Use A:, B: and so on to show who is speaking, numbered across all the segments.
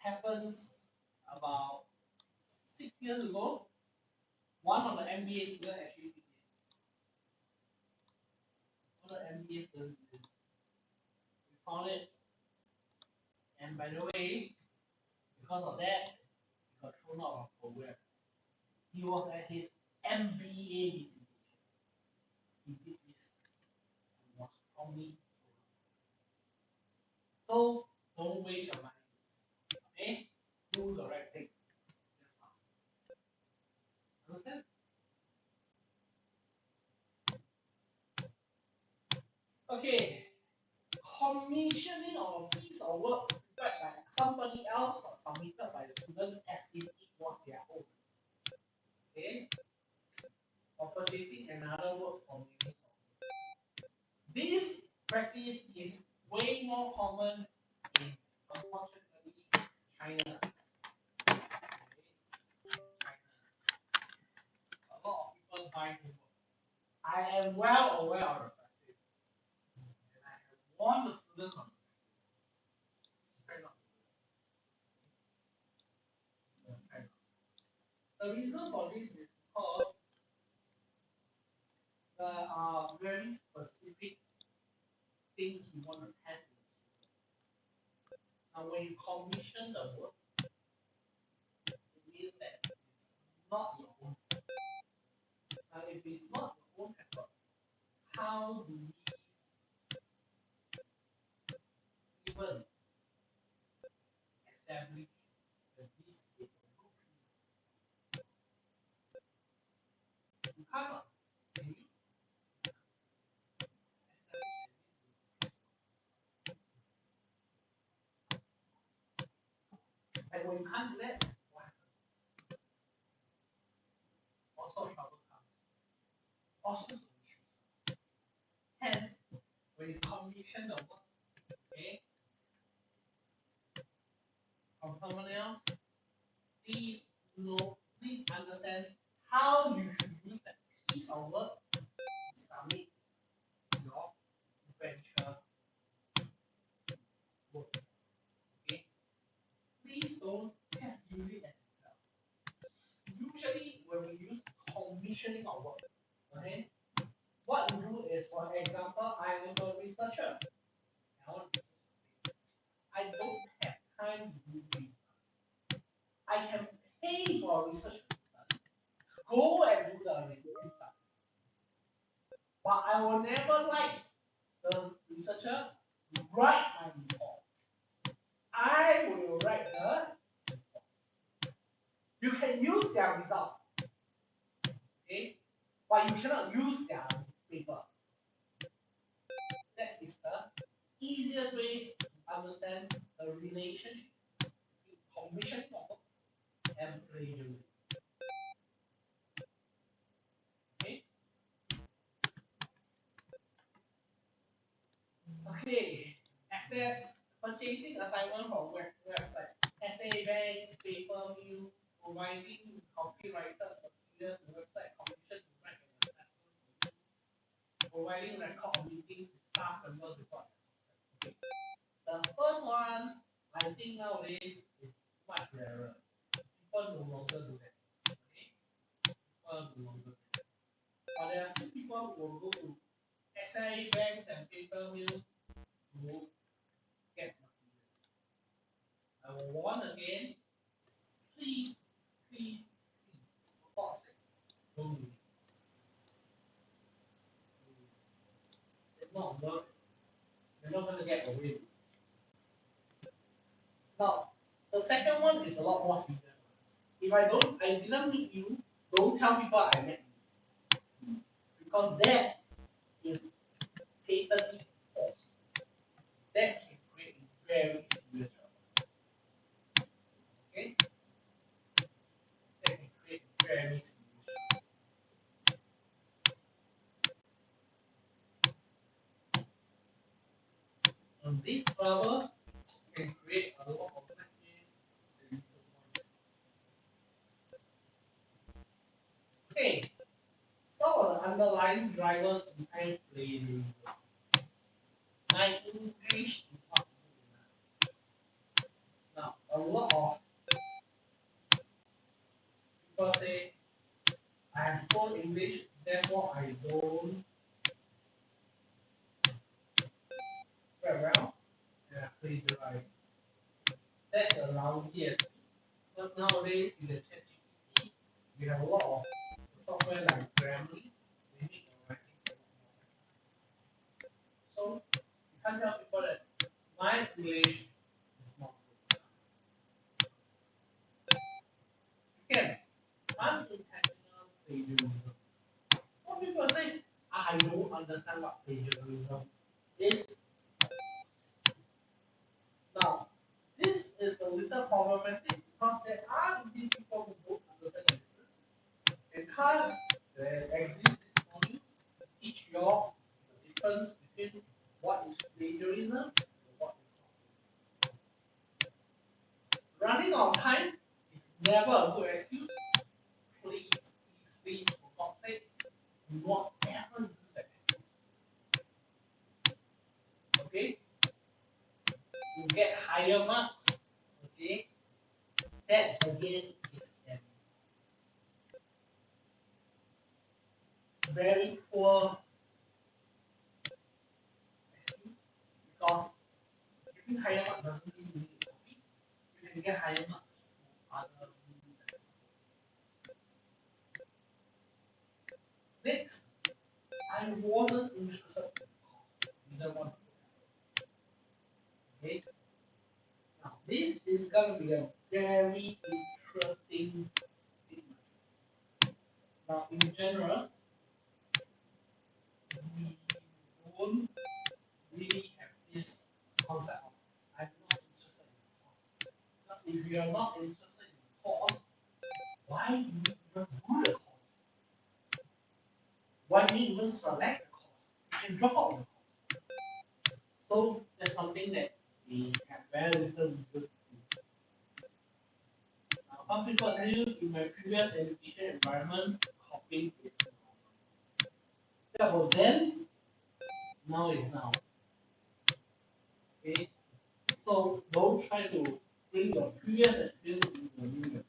A: happens about 6 years ago. One of the MBA students actually did this. One of the MBA students did this. We found it, and by the way, because of that, he got thrown out of program. He was at his MBA dissertation. He did this and was probably so don't waste your money. Okay? Do the right thing. Just ask. Understand? Okay. Commissioning of a piece of work prepared by somebody else but submitted by the student as if it was their own. Okay? Or purchasing another work from making software. This practice is way more common in, unfortunately, China. Okay? China. A lot of people buy homework. I am well aware of the practice. And I have warned the students on the practice. Try not to do that. Try not. The reason for this is because there are very specific things we want to test in the student. Now, when you commission the work, it means that it is not your own. Now, if it's not your own effort, how do we even establish that this is a good piece? You cannot. Can you establish that this is a piece? And when you can't do that, what happens? What sort of trouble comes? All sorts of issues. Hence, when you commission the work, okay, from someone else, please know, please understand how you should use that piece of work to submit your venture work. Okay? Please don't just use it as itself. Usually, when we use commissioning of work, okay, what we do is, for example, I am a researcher. I want to research something. I don't have time to do things. I can pay for a research assistant, go and do the research stuff. But I will never like the researcher to write my report. I will write the report. You can use their result, okay? But you cannot use their paper. That is the easiest way to understand the relationship between commissioning of work and plagiarism. Okay? Okay. Accept purchasing assignment from website. SA banks, paper mill, providing copyrighted material to website commission to write an assessment, providing record of meeting to staff members report. Okay. The first one, I think nowadays is much rarer. People no longer do that. Okay? People no longer do that. But there are still people who will go to SIA banks and paper mills to get material. I will warn again, please, please, please, for God's sake, don't do this. It's not worth it. You're not going to get away with it. Now, the second one is a lot more serious. If I didn't meet you, don't tell people I met you. Because that is patently false. That can create very serious trouble. Okay? That can create very serious trouble. And this trouble can create a lot of damage. Okay, some of the underlying drivers behind plagiarism. My English is not good enough. Now, a lot of people say I am poor English, therefore I don't very well and I plagiarize. That's a lousy excuse. Because nowadays in the ChatGPT, we have a lot of software like Grammarly, they make your writing a lot more. So you can't tell people that my English is not good. Second, unintentional plagiarism. Some people say, I don't understand what plagiarism is. Now, this is a little problematic because there are indeed people who don't understand the difference. Because there exists this module to teach you all the difference between what is plagiarism and what is not. Running out of time is never a good excuse. Please, for God's sake, do not ever use that excuse. Okay? You get higher marks. Okay? That again is an very poor excuse because getting higher marks doesn't mean you need to copy. You can get higher marks from other means. Next, I wasn't interested in the course. Neither one. Okay? Now, this is going to be a very interesting statement. Now, in general, we don't really have this concept of I'm not interested in the course. Because if you are not interested in the course, why do you even do the course? Why do you even select the course? You can drop out the course. So that's something that we have very little reason to do. Now, some people tell you in my previous education environment, copying is normal. That was then, now is now. Okay? So don't try to bring your previous experience into the new environment.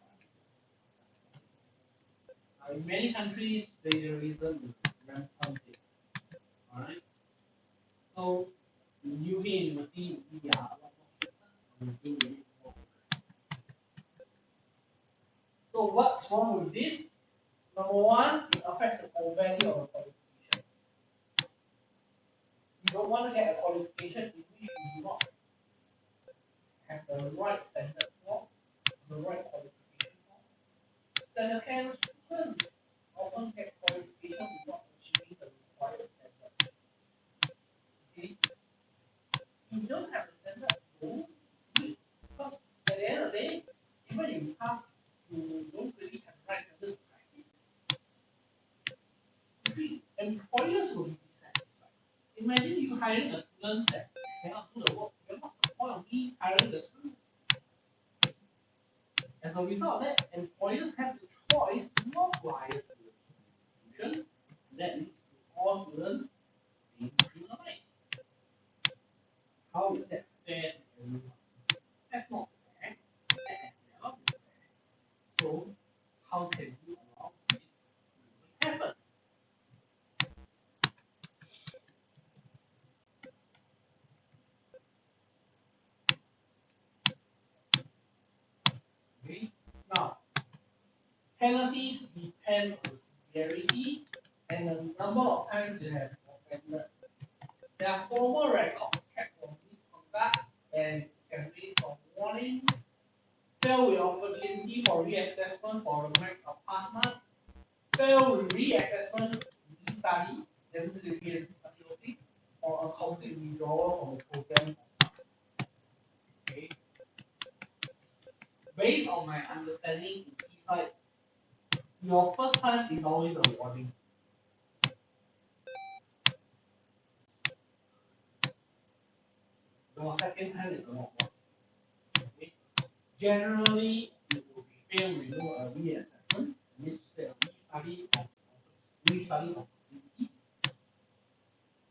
A: In many countries, plagiarism is rampant. Alright? So in UK university, we are a lot more stricter. We do a bit more. So what's wrong with this? Number one, it affects the core value of a qualification. You don't want to get a qualification in which you do not have the right standard for, the right qualification for. Second, students often get qualification without achieving the required standards. Okay? You don't have the standard, don't do it. Because at the end of the day, even if you pass, you don't really have the right standard to practice. Employers will be dissatisfied. Imagine you hiring a student that cannot do the work. Then what's the point of me hiring the student? As a result of that, employers have the choice to not hire to the institution. That leads to all students being criminalized. How is that fair to everyone? That's not fair. That has never been fair. So, how can you allow it to happen? Okay. Now, penalties depend on severity and the number of times you have offended. There are formal records kept for misconduct and can range from warning, fail with opportunity for reassessment for the max of pass mark, fail with reassessment, restudy, study or a complete withdrawal from the program. Okay. Based on my understanding in Keysight, your first time is always a warning. Your second time is a lot worse. Okay. Generally, it will be failed with no reassessment, means to say a restudy of activity.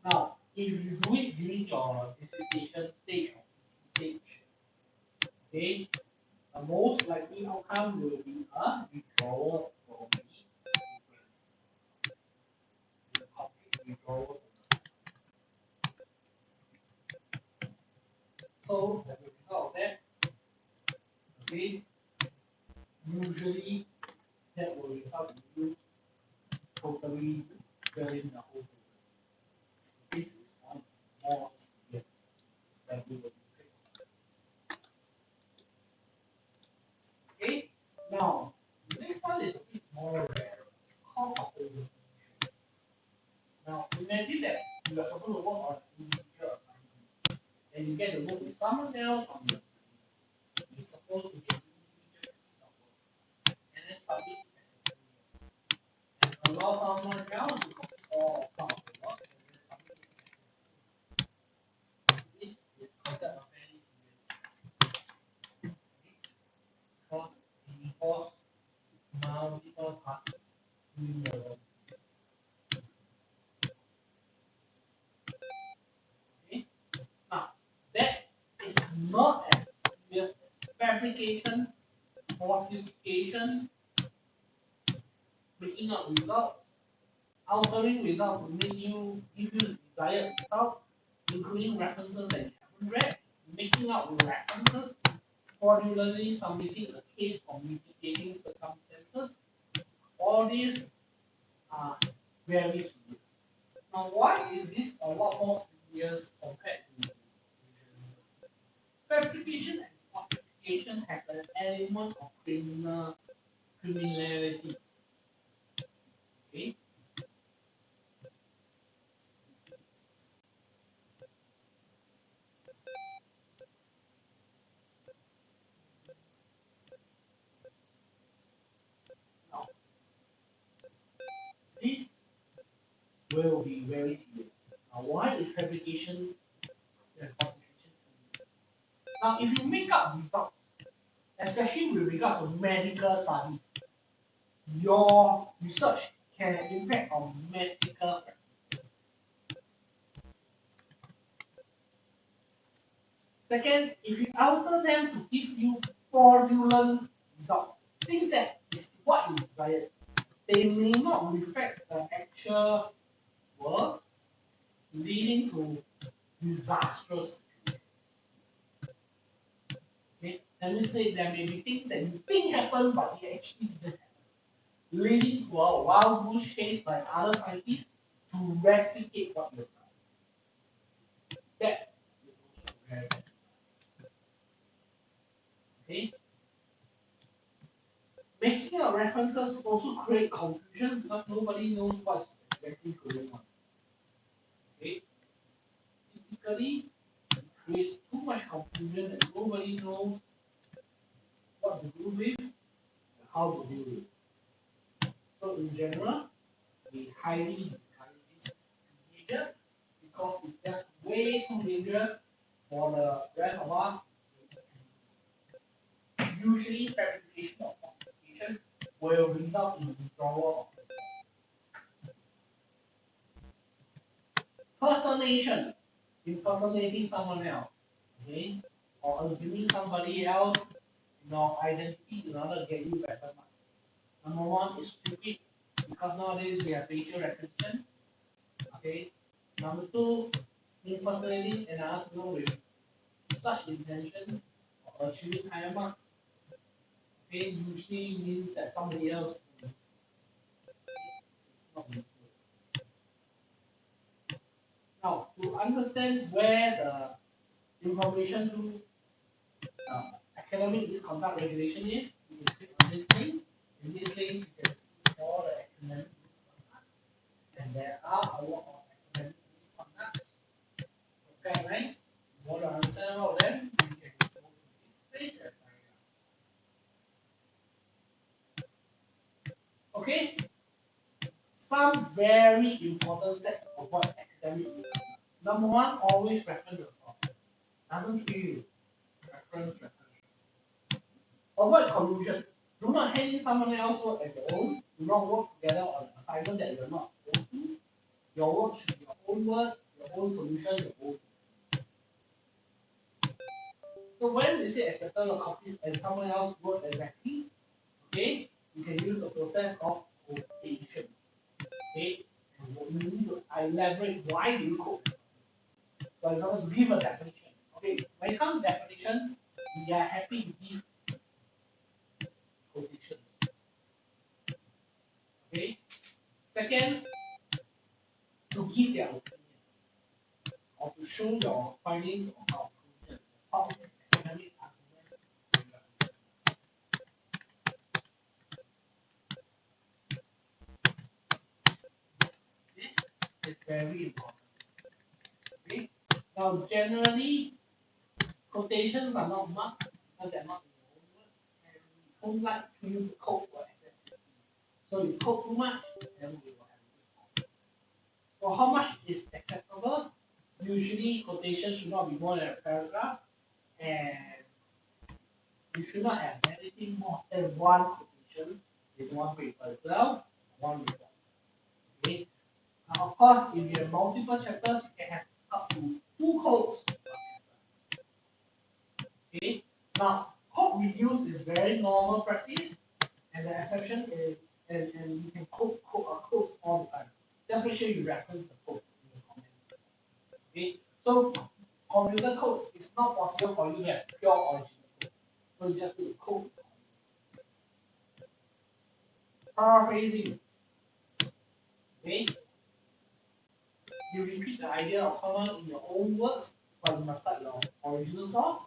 A: Now, if you do it during your dissertation stage or stage, okay, the most likely outcome will be a withdrawal from the complete withdrawal. So as a result of that, okay, usually that will result in you totally failing the whole program. This is one more severe that we will take. Okay, now the next one is a bit more rare. Cost of overcommission. Now imagine that you are supposed to work on an individual assignment and you get to work with someone else on your assignment. You're supposed to get individual piece of work and then submit it as a and allow someone else to complete all part of the work and then submit it as a this is considered a very serious because it involves multiple parties doing the work. Okay? Now, that is not as serious as fabrication, falsification, making up results, altering results to make you give you desired result, including references that you haven't read, making up references, fraudulently submitting a case for mitigating circumstances. All these are very serious. Now, why is this a lot more serious compared to fabrication and falsification has an element of criminality? Okay. Now, this will be very serious. Now, why is fabrication and falsification? Now, if you make up results, especially with regards to medical studies, your research can impact on medical practices. Second, if you alter them to give you fraudulent results, things that is what you desired, they may not reflect the actual work, leading to disastrous situation. Okay? Let me say there may be things that you think happened, but it actually didn't happen, leading to a wild goose chase by other scientists to replicate what you've done. That is also very bad. Okay? Making up references also create confusion because nobody knows what's exactly going on. Okay? Typically, it creates too much confusion and nobody knows what to do with and how to deal with. So in general, we highly discourage this behavior because it's just way too dangerous for the rest of us. Usually, fabrication or falsification will result in withdrawal of personation, impersonating someone else, okay, or assuming somebody else, identity in order to get you better marks. Number one is stupid because nowadays we have facial recognition. Okay. Number two, impersonating another student with such intention of achieving higher marks. Okay, usually means that somebody else is not useful. Now, to understand where the information to academic misconduct regulation is, you click on this link. In this link, you can see all the academic misconduct, and there are a lot of academic misconducts. Okay, nice. You want to understand all of them? You can go to this page and find out. Okay. Some very important steps to avoid academic misconduct. Number one, always reference yourself. Doesn't kill you. Reference. Avoid collusion. Do not hand in someone else's work as your own. Do not work together on an assignment that you're not supposed to. Your work should be your own work, your own solution, your own. So So when they say accepted or copies and someone else wrote exactly, okay, you can use the process of quotation. Okay, and what you need to elaborate why do you quote. For example, to give a definition. Okay, when it comes to definition, we are happy to give quotations. Okay. Second, to give their opinion or to show your findings or conclusion as part of the academic argument. This is very important. Okay. Now, generally, quotations are not marked because they're not in your own words, and we don't like you to quote for excessively. So you quote too much, then we will have a good. So how much is acceptable? Usually, quotations should not be more than a paragraph, and you should not have anything more than one quotation in one paper itself, one report. Okay. Now, of course, if you have multiple chapters, you can have up to two quotes. Okay. Now, quote reuse is very normal practice, and the exception is, and you can quotes all the time. Just make sure you reference the quote in the comments. Okay. So, computer codes is not possible for you to have pure original code. So you just do code. Paraphrasing. Okay. You repeat the idea of someone in your own words, but you must cite your original source.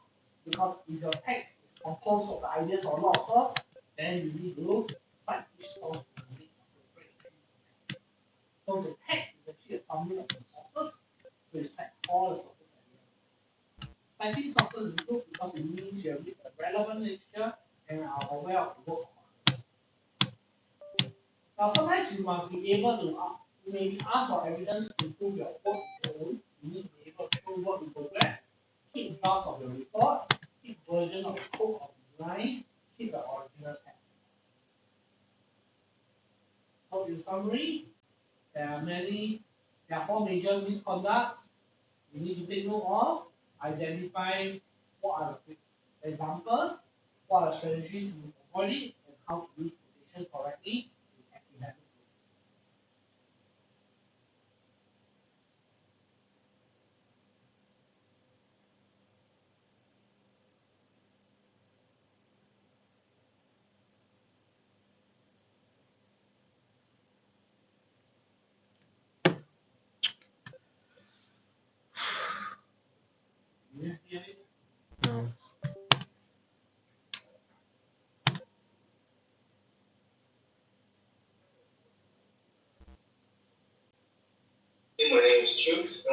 A: Because if your text is composed of the ideas of a lot of source, then you need to cite each source to make appropriate use of text. So the text is actually a summary of the sources, so you cite all the sources at the end. Citing sources is good because it means you have read the relevant literature and are aware of the work. Now, sometimes you must be able to maybe ask for evidence to prove your work is your own. You need to be able to show work in progress, keep drafts of your report, keep version of the code of the lines, keep the original text. So, in summary, there are four major misconducts you need to take note of. Identify what are the examples, what are the strategies to avoid it, and how to use quotation correctly in academic.
B: No.
C: My name is Chooks.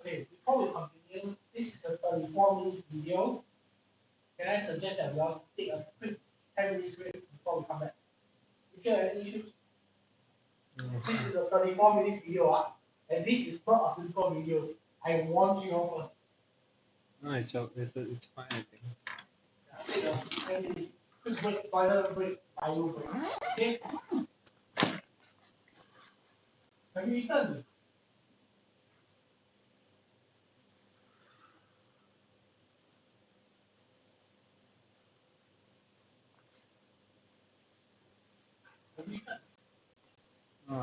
A: Okay, before we continue, this is a 34-minute video. Can I suggest that we all take a quick 10 minutes break before we come back? If you have any issues, this is a 34-minute video, and this is not a simple video. I warned you all first.
B: No, it's fine, I think.
A: Take a 10 minutes quick break, toilet break, bio break. Okay? Have you eaten? Have you eaten?
B: No,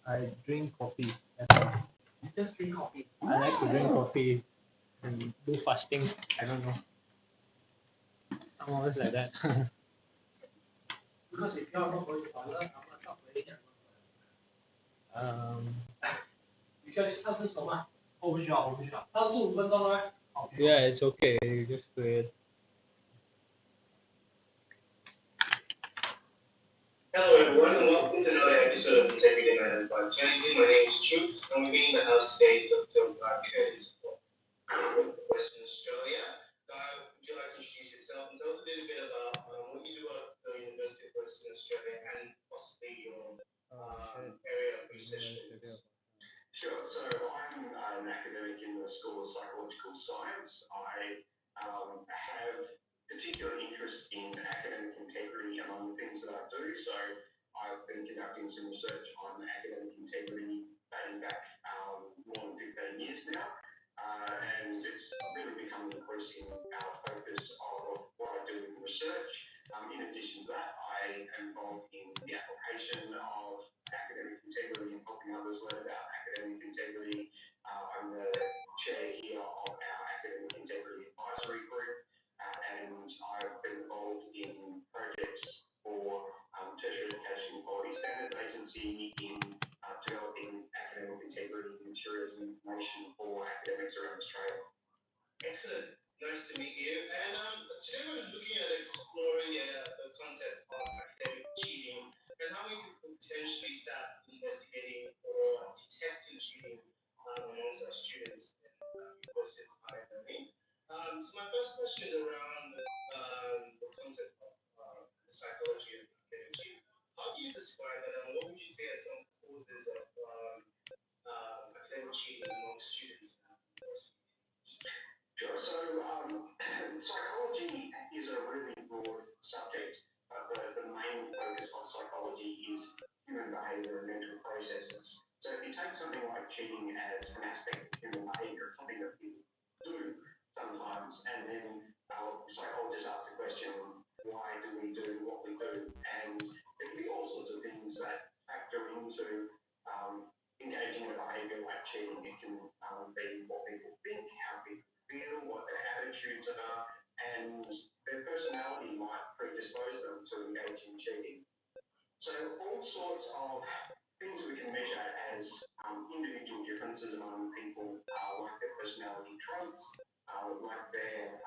B: I drink coffee. That's all.
A: You just drink coffee.
B: I like to drink coffee and do fasting. I don't know. Some of us like that.
A: Because if you're not going to toilet, I'm not sure whether you're
B: um,
A: 你需要去上厕所吗？我不需要，我不需要。35分钟了吗？好。
B: yeah, it's okay. You just wait.
C: Hello everyone and welcome to another episode of Integrity Matters by Kennedy. My name is Chooks and with me in the house today is Dr. Curtis from Western Australia. Guy, would you like to introduce yourself and tell us a little bit about what you do at the University of Western Australia and possibly your area of research?
D: Sure. So I'm an academic in the School of Psychological Science. I have particular interest in academic integrity among the things that I do. So I've been conducting some research on academic integrity dating back more than 15 years now. And it's really become an increasing focus of what I do in research. In addition to that, I am involved in the application of academic integrity and helping others learn about academic integrity. I'm the chair here of our academic integrity advisory group, and I've been involved in projects for Tertiary Education Quality Standards Agency in developing academic integrity materials and information for academics around Australia.
C: Excellent. Nice to meet you. And today we're looking at exploring the concept of academic cheating and how we could potentially start investigating or detecting cheating amongst our students in university of higher learning. So my first question is around the concept of the psychology of academic cheating. How do you describe that, and what would you say are some causes of academic cheating amongst students in universities?
D: Sure. So psychology is a really broad subject, but the main focus of psychology is human behavior and mental processes. So if you take something like cheating as an aspect of human behavior, it's something that people do sometimes, and then psychologists ask the question, why do we do what we do? And there can be all sorts of things that factor into engaging in a behavior like cheating. It can be what people think, how people feel, what their attitudes are, and their personality might predispose them to engage in cheating. So all sorts of things we can measure as individual differences among people, like their personality traits, like their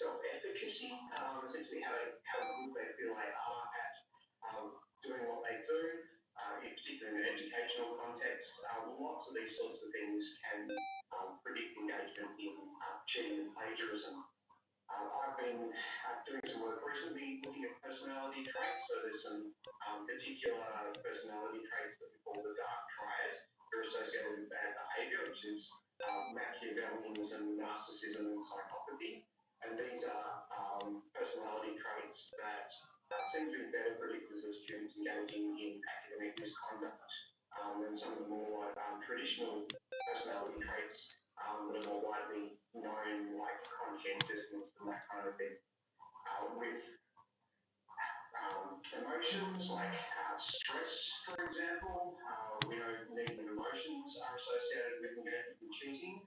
D: self-efficacy, essentially how good they feel they are at doing what they do, in particular in an educational context. Lots of these sorts of things can predict engagement in cheating and plagiarism. I've been doing some work recently looking at personality traits. So there's some particular personality traits that we call the dark triad. They're associated with bad behavior, which is Machiavellianism, narcissism, and psychopathy. And these are personality traits that seem to be better predictors of students engaging in academic misconduct than some of the more traditional personality traits that are more widely known, like conscientiousness and that kind of thing. With emotions like stress, for example, we know negative emotions are associated with engagement in cheating.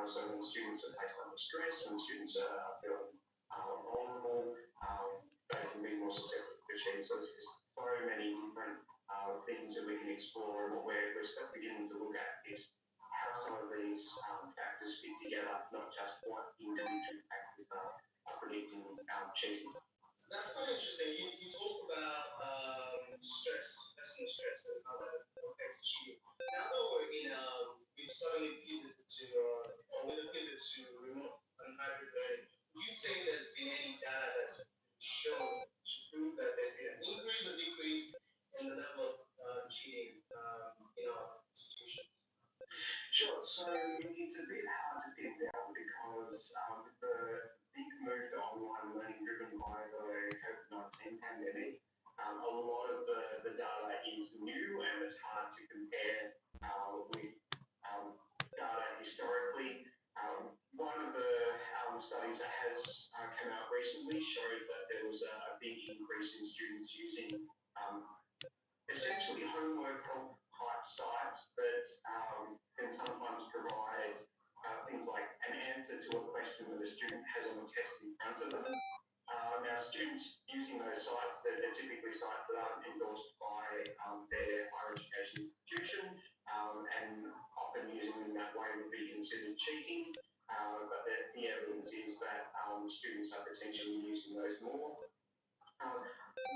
D: So when students are placed under stress, when students are feeling vulnerable, they can be more susceptible to cheating. So there's so many different things that we can explore, and what we're beginning to look at is how some of these factors fit together, not just what individual factors are predicting cheating.
C: So that's quite interesting. You talk about stress, personal stress, and how that affects cheating. Now that we're in, we've suddenly pivoted to, or with a pivot to remote and hybrid learning, would you say there's been any data that's shown to prove that there's been an increase or decrease in the level of cheating in our institutions?
D: Sure. So it's a bit hard to pin down because the big move to online learning driven by the COVID-19 pandemic, a lot of the data is new and it's hard to compare with data historically. One of the studies that has come out recently showed that there was a big increase in students using essentially homework help type sites that can sometimes provide things like an answer to a question that a student has on the test in front of them. Now, students using those sites, they're typically sites that aren't endorsed by their higher education institution, and often using them that way would be considered cheating. But the evidence is that students are potentially using those more.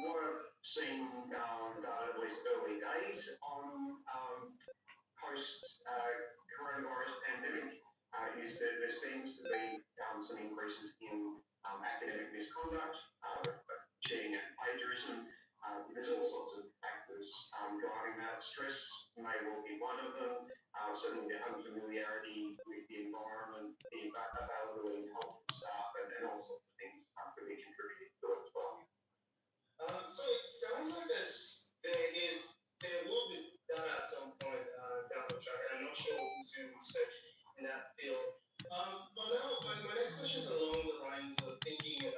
D: What I've seen data, at least early days, on post-coronavirus pandemic is that there seems to be some increases in academic misconduct, cheating and plagiarism. There's all sorts of factors driving that. Stress may well be one of them. certainly the unfamiliarity with the environment, the availability of cultural staff, and all sorts of things really contributing to it as well.
C: So it sounds like there will be done at some point down the track, and I'm not sure who's doing research in that field. But now my next question is along the lines of thinking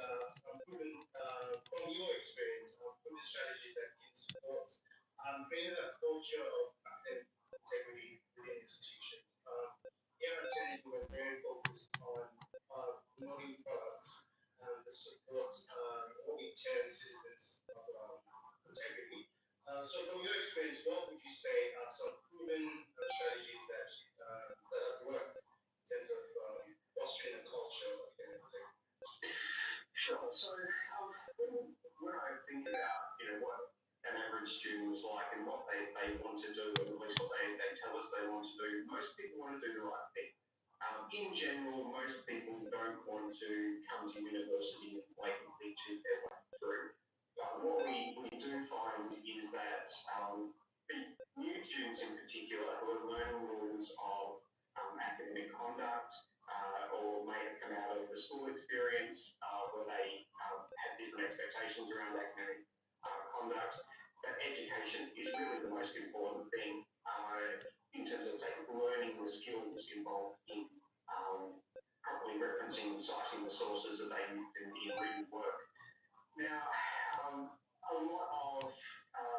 C: proven from your experience, proven strategies that can support creating a culture of academic integrity within institutions. Here at Tennis, we're very focused on promoting products that support what we term citizens of integrity. So from your experience, what would you say are some proven strategies that have worked in terms of fostering a culture of academic integrity?
D: Sure. So when I think about what an average student is like and what they want to do, and at least what they tell us they want to do, most people want to do the right thing. In general, most people don't want to come to university and blatantly cheat their way through. But what we do find is that the new students in particular who are learning rules of academic conduct or may have come out of the school experience where they had different expectations around academic conduct, that education is really the most important thing in terms of learning the skills involved in properly referencing and citing the sources that they use in written work. Now, a lot of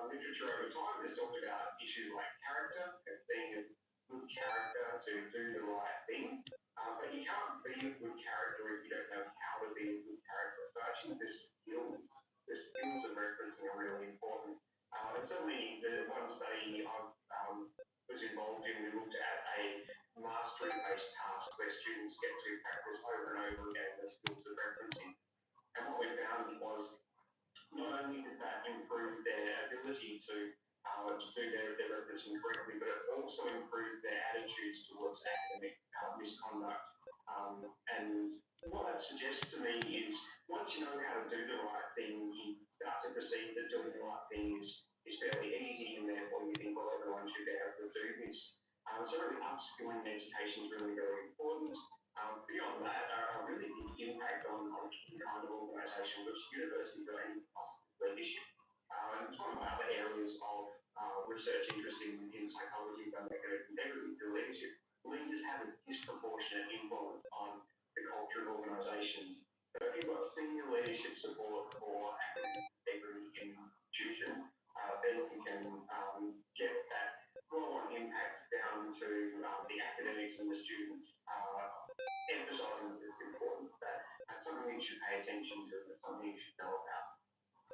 D: literature over time has talked about issues like character, as being a good character to do the right thing. But you can't be a good character if you don't know how to be a good character. So actually the skills of referencing are really important. And certainly the one study I was involved in, we looked at a mastery-based task where students get to practice over and over again the skills of referencing. And what we found was not only did that improve their ability to do their referencing correctly, but it also improved their attitudes towards academic misconduct. And what that suggests to me is once you know how to do the right thing, you start to perceive that doing the right thing is fairly easy, and therefore you think, well, everyone should be able to do this. So really upskilling education is really very important. Beyond that, a really big impact on the kind of organisation which universities are aiming to foster leadership. And it's one of my other areas of research interest in psychology and academic integrity through leadership. Leaders have a disproportionate influence on the culture of organisations. So if you've got senior leadership support for academic integrity in an institution, then you can get that flow-on impact down to the academics and the students, emphasising that it's important, that that's something you should pay attention to, that's something you should know about.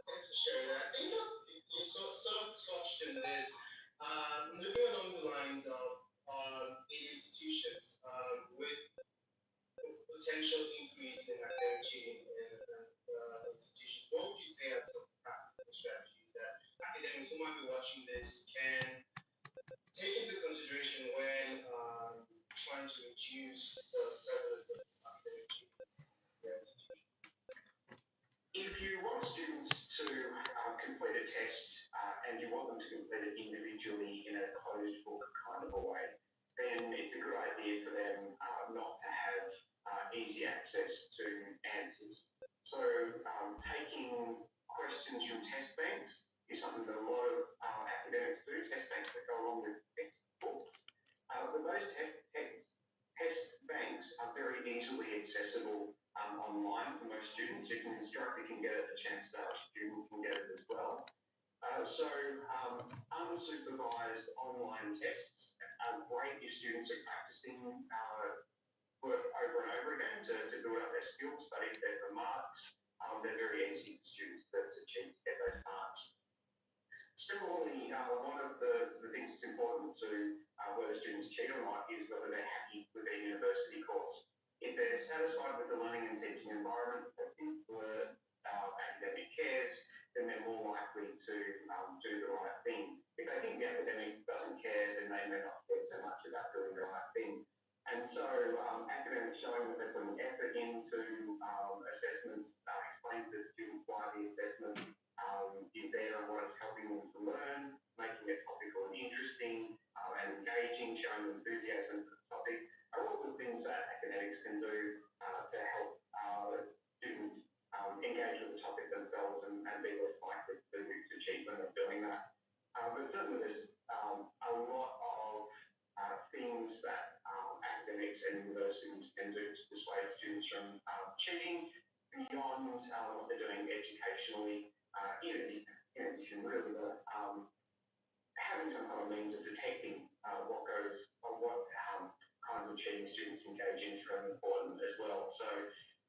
C: Thanks for sharing that. I think you sort of touched on this. Moving along the lines of institutions with potential increase in academic cheating in institutions, what would you say are some practical strategies that academics who might be watching this can take into consideration when trying to reduce the prevalence of academic cheating in their institution?
D: If you want students to complete a test and you want them to complete it individually in a closed book kind of a way, then it's a good idea for them not to have easy access to answers. So taking questions from test banks is something that a lot of academics do, test banks that go along with textbooks. But those test banks are very easily accessible online for most students. If an instructor can get it, the chances are a student can get it as well. So unsupervised online tests are great if students are practicing work over and over again to build up their skills, but if they're for marks, they're very easy for students to cheat to get those marks. Similarly, one of the things that's important to whether students cheat or not is whether they're happy with their university course. If they're satisfied with the learning and teaching environment, they think the academic cares, then they're more likely to do the right thing. If they think the academic doesn't care, then they may not care so much about doing the right thing. And so academics showing that they're putting effort into assessments, explain to the students why the assessment is there and what it's helping them to learn, making it topical and interesting and engaging engaging, showing enthusiasm for the topic are all the things that academics can do to help students engage with the topic themselves and be less likely to cheat when they're doing that. But certainly there's a lot of things that academics and universities can do to dissuade students from cheating beyond what they're doing educationally. In addition, really, having some kind of means of detecting what kinds of cheating students engage in is really important as well. So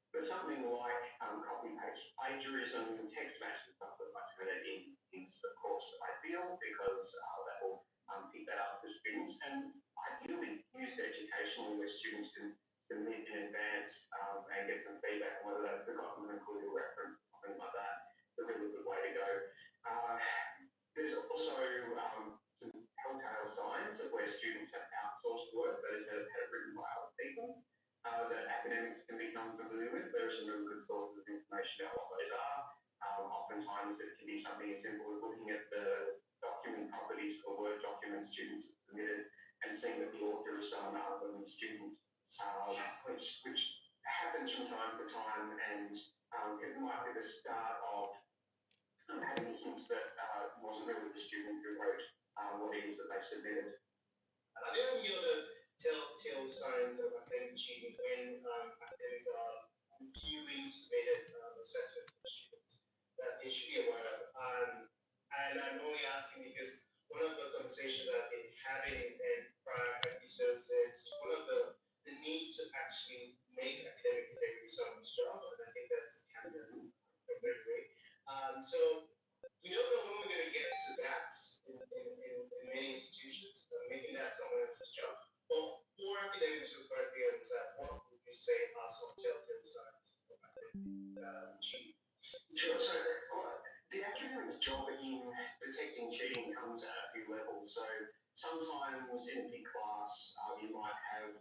D: for something like copy-paste plagiarism, text match and stuff that much better is of course ideal because that will pick that up for students and ideally used educationally where students can submit in advance and get some feedback on whether they've forgotten to include a reference or something like that. It's a really good way to go. There's also some telltale signs of where students have outsourced work that is had it written by other people that academics can become familiar with. There are some really good sources of information about what those are. Oftentimes it can be something as simple as looking at the document properties for Word documents students have submitted and seeing that the author is someone other than the student, which happens from time to time, and it might be the start of having a hint that it wasn't really the student who wrote what it is that they submitted.
C: Are there any other telltale signs of academic cheating when academics are reviewing submitted assessment for students that they should be aware of? And I'm only asking because one of the conversations I've been having in prior episodes is one of the needs to actually make academic integrity someone's job, and I think that's kind of a great way. So we don't know when we're going to get to that in many institutions, making that someone else's job. But for academics who currently understand, what would you say are some telltale signs of academic cheating?
D: Sure. So the academic's job in detecting cheating comes at a few levels. So sometimes in a big class, you might have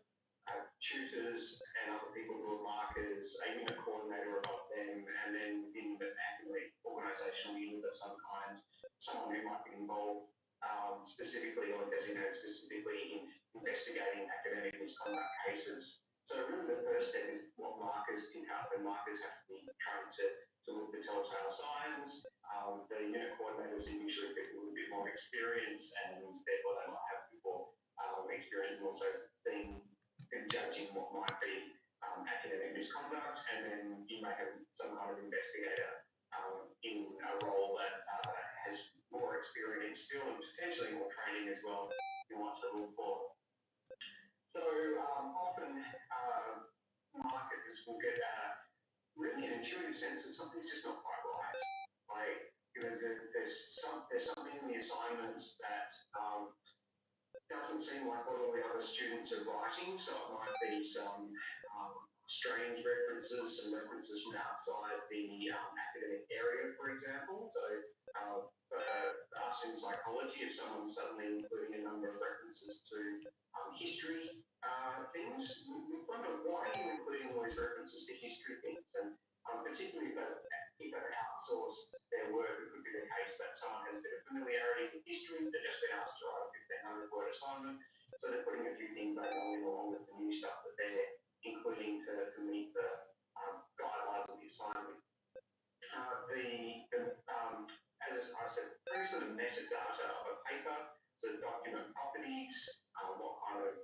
D: tutors and other people who are markers, a unit coordinator above them, and then in the academic organisational unit of some kind, someone who might be involved specifically or designated specifically in investigating academic misconduct cases. So really the first step is what markers pick up, and markers have to be trained to look for telltale signs. The unit coordinators are usually people with a bit more experience, and therefore they might have more experience and also being judging what might be academic misconduct, and then you may have some kind of investigator in a role that has more experience still and potentially more training as well you want to look for. So often marketers will get really an intuitive sense that something's just not quite right. Like, there's something in the assignments that doesn't seem like what all the other students are writing, so it might be some strange references, some references from outside the academic area, for example. So for us in psychology, if someone's suddenly including a number of references to history things, we wonder why are you including all these references to history things, and particularly if they've outsourced their work, it could be the case that someone has a bit of familiarity with history, they've just been asked to write a 1,500-word assignment, so they're putting a few things they know in along with the new stuff that they're including to meet the guidelines of the assignment. As I said previously, the metadata of a paper, so document properties, what kind of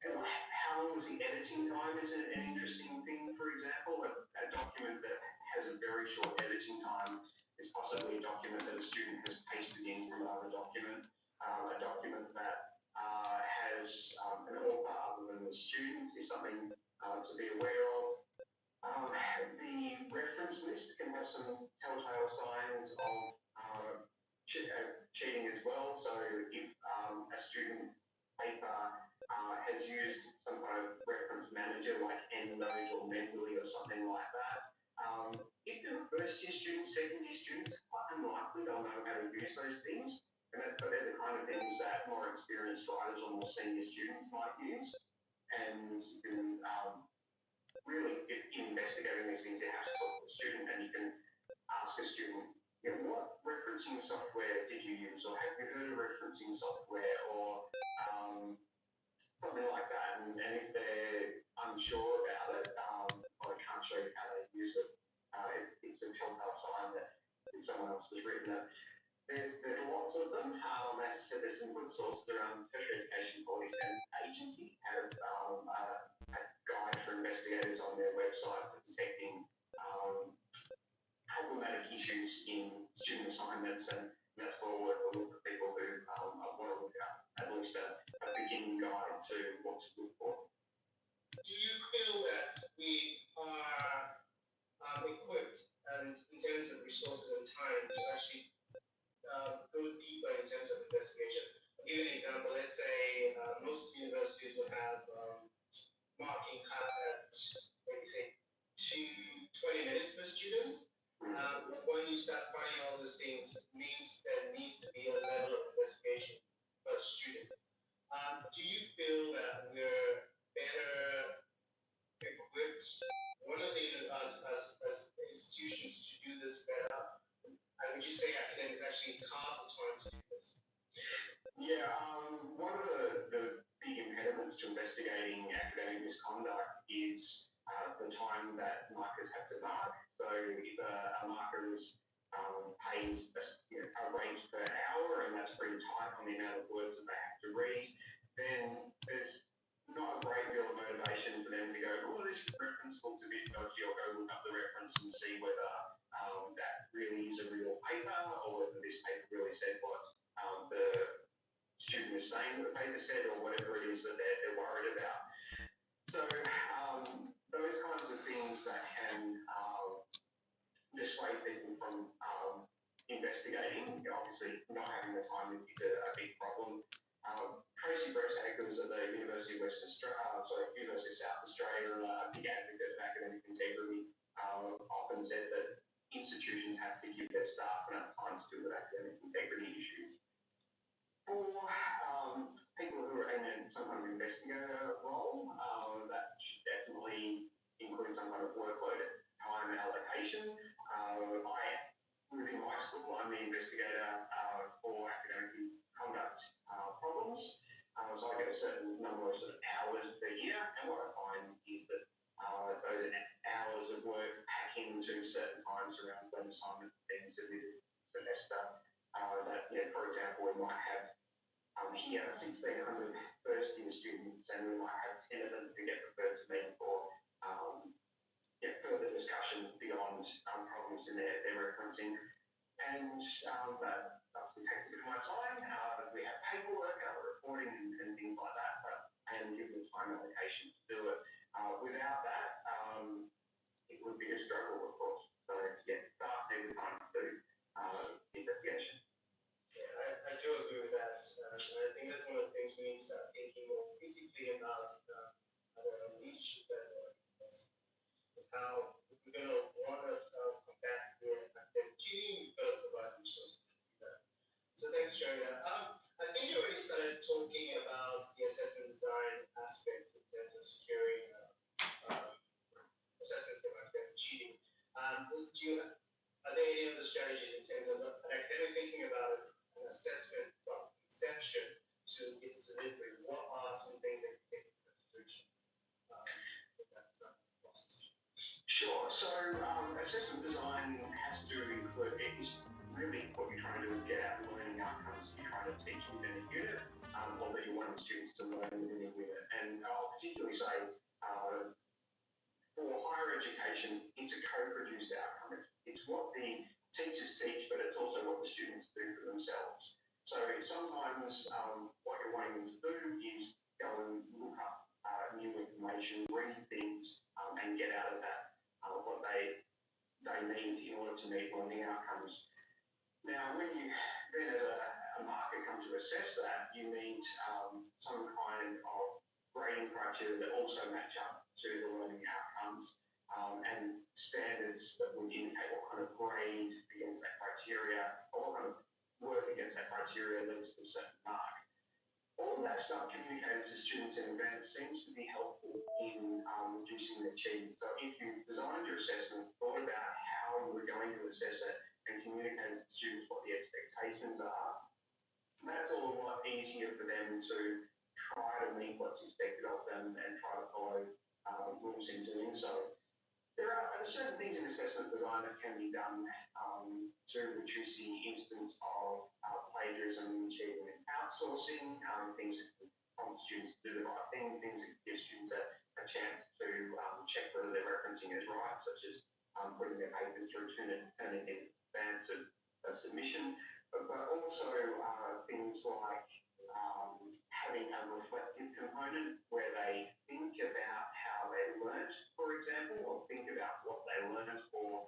D: how long is the editing time is an interesting thing. For example, a document that has a very short editing time is possibly a document that a student has pasted in from another document. A document that has an author other than the student is something to be aware of. The reference list can have some telltale signs of cheating as well. So if a student paper has used some kind of reference manager like EndNote or Mendeley or something like that, if they're first year students, second year students, it's quite unlikely they'll know how to use those things. But they're the kind of things that more experienced writers or more senior students might use. And you can really, in investigating these things, you have to talk to the student, and you can ask a student what referencing software did you use, or have you heard of referencing software, or something like that? And if they're unsure about it, or they can't show you how they use it, it's a telltale sign that someone else has written it. There's lots of them. As I said, there's some good sources around Tertiary Education Quality Standards Agency have a guide for investigators on their website for detecting problematic issues in student assignments, and that's where we'll look for people who want to look at least a beginning guide to what to look for.
C: Do you feel that we are equipped and in terms of resources and time to actually go deeper in terms of investigation? I'll give you an example. Let's say most universities will have marking capped at, maybe say, 20 minutes per student. When you start finding all those things, it means there needs to be a level of investigation per student. Do you feel that we're better equipped, one of the as institutions to do this better? And would you say academics actually carve the time to do this?
D: Yeah, one of the big impediments to investigating academic misconduct is the time that markers have to mark. So if a marker is pays a rate per hour, and that's pretty tight on the amount of words that they have to read, then there's not a great deal of motivation for them to go, oh, this reference looks a bit dodgy, or go look up the reference and see whether that really is a real paper, or whether this paper really said what the student is saying that the paper said, or whatever it is that they're worried about. So those kinds of things that can dissuade people from investigating, obviously not having the time is a big problem. Tracy Brett-Akers at the University of Western Australia, University of South Australia, a big advocate of academic integrity, often said that institutions have to give their staff enough time to deal with academic integrity issues. For people who are in some kind of investigator role, that should definitely include some kind of workload time allocation. Within my school, I'm the investigator for academic conduct problems. So I get a certain number of hours per year, and what I find is that those hours of work pack into certain times around when assignments are being submitted semester. For example, we might have here 1,600 first year students, and we might have 10 of them who get referred to me for further discussion beyond problems in their referencing. And that obviously takes a bit of my time. We have paperwork, reporting, and things like that, and give them time allocation to do it. Without that, it would be a struggle, of course. So, staff need the time to do investigation.
C: Yeah, I do agree with that. And I think that's one of the things we need to start thinking more critically about at a leadership level. Is how if we're going to want to combat the academic cheating, we've got to provide resources to do that. So thanks for sharing that. I think you already started talking about the assessment design aspect in terms of securing assessment from academic cheating. Are there any other strategies in terms of an academic thinking about an assessment from inception to its delivery? What are some things that you take into consideration in that process?
D: Sure. So assessment design has to include, it's really what you're trying to do is get out learning outcomes you're trying to teach within a unit, or that you want students to learn within a unit. And I'll particularly say for higher education, it's a co-produced outcome. It's what the teachers teach, but it's also what the students do for themselves. So sometimes what you're wanting them to do is go and look up new information, read things, and get out of that what they need in order to meet learning outcomes. Now, when you then as a marker come to assess that, you need some kind of grading criteria that also match up to the learning outcomes, and standards that would indicate what kind of grade against that criteria, or what kind of work against that criteria leads to a certain mark. All of that stuff communicated to students in advance seems to be helpful in reducing the cheating. So if you designed your assessment, thought about how you were going to assess it, and communicated to students what the expectations are, that's all a lot easier for them to try to meet what's expected of them and try to follow rules in doing so. There are certain things in assessment design that can be done to reduce the instance of plagiarism, cheating, and outsourcing, things that can prompt students to do the right thing, things that give students a chance to check whether their referencing is right, such as putting their papers through Turnitin in advance of submission, but also things like having a reflective component where they think about how they learnt, for example, or think about what they learnt, or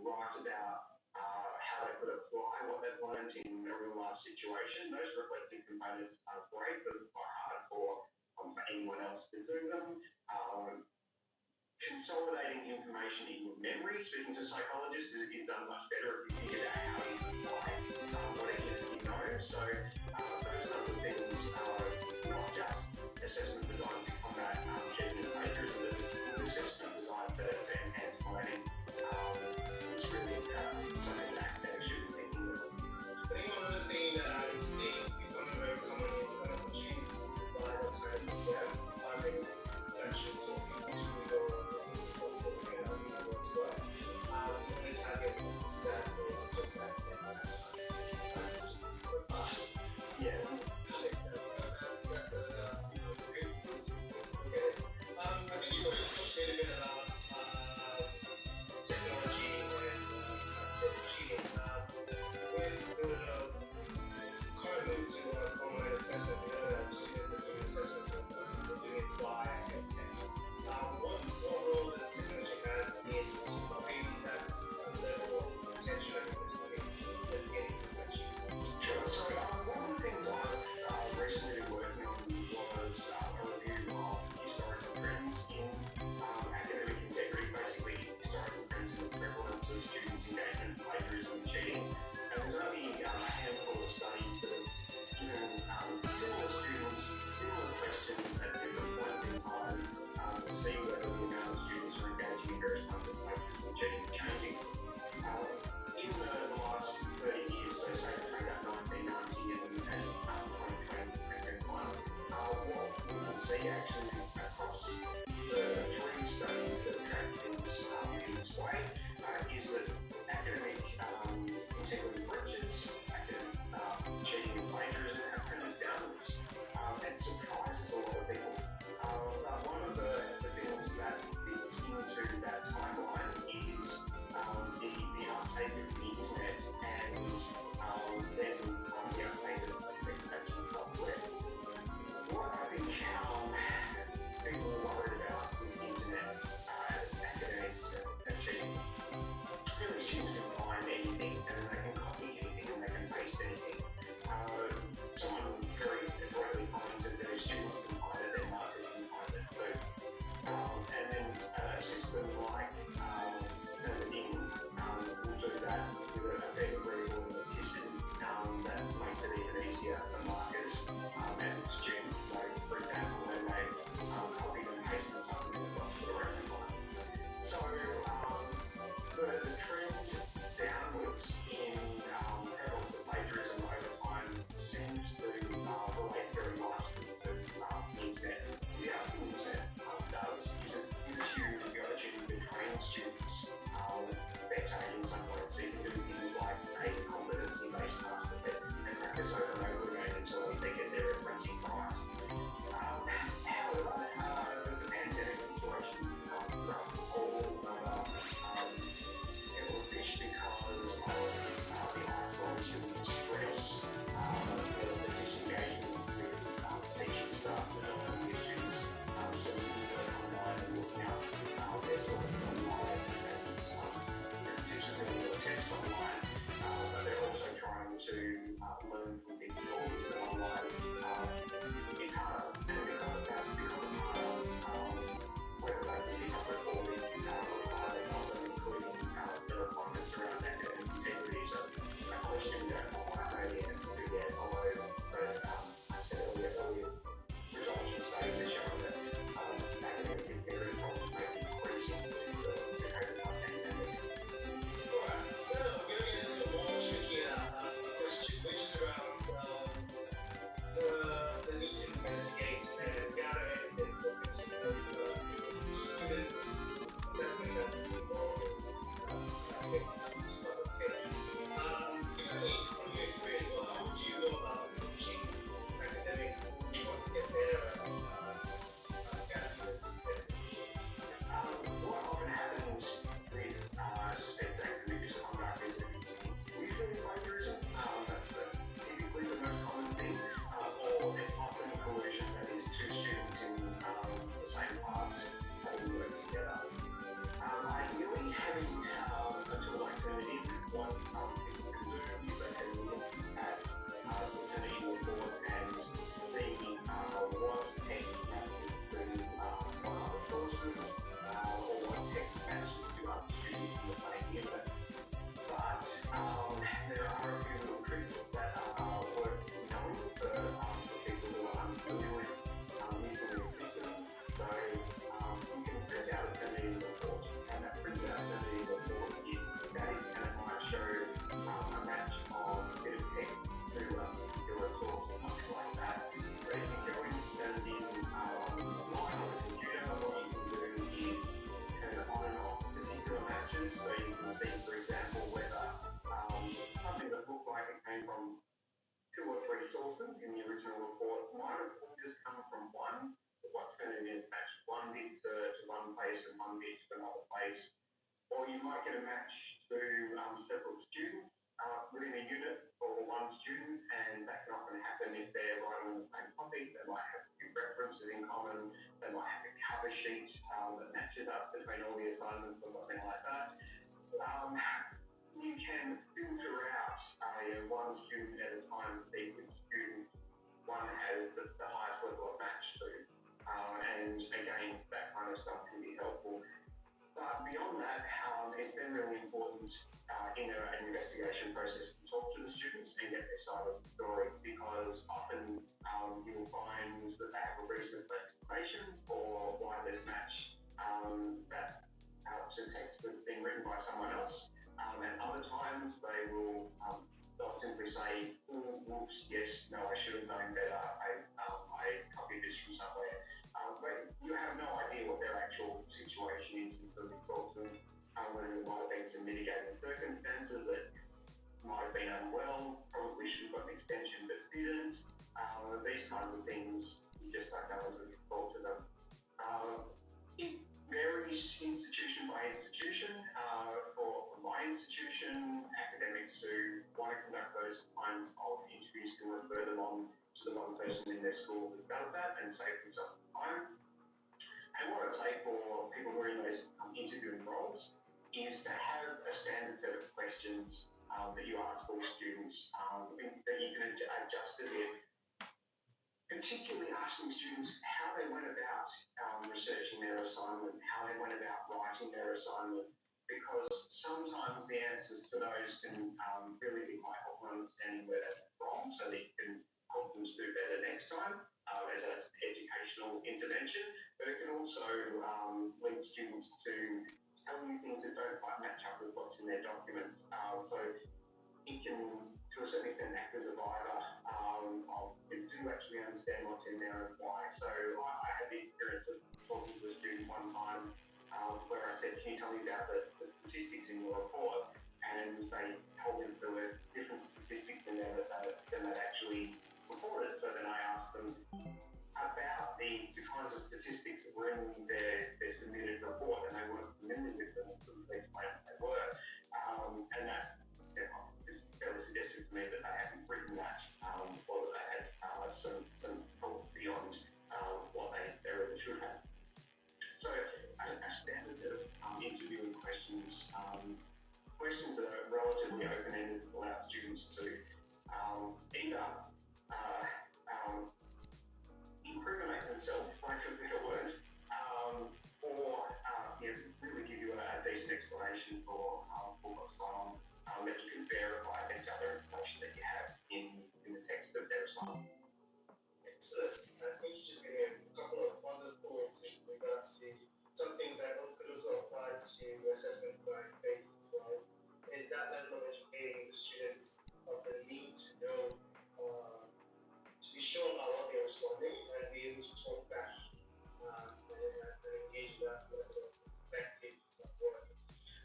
D: write about how they could apply what they've learnt in a real life situation. Those reflective components are great, but it's quite hard for anyone else to do them. Consolidating information in your memory, speaking to psychologists, is done much better if you think about how you apply what it is that you know. So those kinds of things are not just assessment design to combat cheating and plagiarism, but good assessment design to enhance learning. It's really something that academics should be thinking of.
C: I think one other thing that I've seen becoming very common is opportunities to provide a kind of exams, maybe lectures or interviews or also looking at people's work. The only caveat to that is just that they have time to pass.
D: Yeah.
C: That's a good point. Okay. I think you already talked a little bit about technology and cheating. With the current move to online assessment, we know that students are doing assessments online. They're doing it via EdTech. What role does technology have in stopping that level of potential and investigating perfection?
D: Sure. So one of the things I've recently been working on was a review of historical trends in academic integrity, basically historical trends in the prevalence of students' engagement, plagiarism, and cheating. And there's only a handful of studies that have given similar students similar questions at different points in time to see whether the amount of students who are engaging in various kinds of plagiarism and cheating is changing. In the last 30 years, so say between about 1990 and 2020, 2021, what we can see actually across the three studies that have tracked things in this way is that academic integrity breaches, academic cheating and plagiarism have trended downwards. It surprises a lot of people. But one of the things that fits into that timeline is the uptake of the internet and then the uptake of expectation software. What I think people are worried about with the internet as academics and cheating, really students can find anything and then they can copy anything and they can paste anything. Someone very adroitly commented that if students can find it, then marketers can find it too. And then a system like Turnitin will do that with a fair degree of automation that makes it even easier for markers and students to know, for example, when they've copied and pasted something and got to put a reference on it. So the trend downwards in prevalence of plagiarism over time seems to relate very nicely to the internet. The other thing the internet does is it gives you the opportunity to train students better in some ways. So you can do things like a competency-based task and practice over and over again until they get their referencing right. However, the pandemic situation threw up a whole other kettle of fish because of the isolation, the stress, the disengagement with teaching staff, with students sending work online and looking up their syllabus online and teachers doing all the tests online, but they're also trying to learn from people who are using online. It's harder, and because of that, because it's harder, whether they can keep up with all the requirements of them, including the requirements around academic integrity. So a question we don't quite know the answer to yet, although, like I said earlier, results from might get a match to several students within a unit or one student, and that can often happen if they're writing on the same topic. They might have a few references in common. They might have a cover sheet that matches up between all the assignments or something like that. You can filter out one student at a time, see which student one has the highest level of match to. And again, that kind of stuff can be helpful. But beyond that, it's then really important in an investigation process to talk to the students and get their side of the story, because often you will find that they have a reasonable explanation for why this match that to text has been written by someone else. And other times they'll simply say, whoops, yes, no, I should have known better. I copied this from somewhere. But you have no idea what their actual situation is until you talk to them. Whether there might have been some mitigating circumstances that might have been unwell, probably should have got an extension but didn't. These kinds of things, you just don't know until you talk to them. It varies institution by institution. For my institution, academics who want to conduct those kinds of interviews can refer them on to the one person in their school who does that and save themselves time. And what I'd say for people who are in those interviewing roles is to have a standard set of questions that you ask all students that you can adjust a bit, particularly asking students how they went about researching their assignment, how they went about writing their assignment, because sometimes the answers to those can really be quite helpful in understanding where they're wrong, so that you can help them to do better next time as an educational intervention. But it can also lead students to telling you things that don't quite match up with what's in their documents. So it can, to a certain extent, act as a diver of you do actually understand what's in there and why. So I had the experience of talking to a student one time where I said, can you tell me about the statistics in your report? And they told me there were different statistics in there than they'd actually reported. So then I asked them about the kinds of statistics that were in their submitted report, and they weren't familiar with them, so they explained what they were. And that is fairly suggestive to me that they hadn't written that, or that they had some thought beyond what they really should have. So a standard set of interviewing questions, questions that are relatively open-ended, allow students to either incriminate themselves, for lack of a better word, or really give you a decent explanation for what's going on that you can verify against other information that you have in the text of their assignment.
C: Excellent. I think you just gave me a couple of other thoughts in regards to some things that could also apply to assessment design basis-wise. Is that level of educating the students of the need to know, to be sure about what they're responding and be able to talk back and engage in that level of effective work.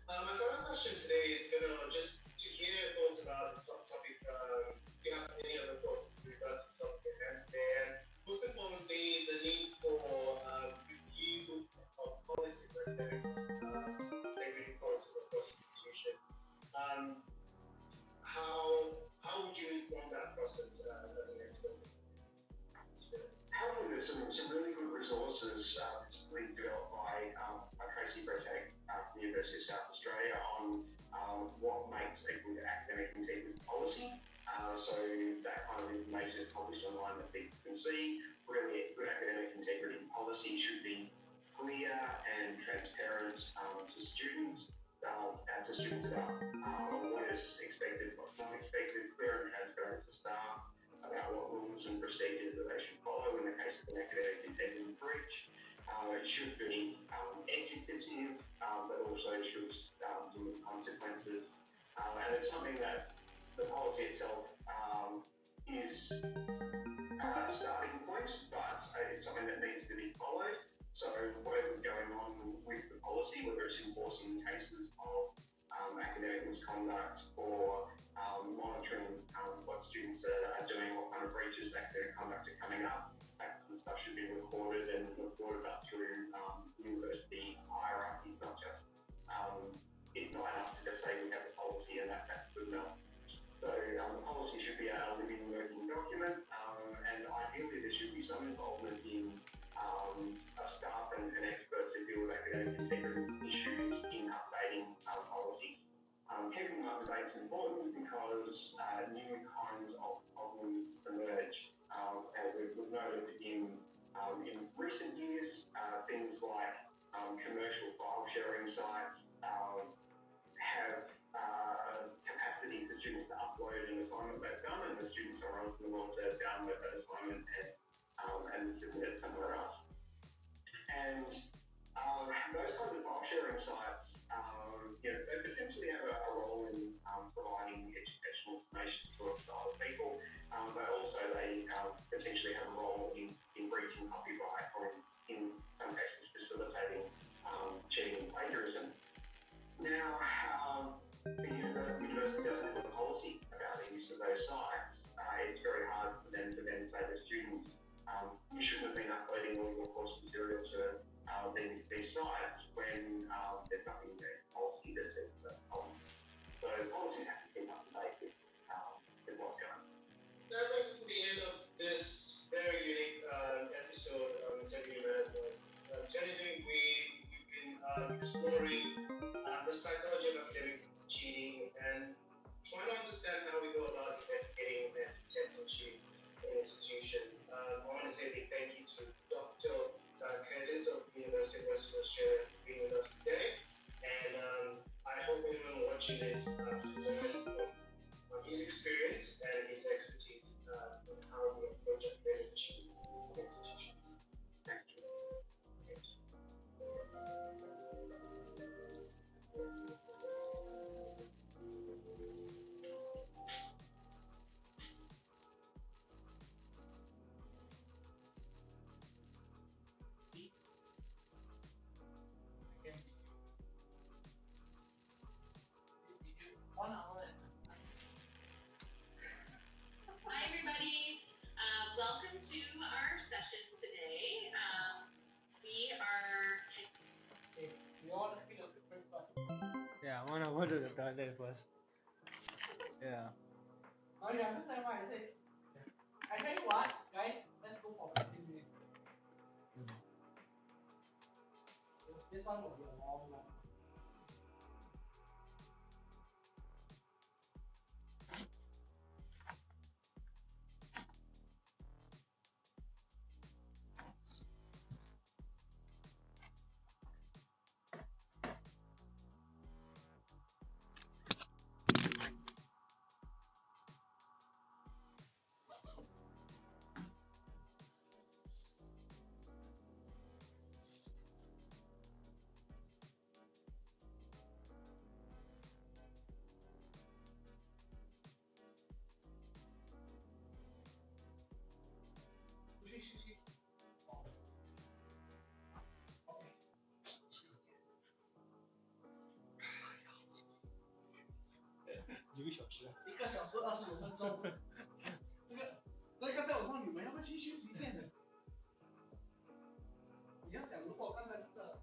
C: My final question today is going to just to hear your thoughts about the topic. If you have any other thoughts with regards to the topic at hand today, and most importantly, the need for review of policies, academic integrity policies across the institution. How would you inform that process as an expert?
D: Currently, there's some really good resources being developed by Tracy Brechak from the University of South Australia on what makes a good academic integrity policy. So that kind of information is published online that people can see. Really, good academic integrity policy should be clear and transparent to students. To students about what is expected, what's not expected, clear and transparent to staff about what rules and procedures that they should follow in the case of an academic integrity breach. It should be educative, but also should deal with consequences. And it's something that the policy itself is a starting point, but it's something that needs to be followed. So whatever's going on with the policy, whether it's enforcing cases of academic misconduct or monitoring what students are doing, what kind of breaches of academic conduct are coming up, that kind of stuff should be recorded and reported up through university hierarchy, not just not enough to just say we have a policy and that's good enough. So the policy should be a living, working document, and ideally there should be some involvement in staff and experts who deal with academic integrity issues in updating policy. Keeping them up to date is important because new kinds of problems emerge. As we've noted in recent years, things like commercial file sharing sites have capacity for students to upload an assignment they've done, and the students are ultimately able to download that assignment and submit it somewhere else. And those kinds of file sharing sites, they potentially have a role in providing educational information to other people, but also they potentially have a role in breaching copyright or in some cases facilitating cheating and plagiarism. Now, the university doesn't have a policy about the use of those sites. It's very hard for them to then say to students, you shouldn't have been uploading all your course material to these sites when there's nothing in their policy that says that. So policies have to keep up to date with what's going on.
C: That brings us to the end of this very unique episode of Integrity Management. Today we've been exploring the psychology of academic cheating and trying to understand how we go about investigating and detecting cheating in institutions. I want to say a big thank you to Dr. Curtis of the University of Western Australia for being with us today. And I hope anyone watching this learn from his experience and his expertise on how we approach academic cheating in institutions. Thank you.
E: Hi everybody, welcome to our session today. We are.
A: Okay, we all want to feel a different person.
B: Yeah, I wanna go to the toilet first. Yeah.
A: Now you understand why I said. I tell you what, guys, let's go for 15 minutes. This one will be a long one.1
B: 个小时了。
A: 1个小时25分钟，所以刚才我说你们要不要去休息一下呢？你要想，如果刚才这个。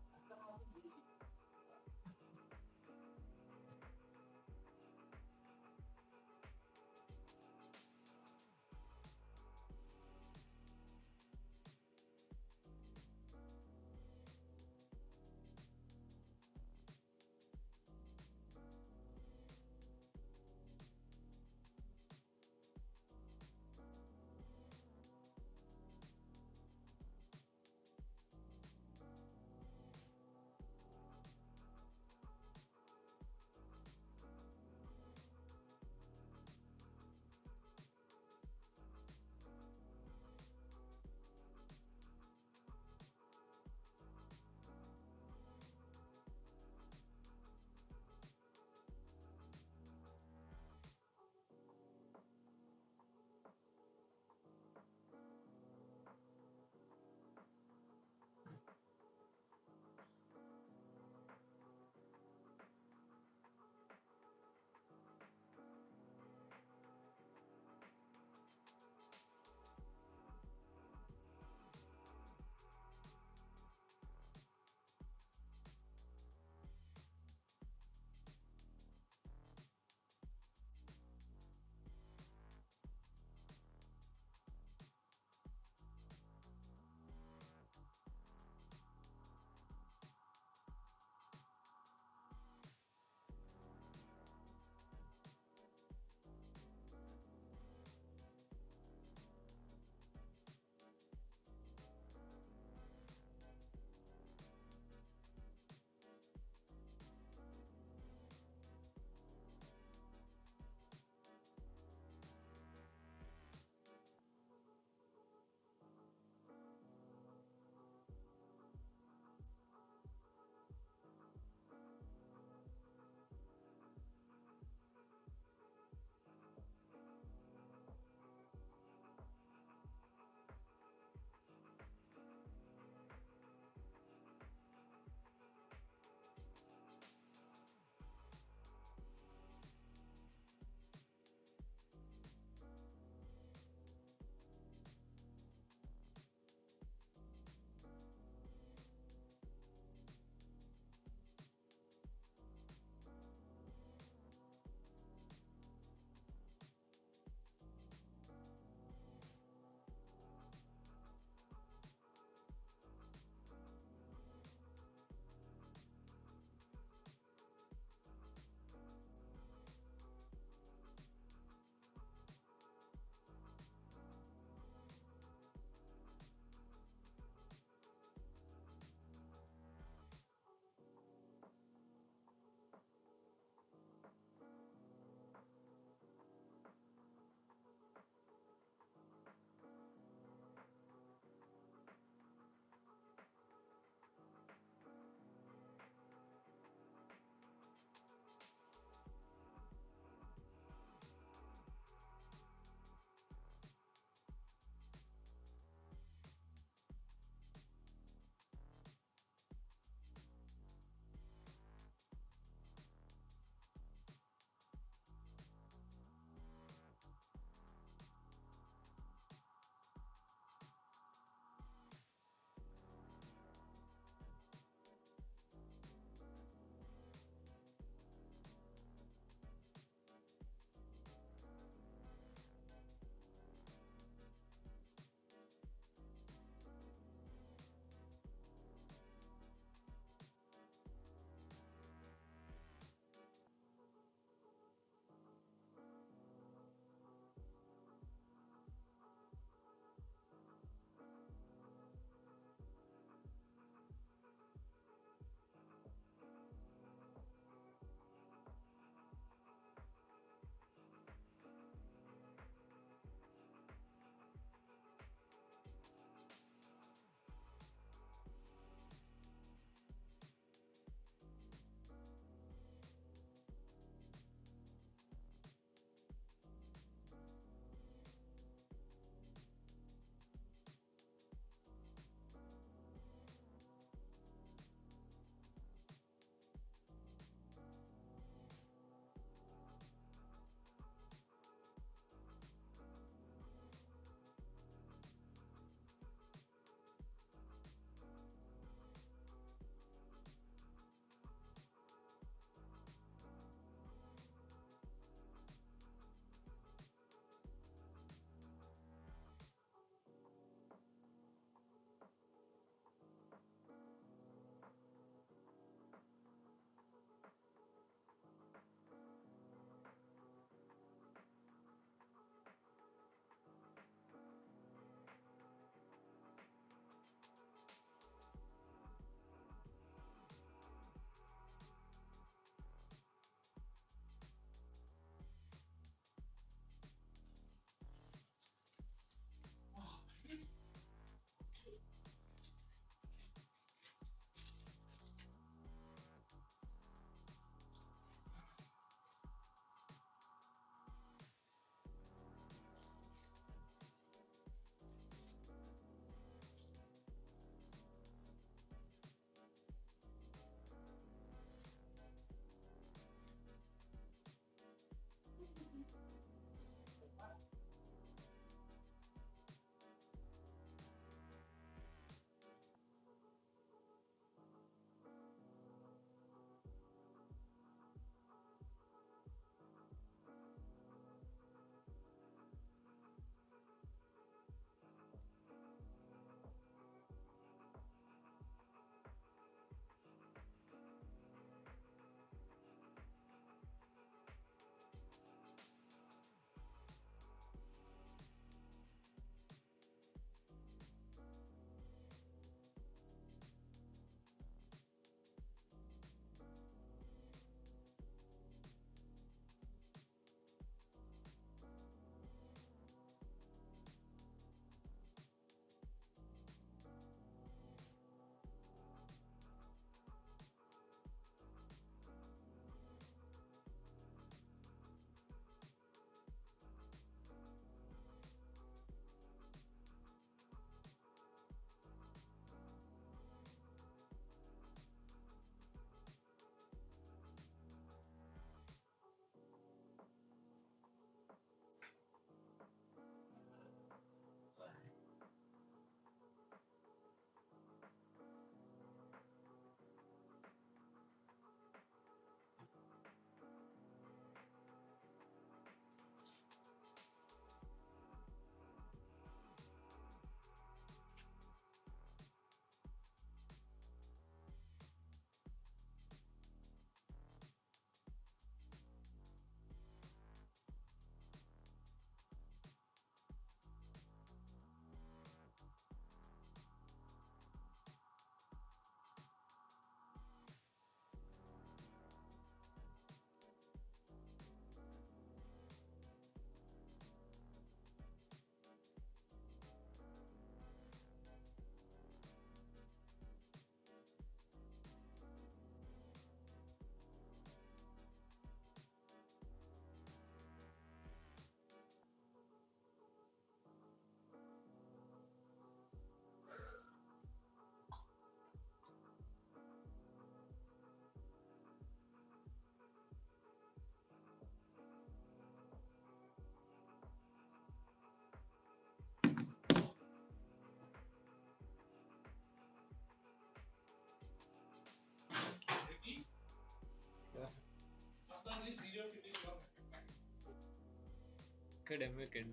B: academic and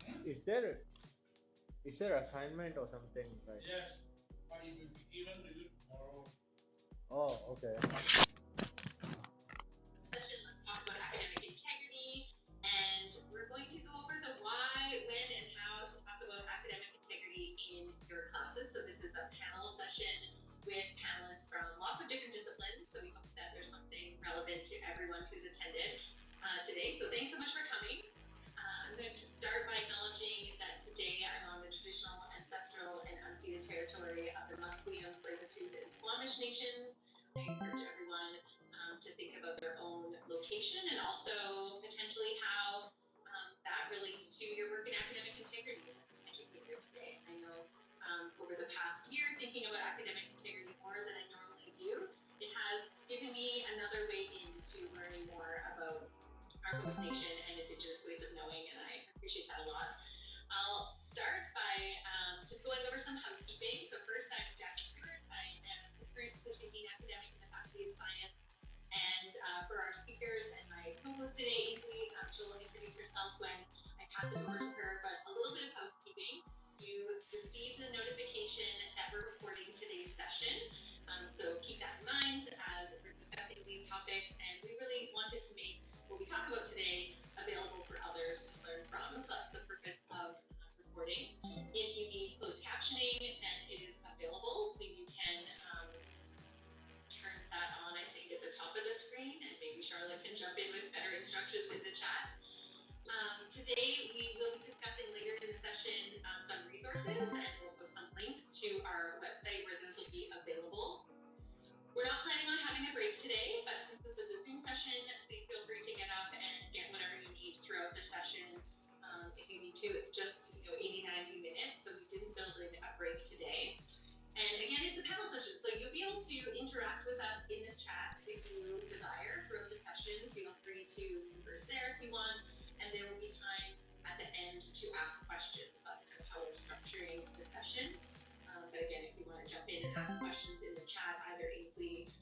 A: Hmm?
B: is there assignment or something like?
A: Yes, but it will be given to you tomorrow.
B: Oh, okay.
E: Session, let's talk about academic integrity, and we're going to go over the why, when, and how to talk about academic integrity in your classes. So this is a panel session with panelists from lots of different disciplines. So we hope that there's something relevant to everyone who's attended today. So thanks so much for coming. I'm going to start by acknowledging that today I'm on the traditional, ancestral, and unceded territory of the Musqueam, Tsleil-Waututh, and Squamish nations. I encourage everyone to think about their own location and also potentially how that relates to your work in academic integrity as an educator today. I know over the past year, thinking about academic integrity more than I normally do, it has given me another way into learning more about our host nation and Indigenous ways of knowing, and I appreciate that a lot. I'll start by just going over some housekeeping. So first, I'm Jackie Stewart. I am a current position dean academic in the Faculty of Science. And for our speakers and my co-host today, Ainsley, she'll introduce herself when I pass it over to her. But a little bit of housekeeping. You received a notification that we're recording today's session. So keep that in mind as we're discussing these topics. And we really wanted to make what we talk about today available for others to learn from. So that's the purpose of recording. If you need closed captioning, then it is available. So you can turn that on, I think, at the top of the screen, and maybe Charlotte can jump in with better instructions in the chat. Today, we will be discussing later in the session some resources, and we'll post some links to our website where those will be available. We're not planning on having a break today, but since this is a Zoom session, please feel free to get up and get whatever you need throughout the session. If you need to, it's just 80-90 minutes, so we didn't build in a break today. And again, it's a panel session, so you'll be able to interact with us in the chat if you desire throughout the session. Feel free to converse there if you want, and there will be time at the end to ask questions. That's kind of how we're structuring the session. But again, if you want to jump in and ask questions in the chat, either Ainsley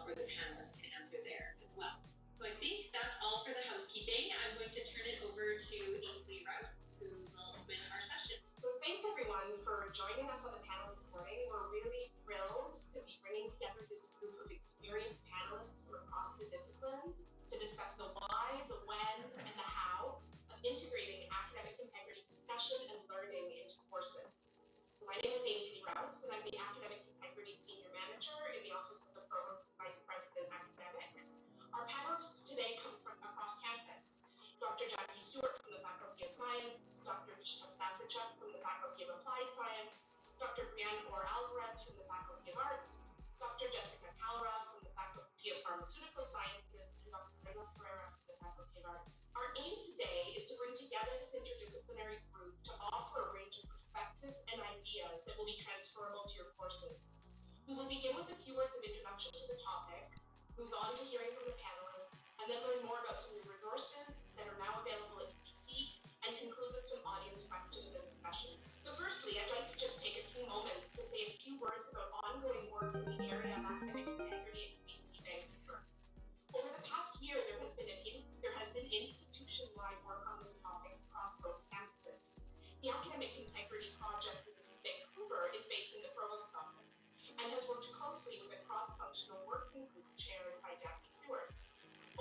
E: or the panelists can answer there as well. So I think that's all for the housekeeping. I'm going to turn it over to Ainsley Rouse, who will open our session.
F: So thanks everyone for joining us on the panel this morning. We're really thrilled to be bringing together this group of experienced panelists from across the disciplines to discuss the why, the when, and the how of integrating academic integrity discussion and learning into courses. So my name is Ainsley Rouse, and I'm the Academic Integrity Senior Manager in the Office of the Provost Vice President Academic. Our panelists today come from across campus. Dr. Jackie Stewart from the Faculty of Science, Dr. Keisha Stankichuk from the Faculty of Applied Science, Dr. Brianne Orr-Alvarez from the Faculty of Arts, Dr. Jessica Calra from the Faculty of Pharmaceutical Sciences, and Dr. Reyla Ferreira from the Faculty of Arts. Our aim today is to bring together this interdisciplinary group to offer a range of perspectives and ideas that will be transferable to your courses. We will begin with a few words of introduction to the topic, move on to hearing from the panelists, and then learn more about some of the resources that are now available at UBC, and conclude with some audience questions and discussion. So firstly, I'd like to just take a few moments to say a few words about ongoing work in the area of academic integrity at UBC Vancouver. Over the past year, there has been institution-wide work on this topic across both campuses. The Academic Integrity Project in Vancouver is based in the Provost's office and has worked closely with a cross-functional working group chaired by Jackie Stewart.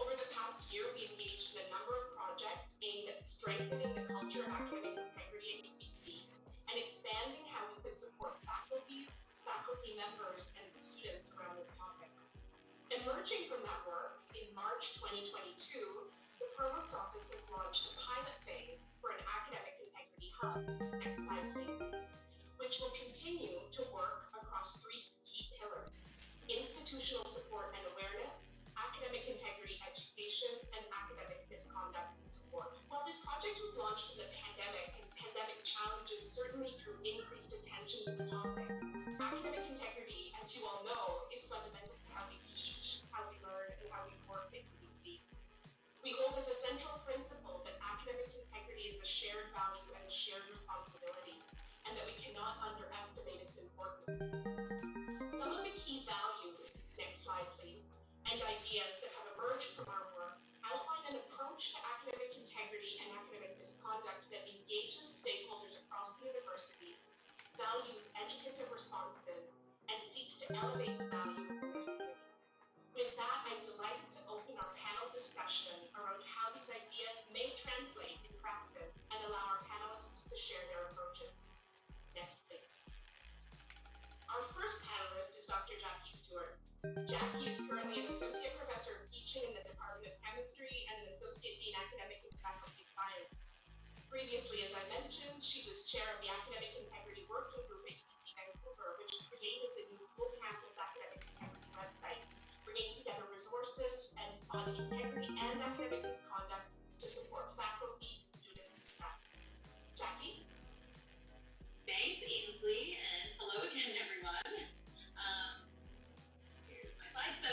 F: Over the past year, we engaged in a number of projects aimed at strengthening the culture of academic integrity at UBC and expanding how we could support faculty members, and students around this topic. Emerging from that work, in March 2022, the Provost Office has launched a pilot phase for an academic integrity hub. Next slide, please. Which will continue to work across three key pillars: institutional support and awareness, academic integrity education, and academic misconduct support. While this project was launched in the pandemic, and pandemic challenges certainly drew increased attention to the topic, academic integrity, as you all know, is fundamental to how we teach, how we learn, and how we work at UBC. We hold as a central principle that academic integrity is a shared value and a shared responsibility, and that we cannot underestimate its importance. Some of the key values, next slide please, and ideas that have emerged from our work outline an approach to academic integrity and academic misconduct to elevate the value of creativity. With that, I'm delighted to open our panel discussion around how these ideas may translate in practice and allow our panelists to share their approaches. Next, please. Our first panelist is Dr. Jackie Stewart. Jackie is currently an associate professor of teaching in the Department of Chemistry and an associate dean academic in faculty science. Previously, as I mentioned, she was chair of the Academic Integrity Working Group at UC Vancouver, which created the new full campus academic integrity website, bringing together resources and on integrity and academic misconduct to support faculty, students, and staff. Jackie?
E: Thanks, Ainsley, and hello again, everyone. Here's my slide. So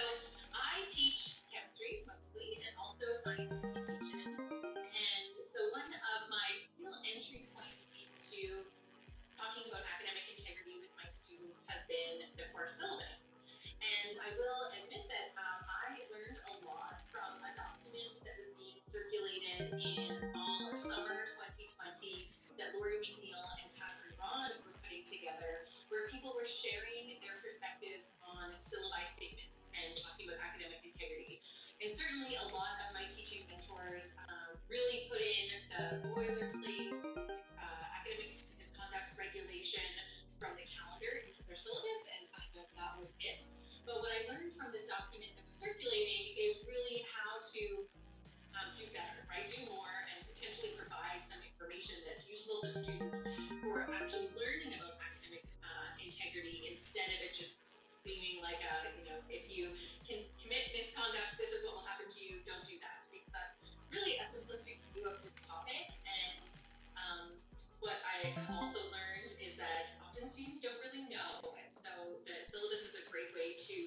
E: I teach chemistry mostly and also science communication. And so one of my real entry points into talking about academic integrity with my students has been the course syllabus. And I will admit that I learned a lot from a document that was being circulated in fall or summer 2020 that Lori McNeil and Catherine Ron were putting together, where people were sharing their perspectives on syllabi statements and talking about academic integrity. And certainly a lot of my teaching mentors really put in the boilerplate academic misconduct regulation from the calendar into their syllabus, and kind of that was it. But what I learned from this document that was circulating is really how to do better, right? Do more and potentially provide some information that's useful to students who are actually learning about academic integrity instead of it just seeming like if you can commit misconduct, this is what will happen to you, don't do that. Because that's really a simplistic view of this topic. And what I also learned is that often students don't really know. And so the syllabus is a great way to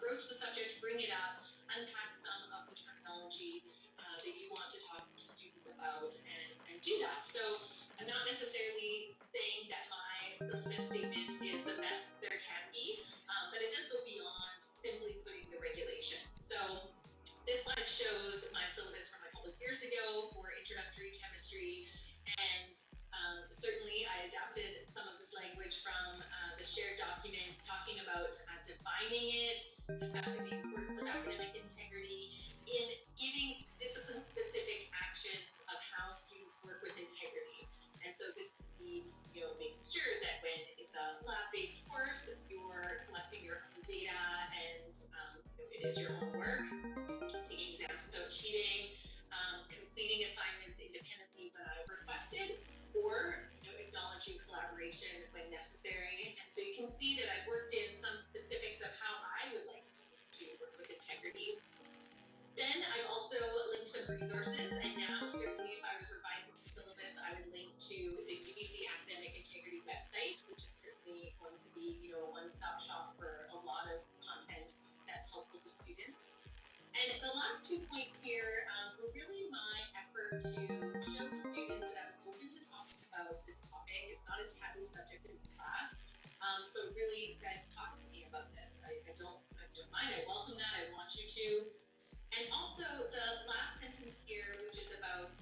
E: broach the subject, bring it up, unpack some of the terminology that you want to talk to students about and do that. So I'm not necessarily saying that my syllabus statement is the best there can be, but it does go beyond simply putting the regulation. So this slide shows my syllabus from a couple of years ago for introductory chemistry, and certainly I adapted some of this language from the shared document, talking about defining it, discussing the importance of academic integrity, in giving discipline-specific actions of how students work with integrity. And so this would be, making sure that when it's a lab-based course, you're collecting your own data and it is your own work, taking exams without cheating, completing assignments independently when I've requested, or acknowledging collaboration when necessary. And so you can see that I've worked in some specifics of how I would like students to work with integrity. Then I've also linked some resources, and now certainly if I was revising the syllabus, I would link to the UBC Academic Integrity website, which is certainly going to be a one-stop shop for a lot of content that's helpful to students. And the last 2 points here were really my effort to show students that I was open to talking about this topic. It's not a taboo subject in the class. So really said, talk to me about this. I don't mind, I welcome that, I want you to. And also the last sentence here, which is about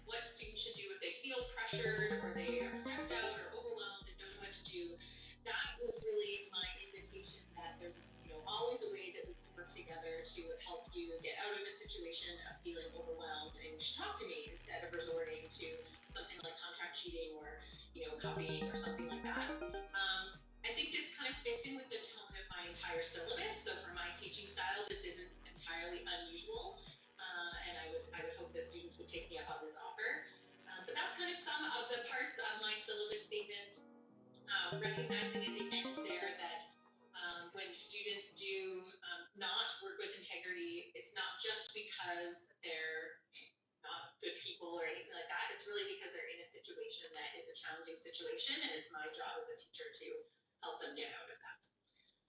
E: what students should do if they feel pressured or they are stressed out or overwhelmed and don't know what to do. That was really my invitation that there's always a way that we can work together to help you get out of a situation of feeling overwhelmed, and you should talk to me instead of resorting to something like contract cheating or copying or something like that. I think this kind of fits in with the tone of my entire syllabus. So for my teaching style, this isn't entirely unusual, and I would hope that students would take me up on this offer. But that's kind of some of the parts of my syllabus statement, recognizing at the end there that when students do not work with integrity, it's not just because they're not good people or anything like that. It's really because they're in a situation that is a challenging situation, and it's my job as a teacher to help them get out of that.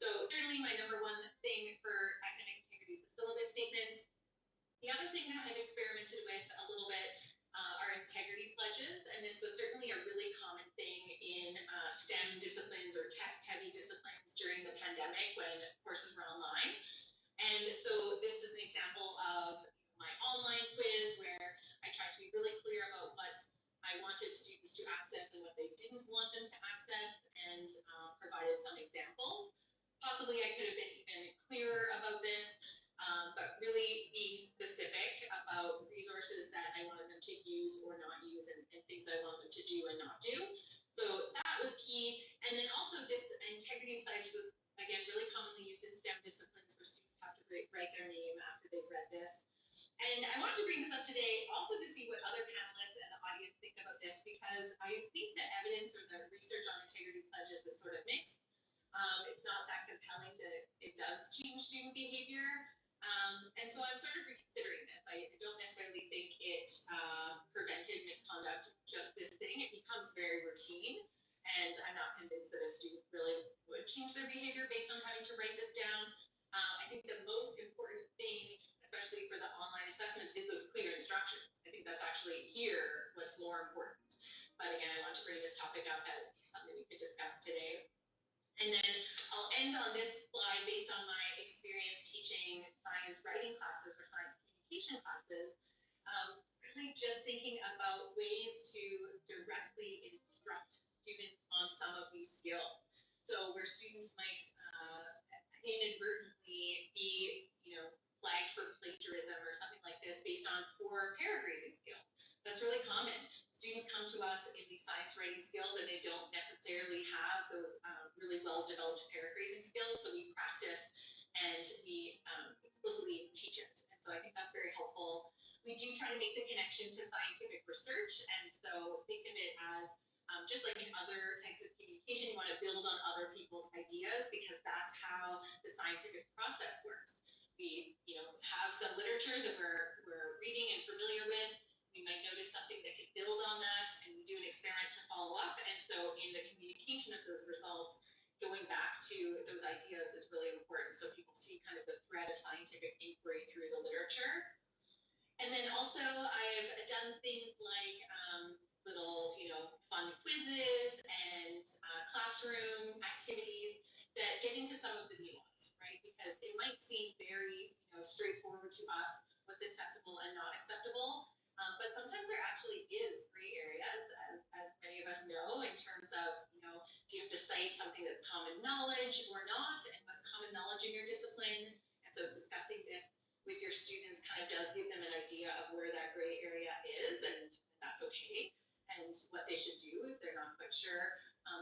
E: So certainly my number one thing for academic integrity is the syllabus statement. The other thing that I've experimented with a little bit are integrity pledges, and this was certainly a really common thing in STEM disciplines or test-heavy disciplines during the pandemic when courses were online. And so this is an example of my online quiz where I tried to be really clear about what I wanted students to access and what they didn't want them to access, and provided some examples. possibly I could have been even clearer about this, but really be specific about resources that I wanted them to use or not use, and things I want them to do and not do. So that was key. And then also this integrity pledge was, again, really commonly used in STEM disciplines where students have to write their name after they've read this. And I wanted to bring this up today also to see what other panelists and the audience think about this, because I think the evidence or the research on integrity pledges is sort of mixed. It's not that compelling that it does change student behavior. And so I'm sort of reconsidering this. I don't necessarily think it prevented misconduct, just this thing. It becomes very routine. And I'm not convinced that a student really would change their behavior based on having to write this down. I think the most important thing, especially for the online assessments, is those clear instructions. I think that's actually here what's more important. But again, I want to bring this topic up as something we could discuss today. And then I'll end on this slide based on my experience teaching science writing classes or science communication classes, really just thinking about ways to directly instruct students on some of these skills. So where students might inadvertently be, flagged for plagiarism or something like this based on poor paraphrasing skills. That's really common. Students come to us in these science writing skills and they don't necessarily have those really well-developed paraphrasing skills, so we practice and we explicitly teach it. And so I think that's very helpful. We do try to make the connection to scientific research, and so think of it as just like in other types of communication, you want to build on other people's ideas because that's how the scientific process works. We, have some literature that we're reading and familiar with. We might notice something that could build on that, and we do an experiment to follow up. And so in the communication of those results, going back to those ideas is really important. So people see kind of the thread of scientific inquiry through the literature. And then also I've done things like little, fun quizzes and classroom activities that get into some of the nuance, right? Because it might seem very, straightforward to us what's acceptable and not acceptable. But sometimes there actually is gray areas, as many of us know, in terms of, do you have to cite something that's common knowledge or not, and what's common knowledge in your discipline? And so discussing this with your students kind of does give them an idea of where that gray area is, and that's okay, and what they should do if they're not quite sure.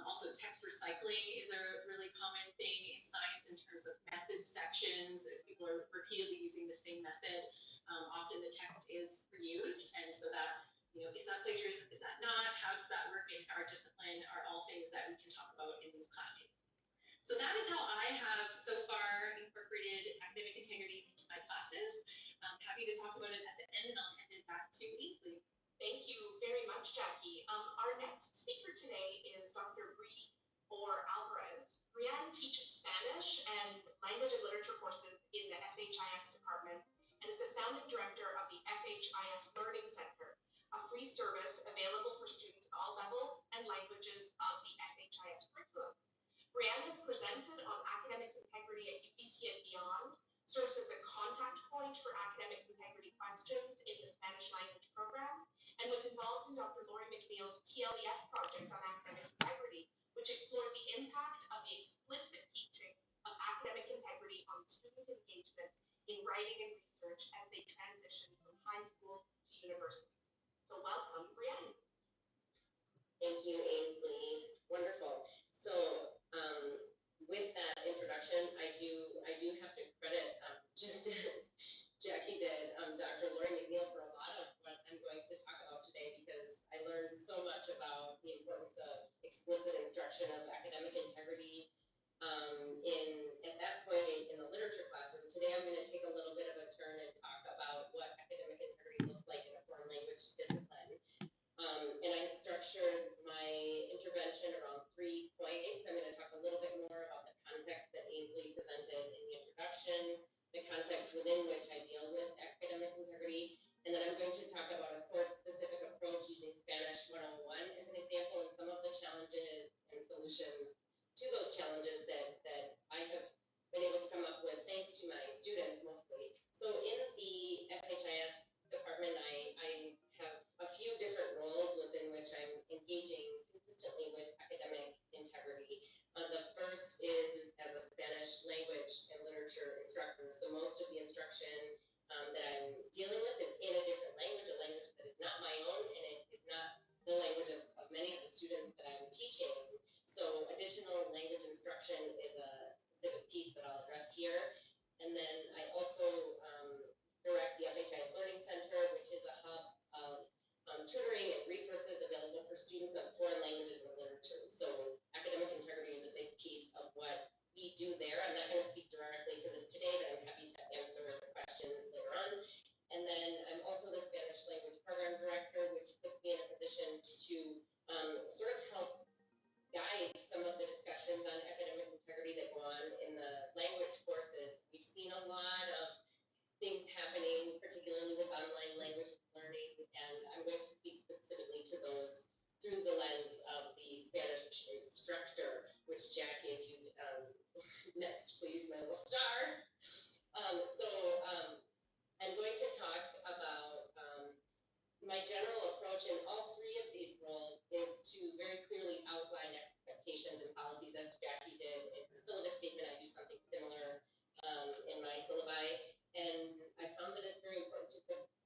E: Also, text recycling is a really common thing in science in terms of method sections. If people are repeatedly using the same method, often the text is reused, and so that, is that plagiarism, is that not? How does that work in our discipline are all things that we can talk about in these classes. So that is how I have so far incorporated academic integrity into my classes. I'm happy to talk about it at the end, and I'll hand it back to Ainsley.
F: Thank you very much, Jackie. Our next speaker today is Dr. Bree Alvarez. Brianne teaches Spanish and language and literature courses in the FHIS department and is the founding director of the FHIS Learning Center, a free service available for students at all levels and languages of the FHIS curriculum. Brianne has presented on academic integrity at UBC and beyond, serves as a contact point for academic integrity questions in the Spanish language program, and was involved in Dr. Lori McNeil's TLEF project on academic integrity, which explored the impact of the explicit teaching of academic integrity on student engagement in writing and research as they transition from high school to university. So welcome, Brianne.
G: Thank you, Ainsley. Wonderful. So with that introduction, I do have to credit, just as Jackie did, Dr. Lori McNeil for a lot of what I'm going to talk about today, because I learned so much about the importance of explicit instruction of academic integrity at that point in the literature classroom. Today I'm going to take a little bit of a turn and talk about what academic integrity looks like in a foreign language discipline. And I structured my intervention around 3 points. I'm going to talk a little bit more about the context that Ainsley presented in the introduction, the context within which I deal with academic integrity, and then I'm going to talk about a course-specific approach using Spanish 101 as an example, and some of the challenges and solutions to those challenges that I have been able to come up with thanks to my students mostly. So in the FHIS department, I have a few different roles within which I'm engaging consistently with academic integrity. The first is as a Spanish instruction that I'm dealing with is in a different language, a language that is not my own, and it is not the language of many of the students that I'm teaching. So additional language instruction is a specific piece that I'll address here. And then I also direct the FHI's Learning Center, which is a hub of tutoring and resources available for students of foreign languages and literature. So academic integrity is a big piece of what we do there. I'm not going to speak directly to this today, but I'm happy to answer questions later on. And then I'm also the Spanish language program director, which puts me in a position to sort of help guide some of the discussions on academic integrity that go on in the language courses. We've seen a lot of things happening, particularly with online language learning, and I'm going to speak specifically to those through the lens of the Spanish instructor, which Jackie, if you next please, my little star. I'm going to talk about my general approach in all three of these roles is to very clearly outline expectations and policies, as Jackie did in her syllabus statement. I do something similar in my syllabi, and I found that it's very important to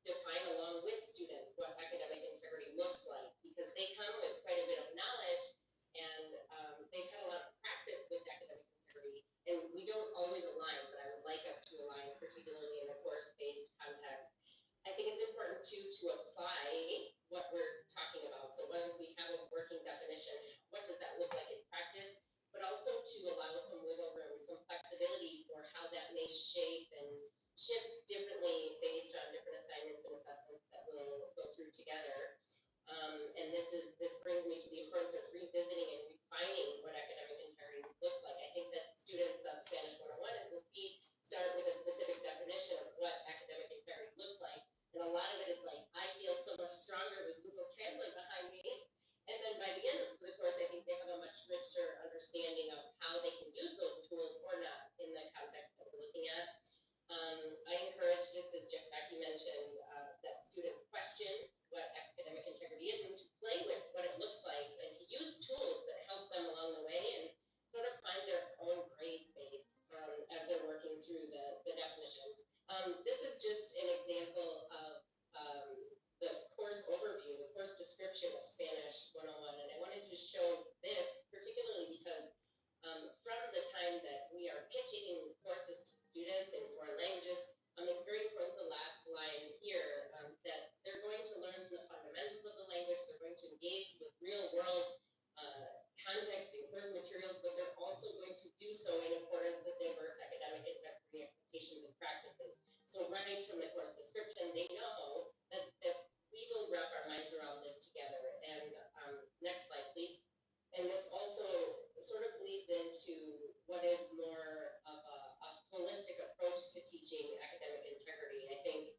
G: define along with students what academic integrity looks like, because they come with quite a bit of knowledge, and they've had a lot of practice with academic integrity, and we don't always align, but I would like us to align, particularly in a course-based context. I think it's important too to apply what we're talking about. So once we have a working definition, what does that look like in practice? But also to allow some wiggle room, some flexibility for how that may shape and shift differently based on different assignments and assessments that we'll go through together. And this brings me to the importance of revisiting and refining what academic integrity looks like. I think that students of Spanish 101, as we'll see, start with a specific definition of what academic integrity looks like. And a lot of it is like, I feel so much stronger with Google Translate behind me. And then by the end of the course, I think they have a much richer understanding of how they can use those tools or not in the context that we're looking at. I encourage, just as Jackie mentioned, that students question what academic integrity is and to play with what it looks like and to use tools that help them along the way and sort of find their own gray space as they're working through the definitions. This is just an example of the course overview, the course description of Spanish 101, and I wanted to show this particularly because from the time that we are pitching courses to students in foreign languages, it's very important, the last line here, that they're going to learn the fundamentals of the language, they're going to engage with real world context and course materials, but they're also going to do so in accordance with diverse academic integrity expectations and practices. So right from the course description, they know that we will wrap our minds around this together. And next slide, please. And this also sort of leads into what is more of a holistic approach to teaching academic integrity. I think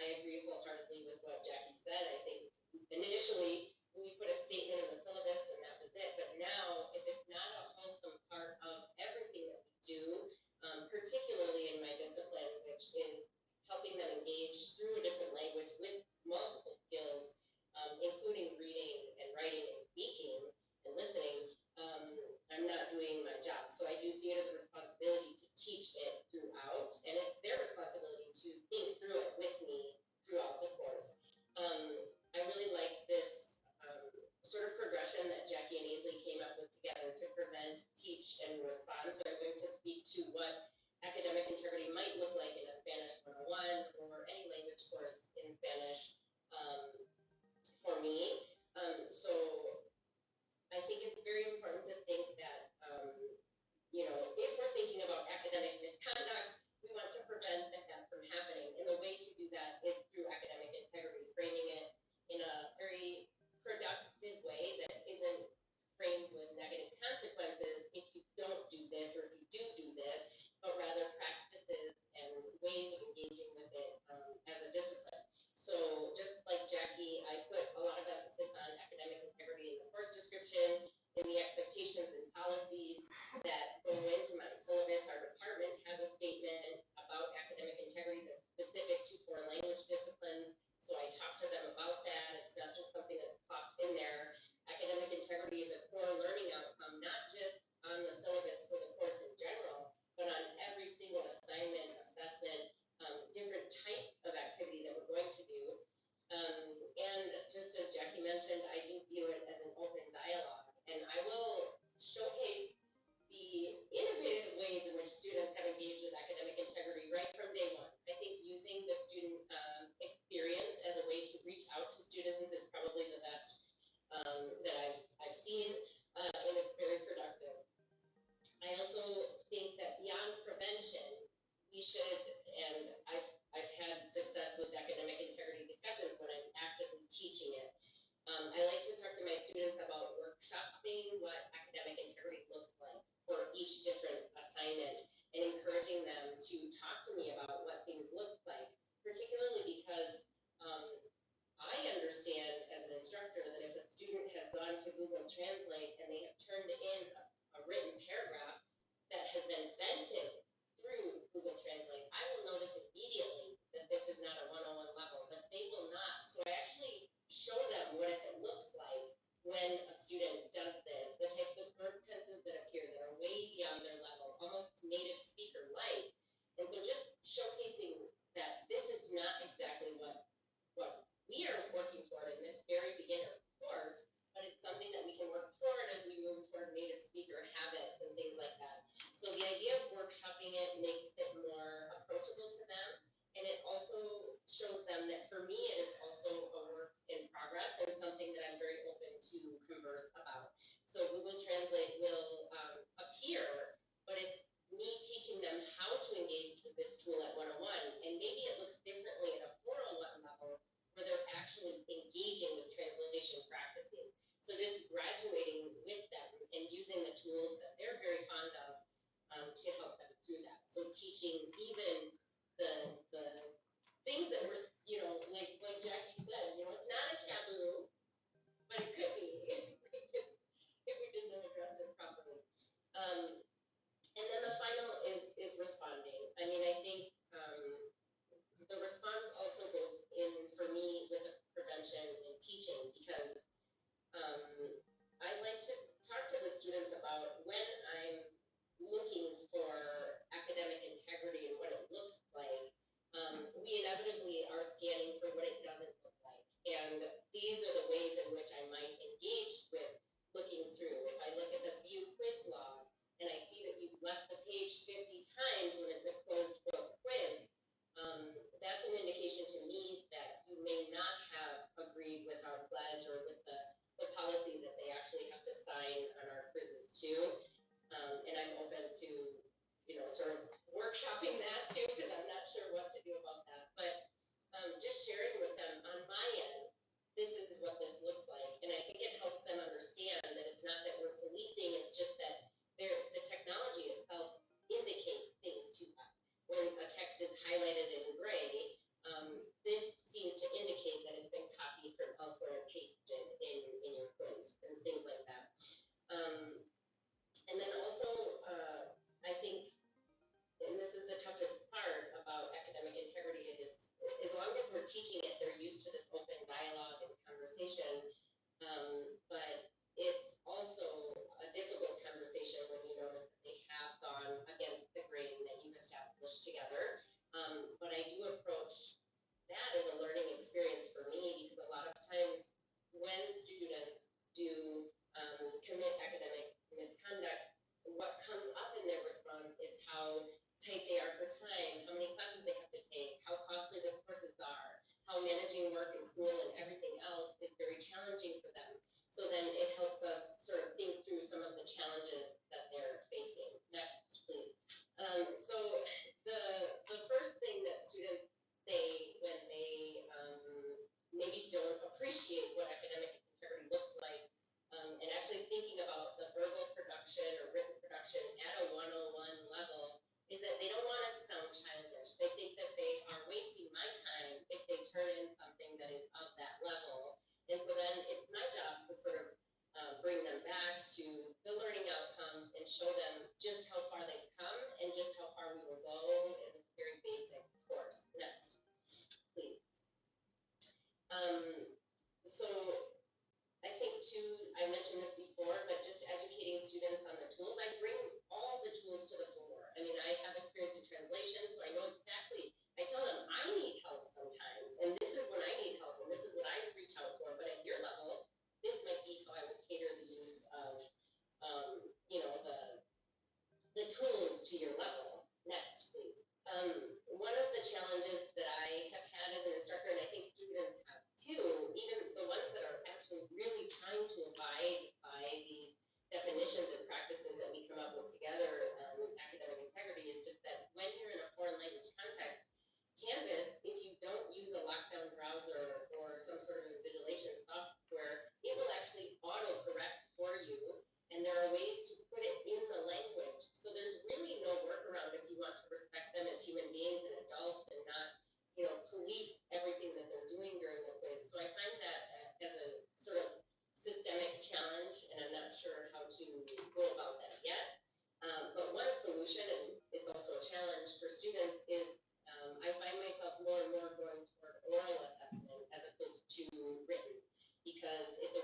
G: I agree wholeheartedly with what Jackie said. I think initially we put a statement in the syllabus and that was it. But now, if it's not a wholesome part of everything that we do, particularly in my discipline, which is helping them engage through a different language with multiple skills, including reading and writing and speaking and listening, I'm not doing my job. So I do see it as a responsibility to teach it throughout, and it's their responsibility to think through it with me throughout the course. I really like this sort of progression that Jackie and Ainsley came up with together to prevent, teach, and respond. So I'm going to speak to what academic integrity might look like in a Spanish 101 or any language course in Spanish for me. So I think it's very important to think that, if we're thinking about academic misconduct, we want to prevent that from happening. And the way to do that is through academic integrity, framing it in a very productive way that isn't framed with negative consequences if you don't do this or if you do this, but rather practices and ways of engaging with it as a discipline. So just like Jackie, I put a lot of emphasis on academic integrity in the course description, in the expectations and policies should, and I've had success with academic integrity discussions when I'm actively teaching it. I like to talk to my students about workshopping what academic integrity looks like for each different assignment and encouraging them to talk to me about what things look like, particularly because I understand as an instructor that if a student has gone to Google Translate and they have turned in a written paragraph that has been vented through Google Translate, I will notice immediately that this is not a 101 level, but they will not. So I actually show them what it looks like when a student does this, the types of verb tenses that appear that are way beyond their level, almost native speaker like. And so just showcasing that this is not exactly what we are working toward in this very beginner course, but it's something that we can work toward as we move toward native speaker habits and things like that. So the idea of workshopping it makes it more approachable to them, and it also shows them that for me it is also a work in progress and something that I'm very open to converse about. So Google Translate will appear, but it's me teaching them how to engage with this tool at 101, and maybe it looks differently at a 401 level, where they're actually engaging with translation practices. So just graduating with them and using the tools that they're very fond of to help them through that. So teaching even the things that were, like Jackie said, it's not a taboo, but it could be if we didn't address it properly. And then the final is responding. I mean, I think the response also goes in for me with prevention and teaching, because I like to talk to the students about when I'm looking for academic integrity and what it looks like. We inevitably are scanning for what it doesn't look like. And these are the ways in which I might engage with looking through. If I look at the view quiz log and I see that you've left the page 50 times when it's a closed book quiz, that's an indication to me that you may not have agreed with our pledge or with the policy that they actually have to sign on our quizzes too. And I'm open to, sort of workshopping that too, because I'm not sure what to do about that. But just sharing with them on my end, this is what this looks like. And I think it helps them understand that it's not that we're policing, it's just that the technology itself indicates things to us. When a text is highlighted in gray, this seems to indicate that it's been copied from elsewhere and pasted in your quiz and things like that. And then also, I think, and this is the toughest part about academic integrity, it is, as long as we're teaching it, they're used to this open dialogue and conversation, but it's also a difficult conversation when you notice that they have gone against the grain that you've established together. But I do approach that as a learning experience for me, because a lot of times when students do commit academic misconduct, what comes up in their response is how tight they are for time, how many classes they have to take, how costly the courses are, how managing work and school and everything else is very challenging for them. So then it helps us sort of think through some of the challenges that they're facing. Next, please. So the first thing that students say when they maybe don't appreciate what academic integrity looks like, and actually thinking about the verbal production or written production at a 101 level, is that they don't want us to sound childish. They think that they are wasting my time if they turn in something that is of that level. And so then it's my job to sort of bring them back to the learning outcomes and show them just how far they've come and just how far we will go in this very basic course. Next, please. So I think too, I mentioned this before, but just educating students on the tools. I bring all the tools to the floor. I mean, I have experience in translation, so I know exactly. I tell them I need help sometimes, and this is when I need help, and this is what I reach out for. But at your level, this might be how I would cater the use of, the tools to your level. Next, please. One of the challenges that I have had as an instructor, and I think students have too, even the ones that are actually really trying to abide by these definitions and practices that we come up with together, academic integrity, is just that when you're in a foreign language solution, and it's also a challenge for students, is I find myself more and more going toward oral assessment as opposed to written, because it's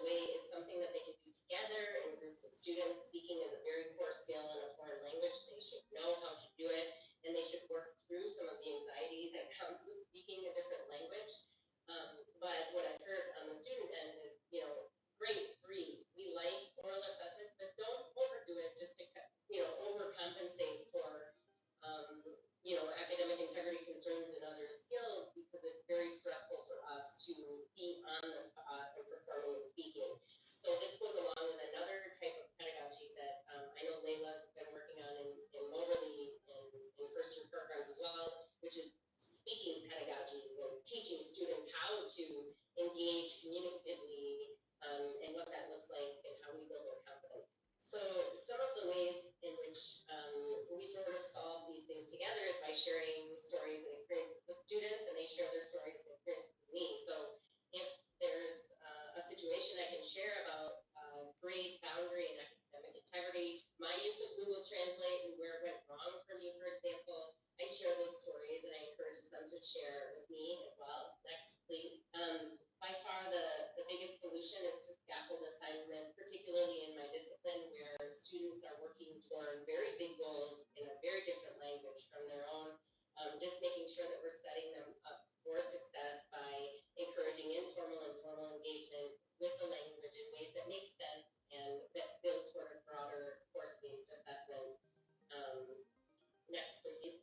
G: something that they can do together in groups of students. Speaking is a very core skill in a foreign language. They should know how to do it, and they should work through some of the anxiety that comes with speaking a different language. But what I've heard on the student end is, great, breathe. We like oral assessments, but don't overdo it just to, overcompensate for, academic integrity concerns and other skills, because it's very stressful for us to be on the spot and performing and speaking. So this goes along with another type of pedagogy that I know Layla's been working on in Moberly and in first year programs as well, which is speaking pedagogies and teaching students how to engage communicatively, and what that looks like and how we build their confidence. So some of the ways in which we sort of solve these things together is by sharing stories and experiences with students, and they share their stories and experiences with me. So if there's a situation I can share about grade boundary and academic integrity, my use of Google Translate and where it went wrong for me, for example, I share those stories and I encourage them to share with me as well. Next, please. By far the biggest solution is to scaffold assignments, particularly in my discipline, where students are working toward very big goals in a very different language from their own. Just making sure that we're setting them up for success by encouraging informal and formal engagement with the language in ways that make sense and that build toward a broader course-based assessment. Next, please.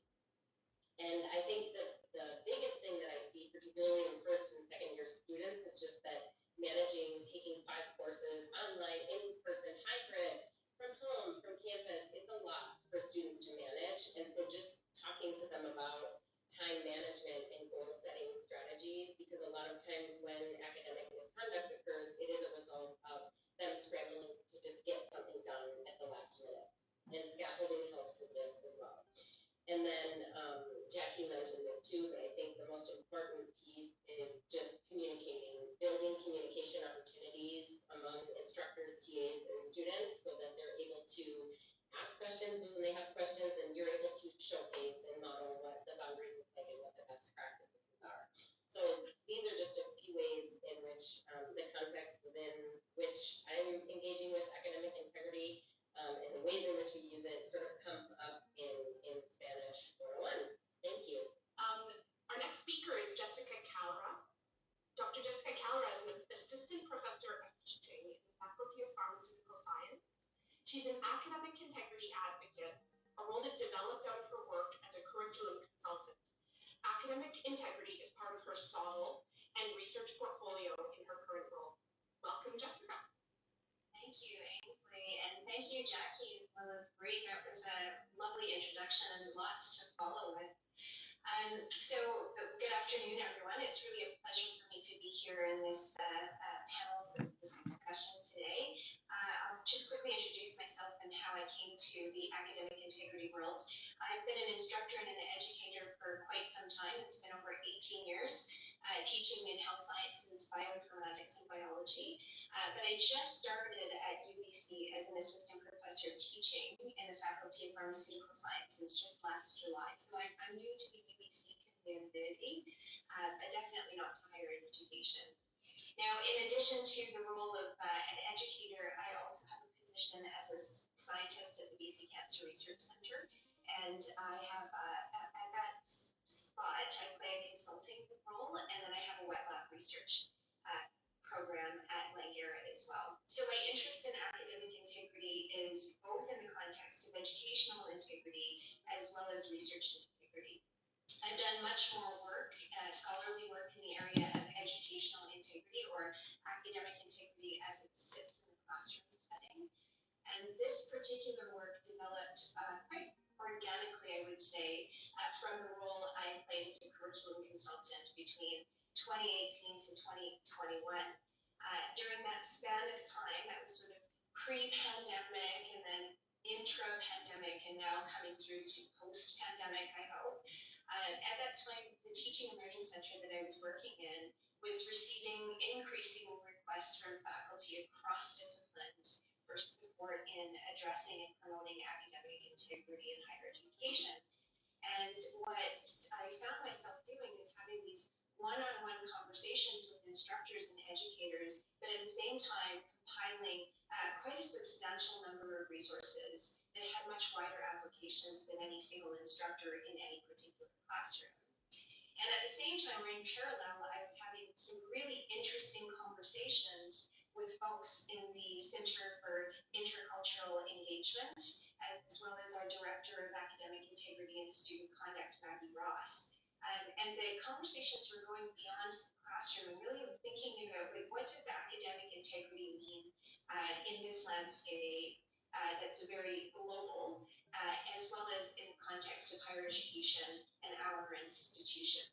G: And I think that the biggest thing that I see, particularly in first and second year students, is just that managing taking 5 courses online, in person, hybrid, from home, from campus, it's a lot for students to manage. And so just talking to them about time management and goal setting strategies, because a lot of times when academic misconduct occurs, it is a result of them scrambling to just get something done at the last minute. And scaffolding helps with this as well. And then Jackie mentioned this too, but I think the most important piece is just communicating, building communication opportunities among instructors, TAs, and students so that they're able to ask questions when they have questions, and you're able to showcase and model what the boundaries look like and what the best practices are. So these are just a few ways in which the context within which I'm engaging with academic integrity and the ways in which we use it sort of come up in Spanish 101. Thank you.
F: Our next speaker is Jessica Calra. Dr. Jessica Calra is an assistant professor of teaching in the Faculty of Pharmaceutical Science. She's an academic integrity advocate, a role that developed out of her work as a curriculum consultant. Academic integrity is part of her SODL and research portfolio in her current role. Welcome, Jessica.
H: Thank you, Ainsley, and thank you, Jackie, as well as Bree. That was a lovely introduction and lots to follow with. So good afternoon, everyone. It's really a pleasure for me to be here in this panel, this discussion today. I'll just quickly introduce myself and how I came to the academic integrity world. I've been an instructor and an educator for quite some time. It's been over 18 years, teaching in health sciences, bioinformatics, and biology. But I just started at UBC as an assistant professor teaching in the Faculty of Pharmaceutical Sciences just last July. So I'm new to the UBC community, but definitely not to higher education. Now, in addition to the role of an educator, I also have a position as a scientist at the BC Cancer Research Centre, and I have at that spot, I play a consulting role, and then I have a wet lab research program at Langara as well. So my interest in academic integrity is both in the context of educational integrity as well as research integrity. I've done much more work, scholarly work in the area of educational integrity or academic integrity as it sits in the classroom setting. And this particular work developed quite organically, I would say, from the role I played as a curriculum consultant between 2018 to 2021. During that span of time, that was sort of pre-pandemic and then intra-pandemic and now coming through to post-pandemic, I hope. At that time, the teaching and learning center that I was working in was receiving increasing requests from faculty across disciplines for support in addressing and promoting academic integrity in higher education. And what I found myself doing is having these one-on-one conversations with instructors and educators, but at the same time compiling quite a substantial number of resources that had much wider applications than any single instructor in any particular classroom. And at the same time, or in parallel, I was having some really interesting conversations with folks in the Center for Intercultural Engagement, as well as our Director of Academic Integrity and Student Conduct, Maggie Ross. And the conversations were going beyond the classroom and really thinking about, like, what does academic integrity mean in this landscape that's very global, as well as in the context of higher education and our institution.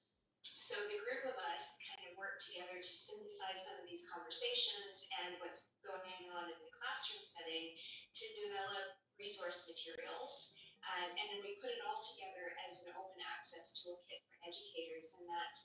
H: So the group of us kind of worked together to synthesize some of these conversations and what's going on in the classroom setting to develop resource materials. And then we put it all together as an open access toolkit for educators. And that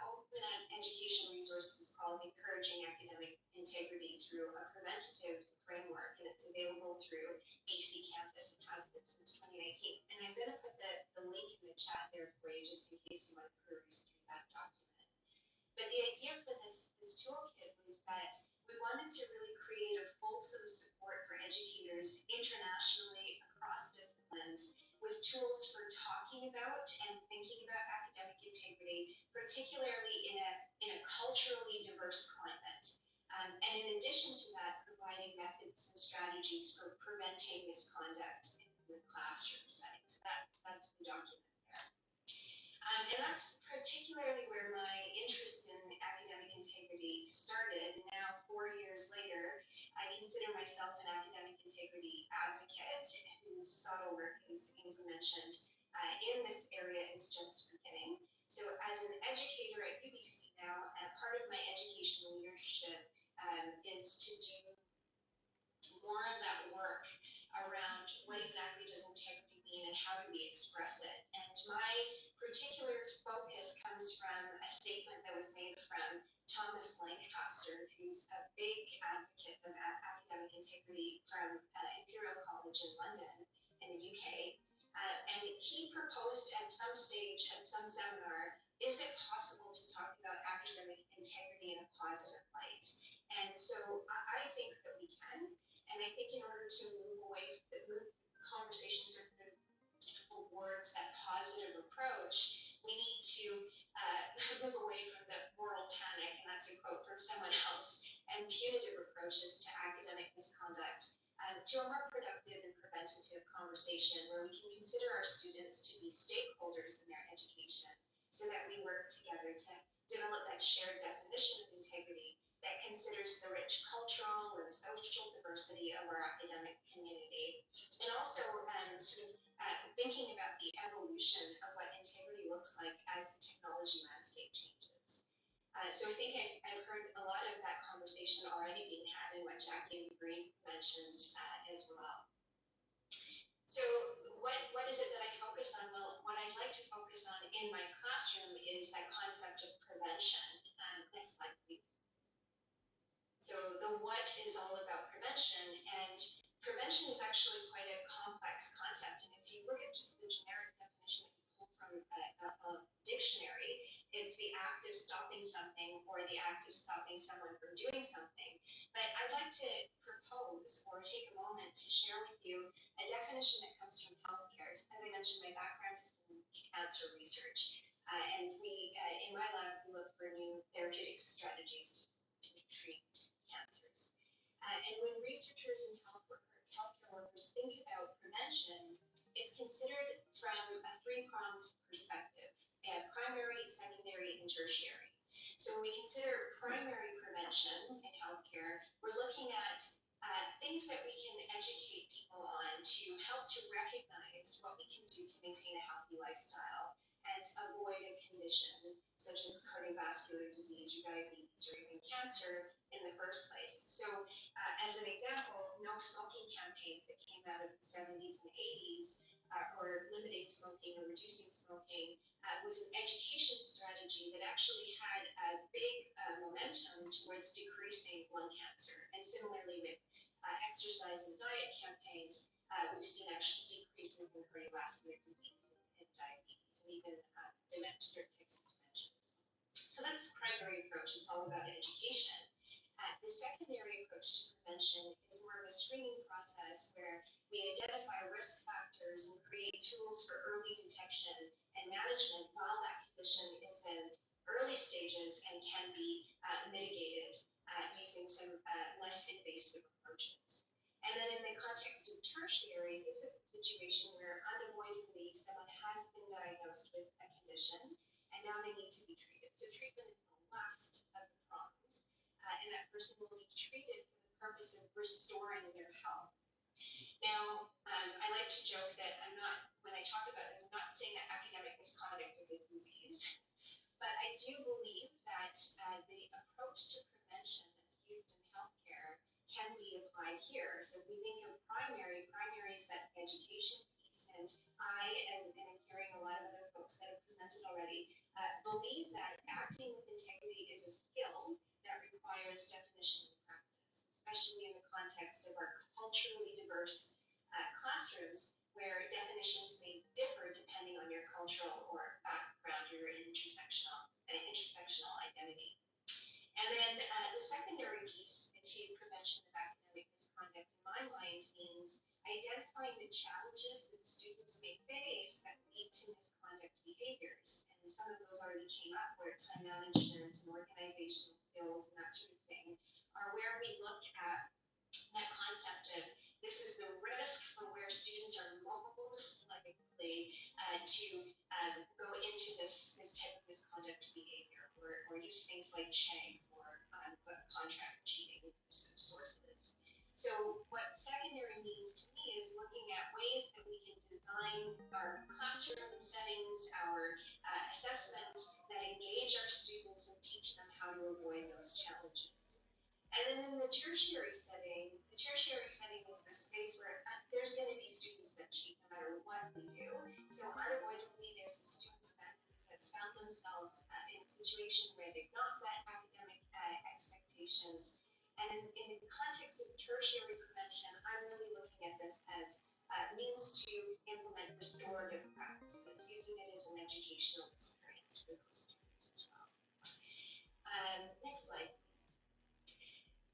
H: open education resource is called Encouraging Academic Integrity Through a Preventative Framework. And it's available through BC Campus and has been since 2019. And I'm going to put the link in the chat there for you just in case you want to peruse through that document. But the idea for this toolkit was that we wanted to really create a fulsome support for educators internationally across disciplines with tools for talking about and thinking about academic integrity, particularly in a culturally diverse climate. And in addition to that, providing methods and strategies for preventing misconduct in the classroom setting. So that's the document there. And that's particularly where my interest in academic integrity started. Now, 4 years later, I consider myself an academic integrity advocate whose subtle work, as Ainsley mentioned, in this area is just beginning. So as an educator at UBC now, part of my education leadership is to do more of that work around what exactly does integrity mean and how do we express it. And my particular focus comes from a statement that was made from Thomas Lancaster, who's a big advocate of academic integrity from Imperial College in London in the UK. And he proposed at some stage, at some seminar, is it possible to talk about academic integrity in a positive light? And so I think that we can. And I think in order to move conversations towards that positive approach, we need to move away from the moral panic, and that's a quote from someone else, and punitive approaches to academic misconduct, to a more productive and preventative conversation where we can consider our students to be stakeholders in their education so that we work together to develop that shared definition of integrity that considers the rich cultural and social diversity of our academic community, and also thinking about the evolution of what integrity looks like as the technology landscape changes. So I think I've heard a lot of that conversation already being had in what Jackie and Green mentioned as well. So what is it that I focus on? Well, what I'd like to focus on in my classroom is that concept of prevention. Next slide, please. So the what is all about prevention, and prevention is actually quite a complex concept. And if you look at just the generic definition that you pull from a dictionary, it's the act of stopping something or the act of stopping someone from doing something. But I'd like to propose or take a moment to share with you a definition that comes from healthcare. As I mentioned, my background is in cancer research. And we, in my lab, we look for new therapeutic strategies to treat cancers. And when researchers and healthcare workers think about prevention, it's considered from a three-pronged perspective: primary, secondary, and tertiary. So when we consider primary prevention in healthcare, we're looking at things that we can educate people on to help to recognize what we can do to maintain a healthy lifestyle and avoid a condition such as cardiovascular disease or diabetes or even cancer in the first place. So as an example, no smoking campaigns that came out of the 70s and 80s or limiting smoking or reducing smoking was an education strategy that actually had a big momentum towards decreasing lung cancer. And similarly with exercise and diet campaigns, we've seen actually decreases in cardiovascular disease and diabetes, and even certain types of dementia. So that's the primary approach. It's all about education. The secondary approach to prevention is more of a screening process where we identify risk factors and create tools for early detection and management while that condition is in early stages and can be mitigated using some less invasive approaches. And then in the context of tertiary, this is a situation where unavoidably someone has been diagnosed with a condition and now they need to be treated. So treatment is the last of the prongs, and that person will be treated for the purpose of restoring their health. Now, I like to joke that when I talk about this, I'm not saying that academic misconduct is a disease, but I do believe that the approach to prevention that's used in healthcare can be applied here. So if we think of primary is that education piece, and I'm hearing a lot of other folks that have presented already, believe that acting with integrity is a skill that requires definition and practice, especially in the context of our culturally diverse classrooms, where definitions may differ depending on your cultural or background or your intersectional identity. And then the secondary piece to prevention of academic misconduct, in my mind, means identifying the challenges that students may face that lead to misconduct behaviors. And some of those already came up, where time management and organizational skills and that sort of thing are where we look at that concept of this is the risk from where students are most likely to go into this type of misconduct behavior, or use things like Chang or contract cheating sources. So what secondary means to me is looking at ways that we can design our classroom settings, our assessments that engage our students and teach them how to avoid those challenges. And then in the tertiary setting is the space where there's going to be students that cheat no matter what we do. So unavoidably, there's students that's found themselves in a situation where they've not met academic expectations. And in the context of tertiary prevention, I'm really looking at this as means to implement restorative practices, using it as an educational experience for those students as well. Next slide.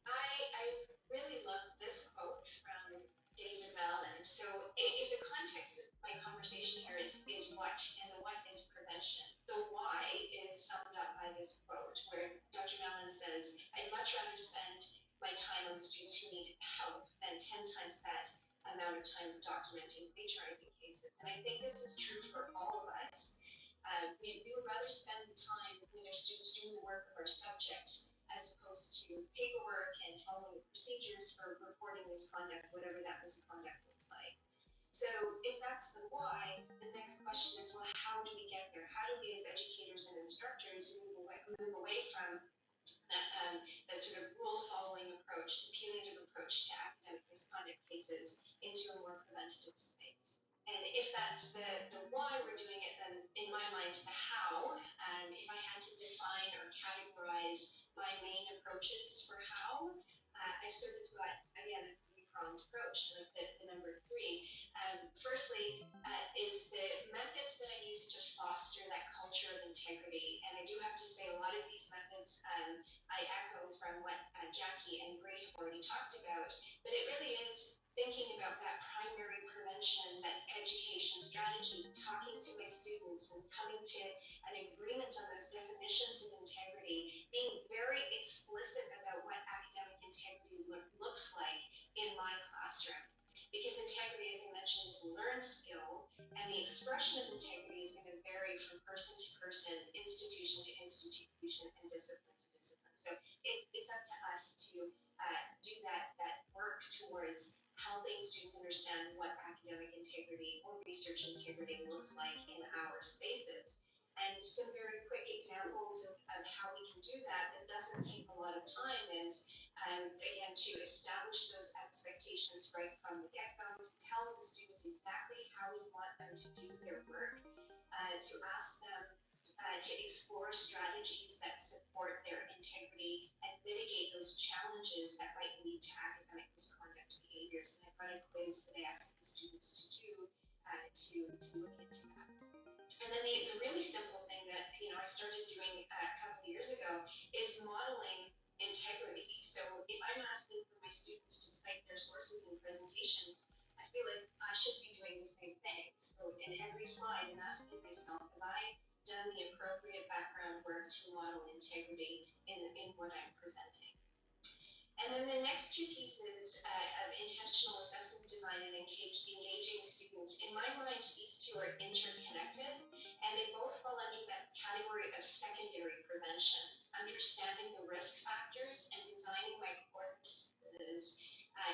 H: I really love this quote from David Mallon. So if the context of my conversation here is what, and the what is prevention, the why is summed up by this quote, where Dr. Mallon says, I'd much rather spend my time on students who need help than 10 times that amount of time documenting plagiarizing cases. And I think this is true for all of us. We would rather spend time with our students doing the work of our subjects as opposed to paperwork and following procedures for reporting misconduct, whatever that misconduct looks like. So if that's the why, the next question is, well, how do we get there? How do we as educators and instructors move away from that sort of rule-following approach, the punitive approach to academic misconduct cases, into a more preventative space? And if that's the why we're doing it, then in my mind, the how, if I had to define or categorize my main approaches for how, I've sort of got, again, a three-pronged approach, the number three. Firstly, is the methods that I use to foster that culture of integrity. And I do have to say a lot of these methods I echo from what Jackie and Gray have already talked about, but it really is thinking about that primary prevention, that education strategy, talking to my students and coming to an agreement on those definitions of integrity, being very explicit about what academic integrity looks like in my classroom. Because integrity, as I mentioned, is a learned skill, and the expression of integrity is going to vary from person to person, institution to institution, and discipline to discipline. So it's up to us to do that work towards helping students understand what academic integrity or research integrity looks like in our spaces. And some very quick examples of how we can do that doesn't take a lot of time is, again, to establish those expectations right from the get-go, to tell the students exactly how we want them to do their work, to ask them to explore strategies that support their integrity and mitigate those challenges that might lead to academic misconduct behaviors. And I've got a quiz that I asked the students to do to look into that. And then the really simple thing that I started doing a couple of years ago is modeling integrity. So if I'm asking for my students to cite their sources and presentations, I feel like I should be doing the same thing. So in every slide, I'm asking myself, have I done the appropriate background work to model integrity in what I'm presenting? And then the next two pieces of intentional assessment design and engaging students, in my mind, these two are interconnected, and they both fall under that category of secondary prevention, understanding the risk factors and designing my courses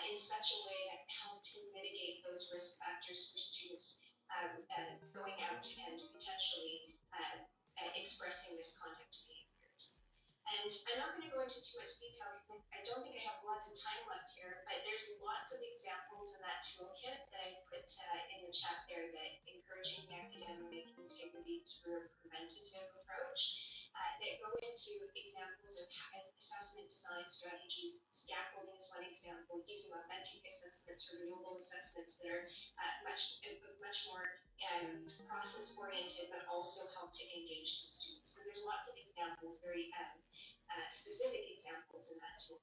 H: in such a way that help to mitigate those risk factors for students going out and potentially expressing misconduct behaviors. And I'm not going to go into too much detail because I don't think I have lots of time left here, but there's lots of examples in that toolkit that I put in the chat there that encouraging academic integrity through a preventative approach that go into examples of assessment design strategies. Scaffolding is one example, using authentic assessments or renewable assessments that are much more process oriented, but also help to engage the students. So there's lots of examples, very specific examples in that tool.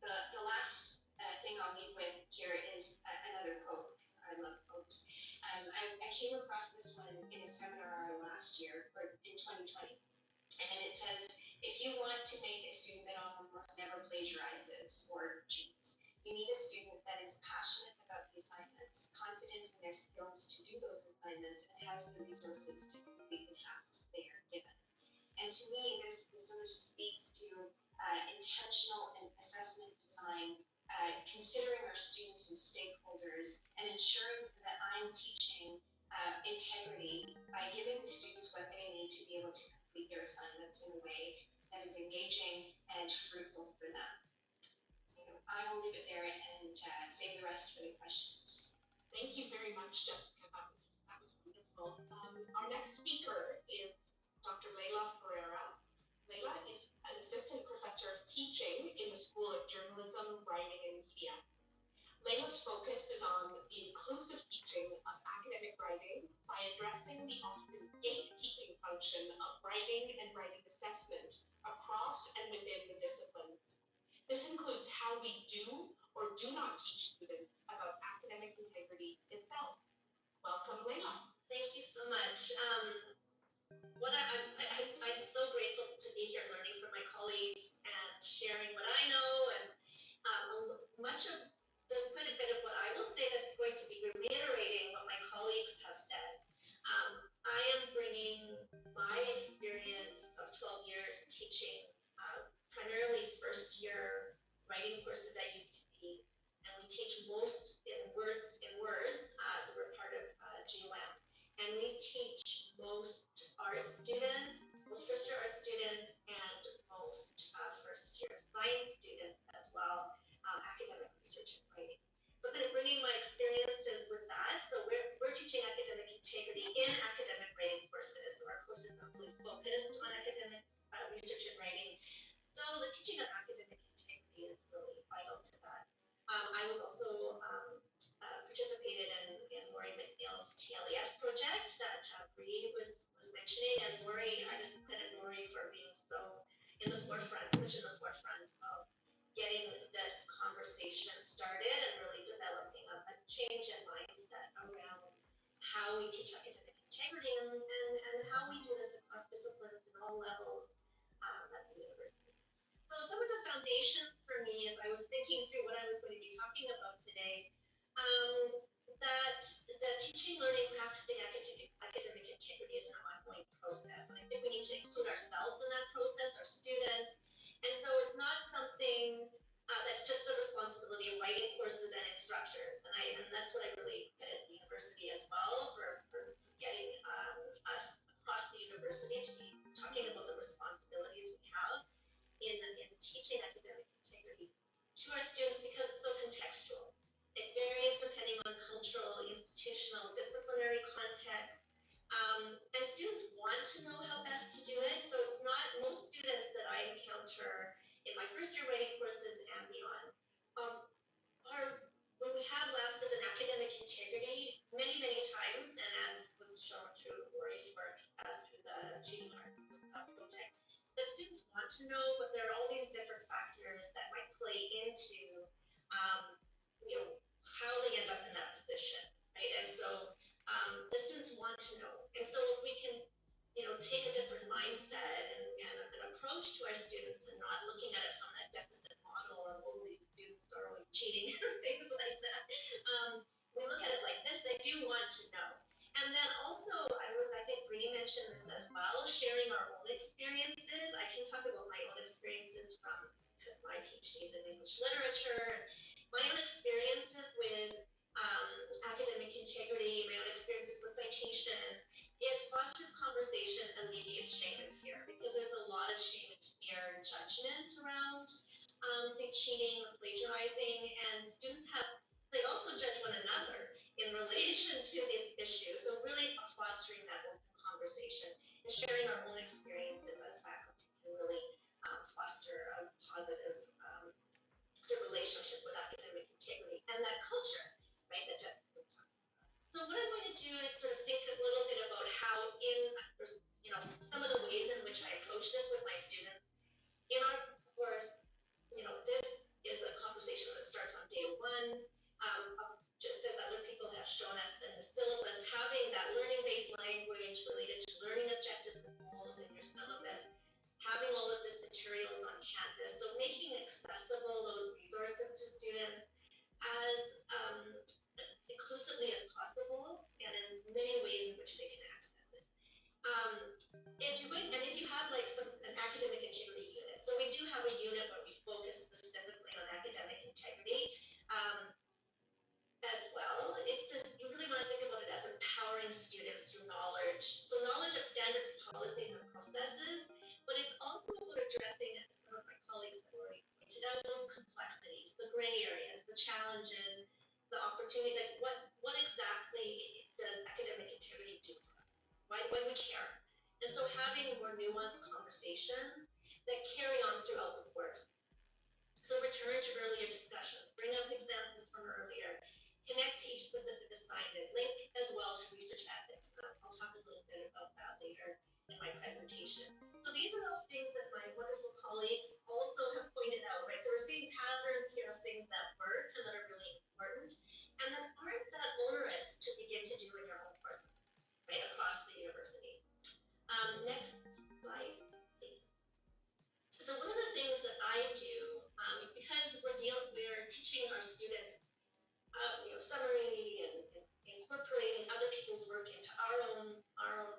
H: The last thing I'll leave with here is another quote, because I love quotes. I came across this one in a seminar last year, or in 2020, and it says, if you want to make a student that almost never plagiarizes or cheats, you need a student that is passionate about the assignments, confident in their skills to do those assignments, and has the resources to complete the tasks they are given. And to me, this sort of speaks to intentional and assessment design, considering our students as stakeholders and ensuring that I'm teaching integrity by giving the students what they need to be able to complete their assignments in a way that is engaging and fruitful for them. So I will leave it there and save the rest for the questions.
F: Thank you very much, Jessica. That was wonderful. Our next speaker is Dr. Leila Ferreira. Leila is an assistant professor of teaching in the School of Journalism, Writing, and Media. Leila's focus is on the inclusive teaching of academic writing by addressing the often gatekeeping function of writing and writing assessment across and within the disciplines. This includes how we do or do not teach students about academic integrity itself. Welcome, Leila.
I: Thank you so much. I'm so grateful to be here learning from my colleagues and sharing what I know, and there's quite a bit of what I will say that's going to be reiterating what my colleagues have said. I am bringing my experience of 12 years teaching primarily first year writing courses at UBC, and we teach most in words, so we're part of GOM. And we teach most art students, most first year art students, and most first year science students as well, academic research and writing. So kind of bringing my experiences with that. So we're teaching academic integrity in academic writing courses. So our courses are really focused on academic research and writing. So the teaching of academic integrity is really vital to that. I was also participated in Lori McNeil's TLEF project that Bree was mentioning, and Lori, I just credit Lori for being so in the forefront, pushing the forefront of getting this conversation started and really developing a change in mindset around how we teach academic integrity and how we do this across disciplines and all levels at the university. So some of the foundations for me as I was thinking through what I was going to be talking about today, that teaching, learning, practicing academic integrity is an ongoing process. And I think we need to include ourselves in that process, our students. And so it's not something that's just the responsibility of writing courses and instructors. And that's what I really did at the university as well, for getting us across the university to be talking about the responsibilities we have in teaching academic integrity to our students, because it's so contextual. It varies depending on cultural, institutional, disciplinary context, to know, but there are all these different factors that might play into, you know, how they end up in that position, right? And so the students want to know. And so if we can, you know, take a different mindset and an approach to our students and not looking at it from that deficit model of, oh, these students are always cheating and things like that. We look at it like this, they do want to know. And then also, I think Bree mentioned this as well, sharing our own experiences. I can talk about my own experiences because my PhD is in English literature. My own experiences with academic integrity, my own experiences with citation, it fosters conversation and alleviates shame and fear, because there's a lot of shame and fear and judgment around, say, cheating or plagiarizing, and students they also judge one another in relation to this issue. So really fostering that open conversation and sharing our own experiences as faculty can really foster a positive relationship with academic integrity and that culture, right, that Jessica was talking about. So what I'm going to do is sort of think a little bit about how some of the ways in which I approach this with my students. In our course, this is a conversation that starts on day one. Just as other people have shown us in the syllabus, having that learning-based language related to learning objectives and goals in your syllabus, having all of this materials on Canvas, so making accessible those resources to students as inclusively as possible and in many ways in which they can access it. If you have like an academic integrity unit, so we do have a unit where we focus specifically on academic integrity as well. It's just, you really want to think about it as empowering students through knowledge. So knowledge of standards, policies, and processes, but it's also about addressing, as some of my colleagues have already pointed out, those complexities, the gray areas, the challenges, the opportunity, like what exactly does academic integrity do for us? Why do we care? And so having more nuanced conversations that carry on throughout the course. So return to earlier discussions, bring up examples from earlier, connect to each specific assignment, link as well to research ethics. I'll talk a little bit about that later in my presentation. So these are all things that my wonderful colleagues also have pointed out, right? So we're seeing patterns here of things that work and that are really important and that aren't that onerous to begin to do in your own courses, right, across the university. Next slide, please. So one of the things that I do, because we're teaching our students, summary and incorporating other people's work into our own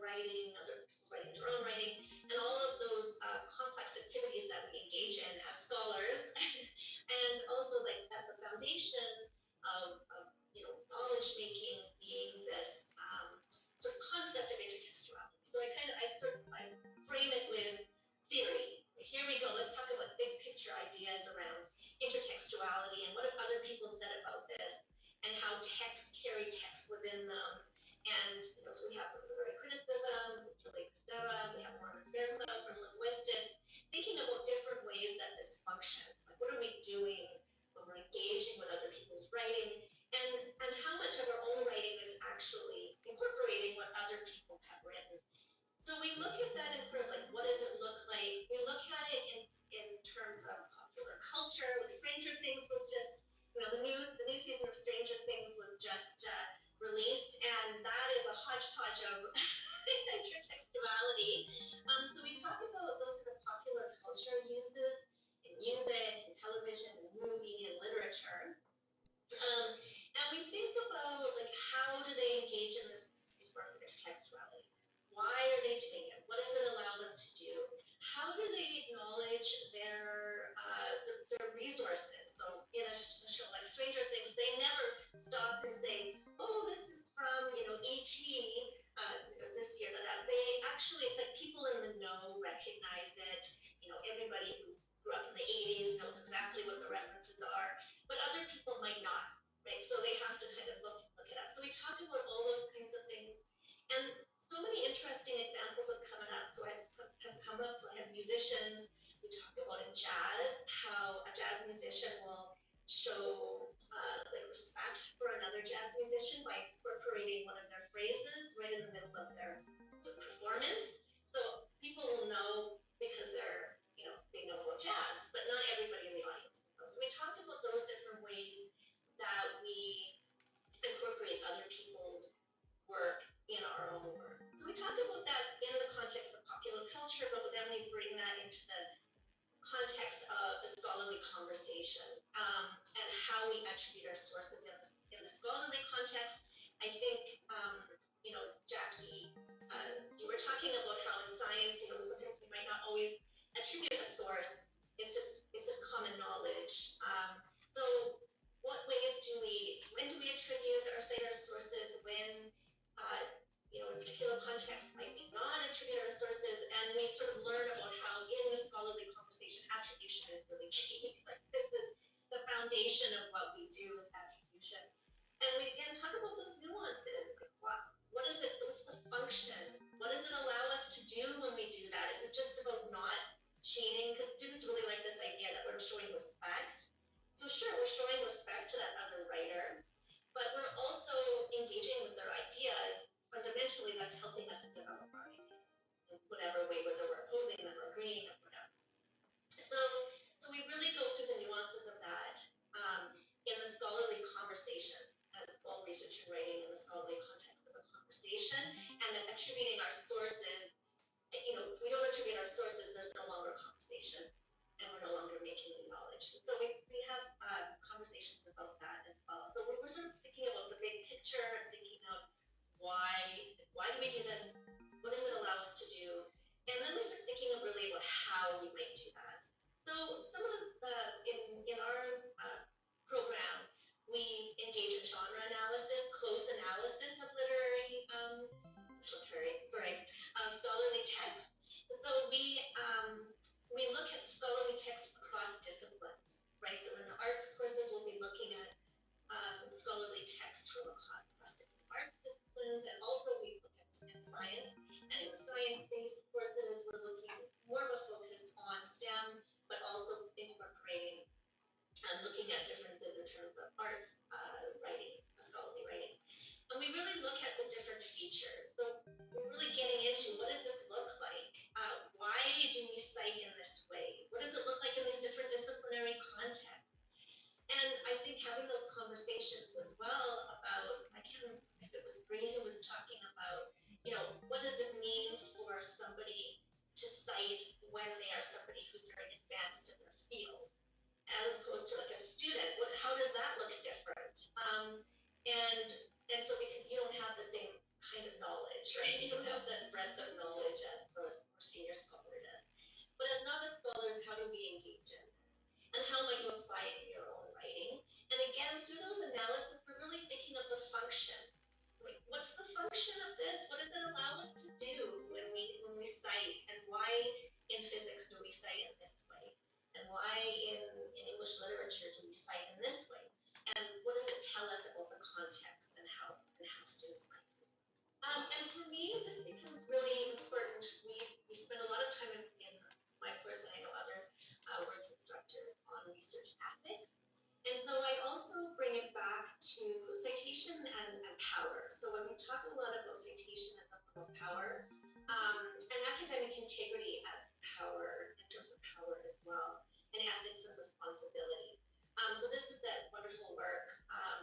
I: writing, other people's writing into our own writing, and all of those complex activities that we engage in as scholars, and also like at the foundation of knowledge making being this sort of concept of intertextuality. So I frame it with theory. Here we go. Let's talk about big picture ideas around intertextuality and what have other people said about this, and how texts carry text within them. And so we have literary criticism, Julie Costera, we have Norman Fairclough from linguistics, thinking about different ways that this functions. Like, what are we doing when we're engaging with other people's writing, and how much of our own writing is actually incorporating what other people have written. So we look at that and sort of like, what does it look like? We look at it in terms of popular culture. Like Stranger Things was just, the new season of Stranger Things was just released, and that is a hodgepodge of intertextuality. So we talk about those kind of popular culture uses in music, in television, in movie, and literature. And we think about like, how do they engage in these forms of intertextuality? Why are they doing it? What does it allow them to do? How do they acknowledge their resources? So in a show like Stranger Things, they never stop and say, oh, this is from, E.T. This year. They actually, it's like people in the know recognize it. Everybody who grew up in the 80s knows exactly what the references are, but other people might not, right? So they have to kind of look it up. So we talk about all those kinds of things. And so many interesting examples have come up. So I have musicians. We talk about in jazz, how a jazz musician will show respect for another jazz musician by incorporating one of their phrases right in the middle of their performance. So people will know because they of the scholarly conversation and how we attribute our sources in the scholarly context. I think, Jackie, you were talking about how in science, sometimes we might not always attribute a source. It's just common knowledge. So what ways when do we attribute or cite our sources when, in particular contexts might we not attribute our sources, and we sort of learn about how in the scholarly conversation, attribution is really key. Like this is the foundation of what we do is attribution. And we again talk about those nuances. Like what is it? What's the function? What does it allow us to do when we do that? Is it just about not cheating? Because students really like this idea that we're showing respect. So sure, we're showing respect to that other writer, but we're also engaging with their ideas. Fundamentally, that's helping us develop our ideas in whatever way, whether we're opposing them or agreeing or whatever. So we really go through the nuances of that in the scholarly conversation, as all research and writing in the scholarly context is a conversation, and then attributing our sources. If we don't attribute our sources, there's no longer a conversation, and we're no longer making new knowledge. So we have conversations about that as well. So we were sort of thinking about the big picture and thinking of why do we do this? What does it allow us to do? And then we start thinking of really about how we might do that. So some of in our program, we engage in genre analysis, close analysis of scholarly text. So we look at scholarly text across disciplines, right? So in the arts courses, we'll be looking at scholarly text from across different arts disciplines, and also we look at science. And in the science-based courses, we're looking more of a focus on STEM, but also incorporating looking at differences in terms of arts writing, scholarly writing. And we really look at the different features. So we're really getting into what does this look like? Why do we cite in this way? What does it look like in these different disciplinary contexts? And I think having those conversations as well about, I can't remember if it was Bree who was talking about, what does it mean for somebody to cite when they are somebody who's very advanced in their field, as opposed to like a student? How does that look different? And so because you don't have the same kind of knowledge, right? You don't have the breadth of knowledge as the more senior scholar does. But as novice scholars, how do we engage in this? And how might you apply it in your own writing? And again, through those analysis, we're really thinking of the function. Like, what's the function of this? What does it allow us to do when we cite? And why in physics do we cite in this way? And why in English literature do we cite in this way? And what does it tell us about the context and how students might use it? And for me, this becomes really important. We spend a lot of time in my course, and I know other works instructors, on research ethics. And so I also bring it back to citation and power. So when we talk a lot about citation as a form of power, and academic integrity as power, in terms of power as well, and ethics and responsibility. So this is that wonderful work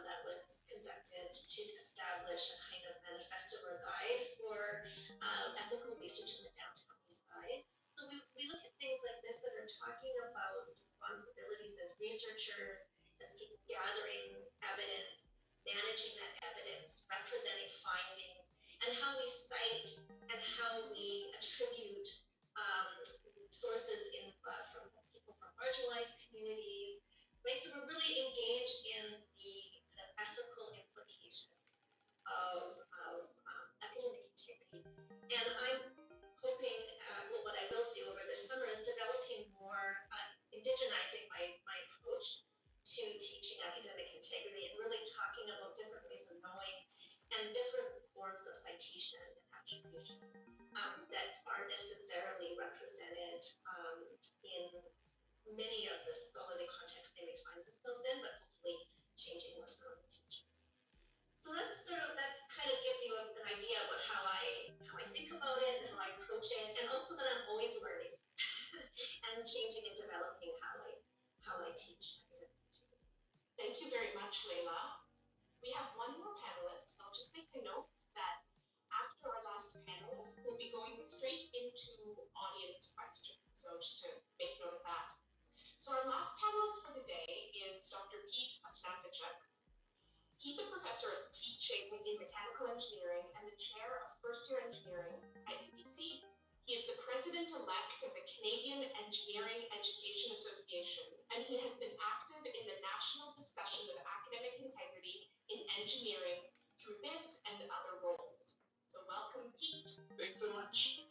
I: that was conducted to establish a kind of manifesto or guide for ethical research in the downtown east side. So we look at things like this that are talking about responsibilities as researchers, as gathering evidence, managing that evidence, representing findings, and how we cite and how we attribute sources from people from marginalized communities. Right, so we're really engaged in the ethical implications of academic integrity. And I'm hoping, what I will do over this summer is developing more, indigenizing my approach to teaching academic integrity and really talking about different ways of knowing and different forms of citation and attribution that aren't necessarily represented in many of the scholarly contexts they may find themselves in, but hopefully changing more so in the future. So that's kind of gives you an idea about how I think about it and how I approach it, and also that I'm always learning and changing and developing how I teach.
F: Thank you very much, Leila. We have one more panelist. I'll just make a note that after our last panelist, we'll be going straight into audience questions. So just to make note of that. He's a professor of teaching in mechanical engineering and the chair of first-year engineering at UBC. He is the president-elect of the Canadian Engineering Education Association, and he has been active in the national discussion of academic integrity in engineering through this and other roles. So welcome, Pete.
J: Thanks so much.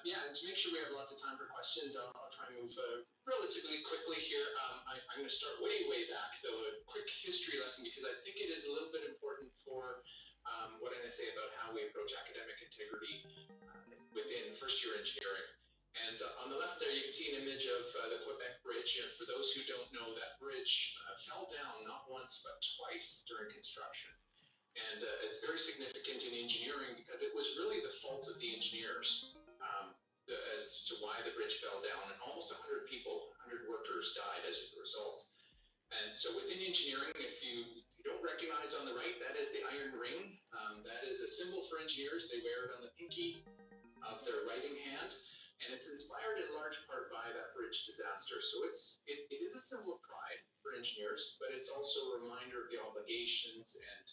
J: Yeah, and to make sure we have lots of time for questions, I'll try and move relatively quickly here. I'm going to start way back, though, a quick history lesson, because I think it is a little bit important for what I'm going to say about how we approach academic integrity within first-year engineering. And on the left there, you can see an image of the Quebec Bridge. And for those who don't know, that bridge fell down not once, but twice during construction. And it's very significant in engineering because it was really the fault of the engineers as to why the bridge fell down, and almost 100 people, 100 workers died as a result. And so within engineering, if you don't recognize on the right, that is the iron ring. That is a symbol for engineers. They wear it on the pinky of their writing hand, and it's inspired in large part by that bridge disaster. So it is a symbol of pride for engineers, but it's also a reminder of the obligations and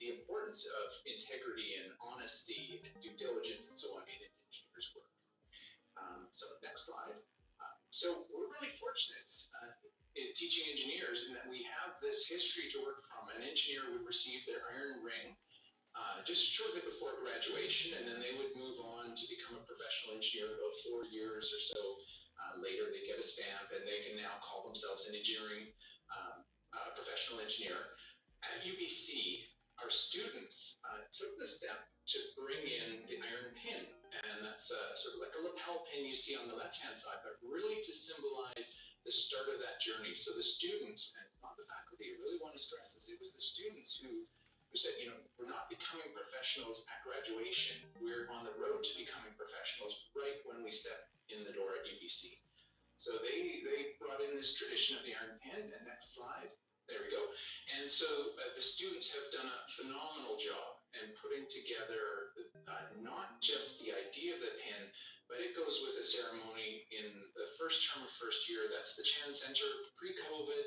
J: the importance of integrity and honesty and due diligence and so on in an engineer's work. So next slide. So we're really fortunate in teaching engineers in that we have this history to work from. An engineer would receive their iron ring just shortly before graduation, and then they would move on to become a professional engineer about 4 years or so later. They get a stamp, and they can now call themselves an engineering professional engineer. At UBC, our students took the step to bring in the iron pin, and that's sort of like a lapel pin you see on the left-hand side, but really to symbolize the start of that journey. So the students, and not the faculty, I really want to stress this, it was the students who said, you know, we're not becoming professionals at graduation, we're on the road to becoming professionals right when we step in the door at UBC. So they brought in this tradition of the iron pin, and next slide. There we go. And so the students have done a phenomenal job in putting together not just the idea of the pin, but it goes with a ceremony in the first term of first year. That's the Chan Center pre-COVID.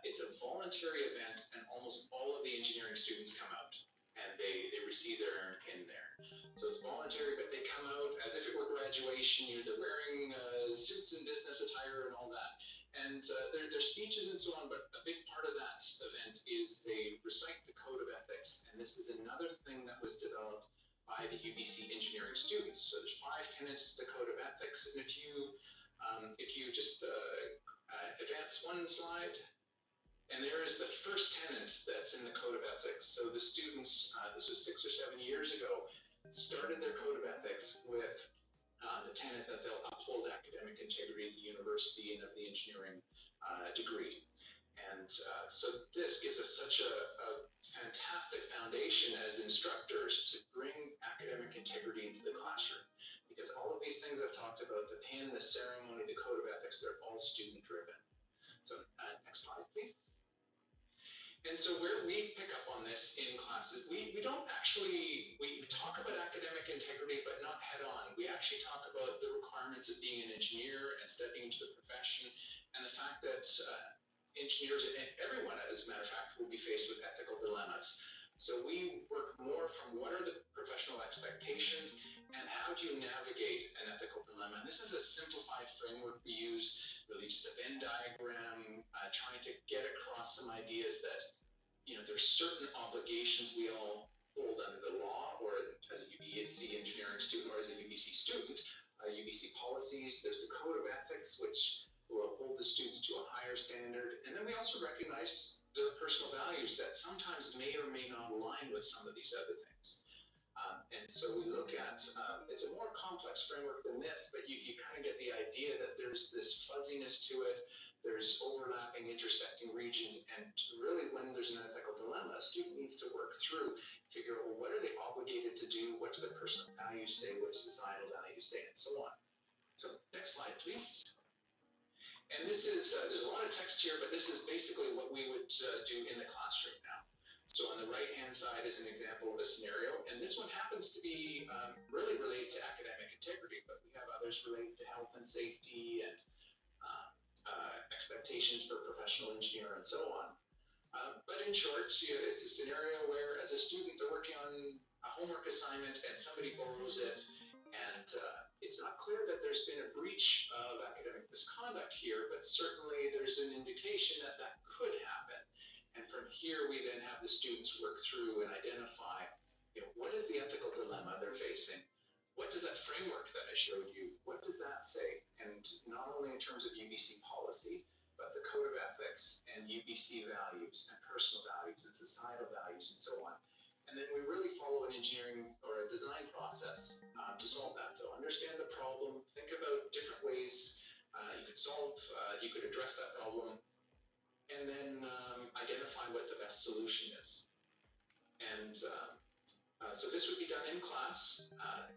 J: It's a voluntary event, and almost all of the engineering students come out, and they receive their iron pin there. So it's voluntary, but they come out as if it were graduation. They're wearing suits and business attire and all that. And their speeches and so on, but a big part of that event is they recite the Code of Ethics. And this is another thing that was developed by the UBC engineering students. So there's 5 tenets to the Code of Ethics. And if you just advance one slide, and there is the first tenet that's in the Code of Ethics. So the students, this was 6 or 7 years ago, started their Code of Ethics with the tenet that they'll uphold academic integrity of the university and of the engineering degree. And so this gives us such a fantastic foundation as instructors to bring academic integrity into the classroom. Because all of these things I've talked about, the pin, the ceremony, the Code of Ethics, they're all student driven. So next slide, please. And so where we pick up on this in classes, we don't actually, we talk about academic integrity, but not head on. We actually talk about the requirements of being an engineer and stepping into the profession, and the fact that engineers, and everyone as a matter of fact, will be faced with ethical dilemmas. So we work more from what are the professional expectations and how do you navigate an ethical dilemma. And this is a simplified framework we use, really just a Venn diagram, trying to get across some ideas that, you know, there's certain obligations we all hold under the law, or as a UBC engineering student, or as a UBC student, UBC policies. There's the Code of Ethics, which will hold the students to a higher standard. And then we also recognize their personal values that sometimes may or may not align with some of these other things. And so we look at, it's a more complex framework than this, but you kind of get the idea that there's this fuzziness to it, there's overlapping, intersecting regions, and really when there's an ethical dilemma, a student needs to work through, figure out, well, what are they obligated to do, what do their personal values say, what do societal values say, and so on. So next slide, please. And this is, there's a lot of text here, but this is basically what we would do in the classroom now. So on the right-hand side is an example of a scenario, and this one happens to be really related to academic integrity, but we have others related to health and safety and expectations for a professional engineer and so on. But in short, it's a scenario where, as a student, they're working on a homework assignment and somebody borrows it, and it's not clear that there's been a breach of academic misconduct here, but certainly there's an indication that that could happen. And from here, we then have the students work through and identify, what is the ethical dilemma they're facing? What does that framework that I showed you, what does that say? And not only in terms of UBC policy, but the code of ethics and UBC values and personal values and societal values and so on. And then we really follow an engineering or a design process to solve that. So understand the problem, think about different ways you could solve, you could address that problem, and then identify what the best solution is. And so this would be done in class.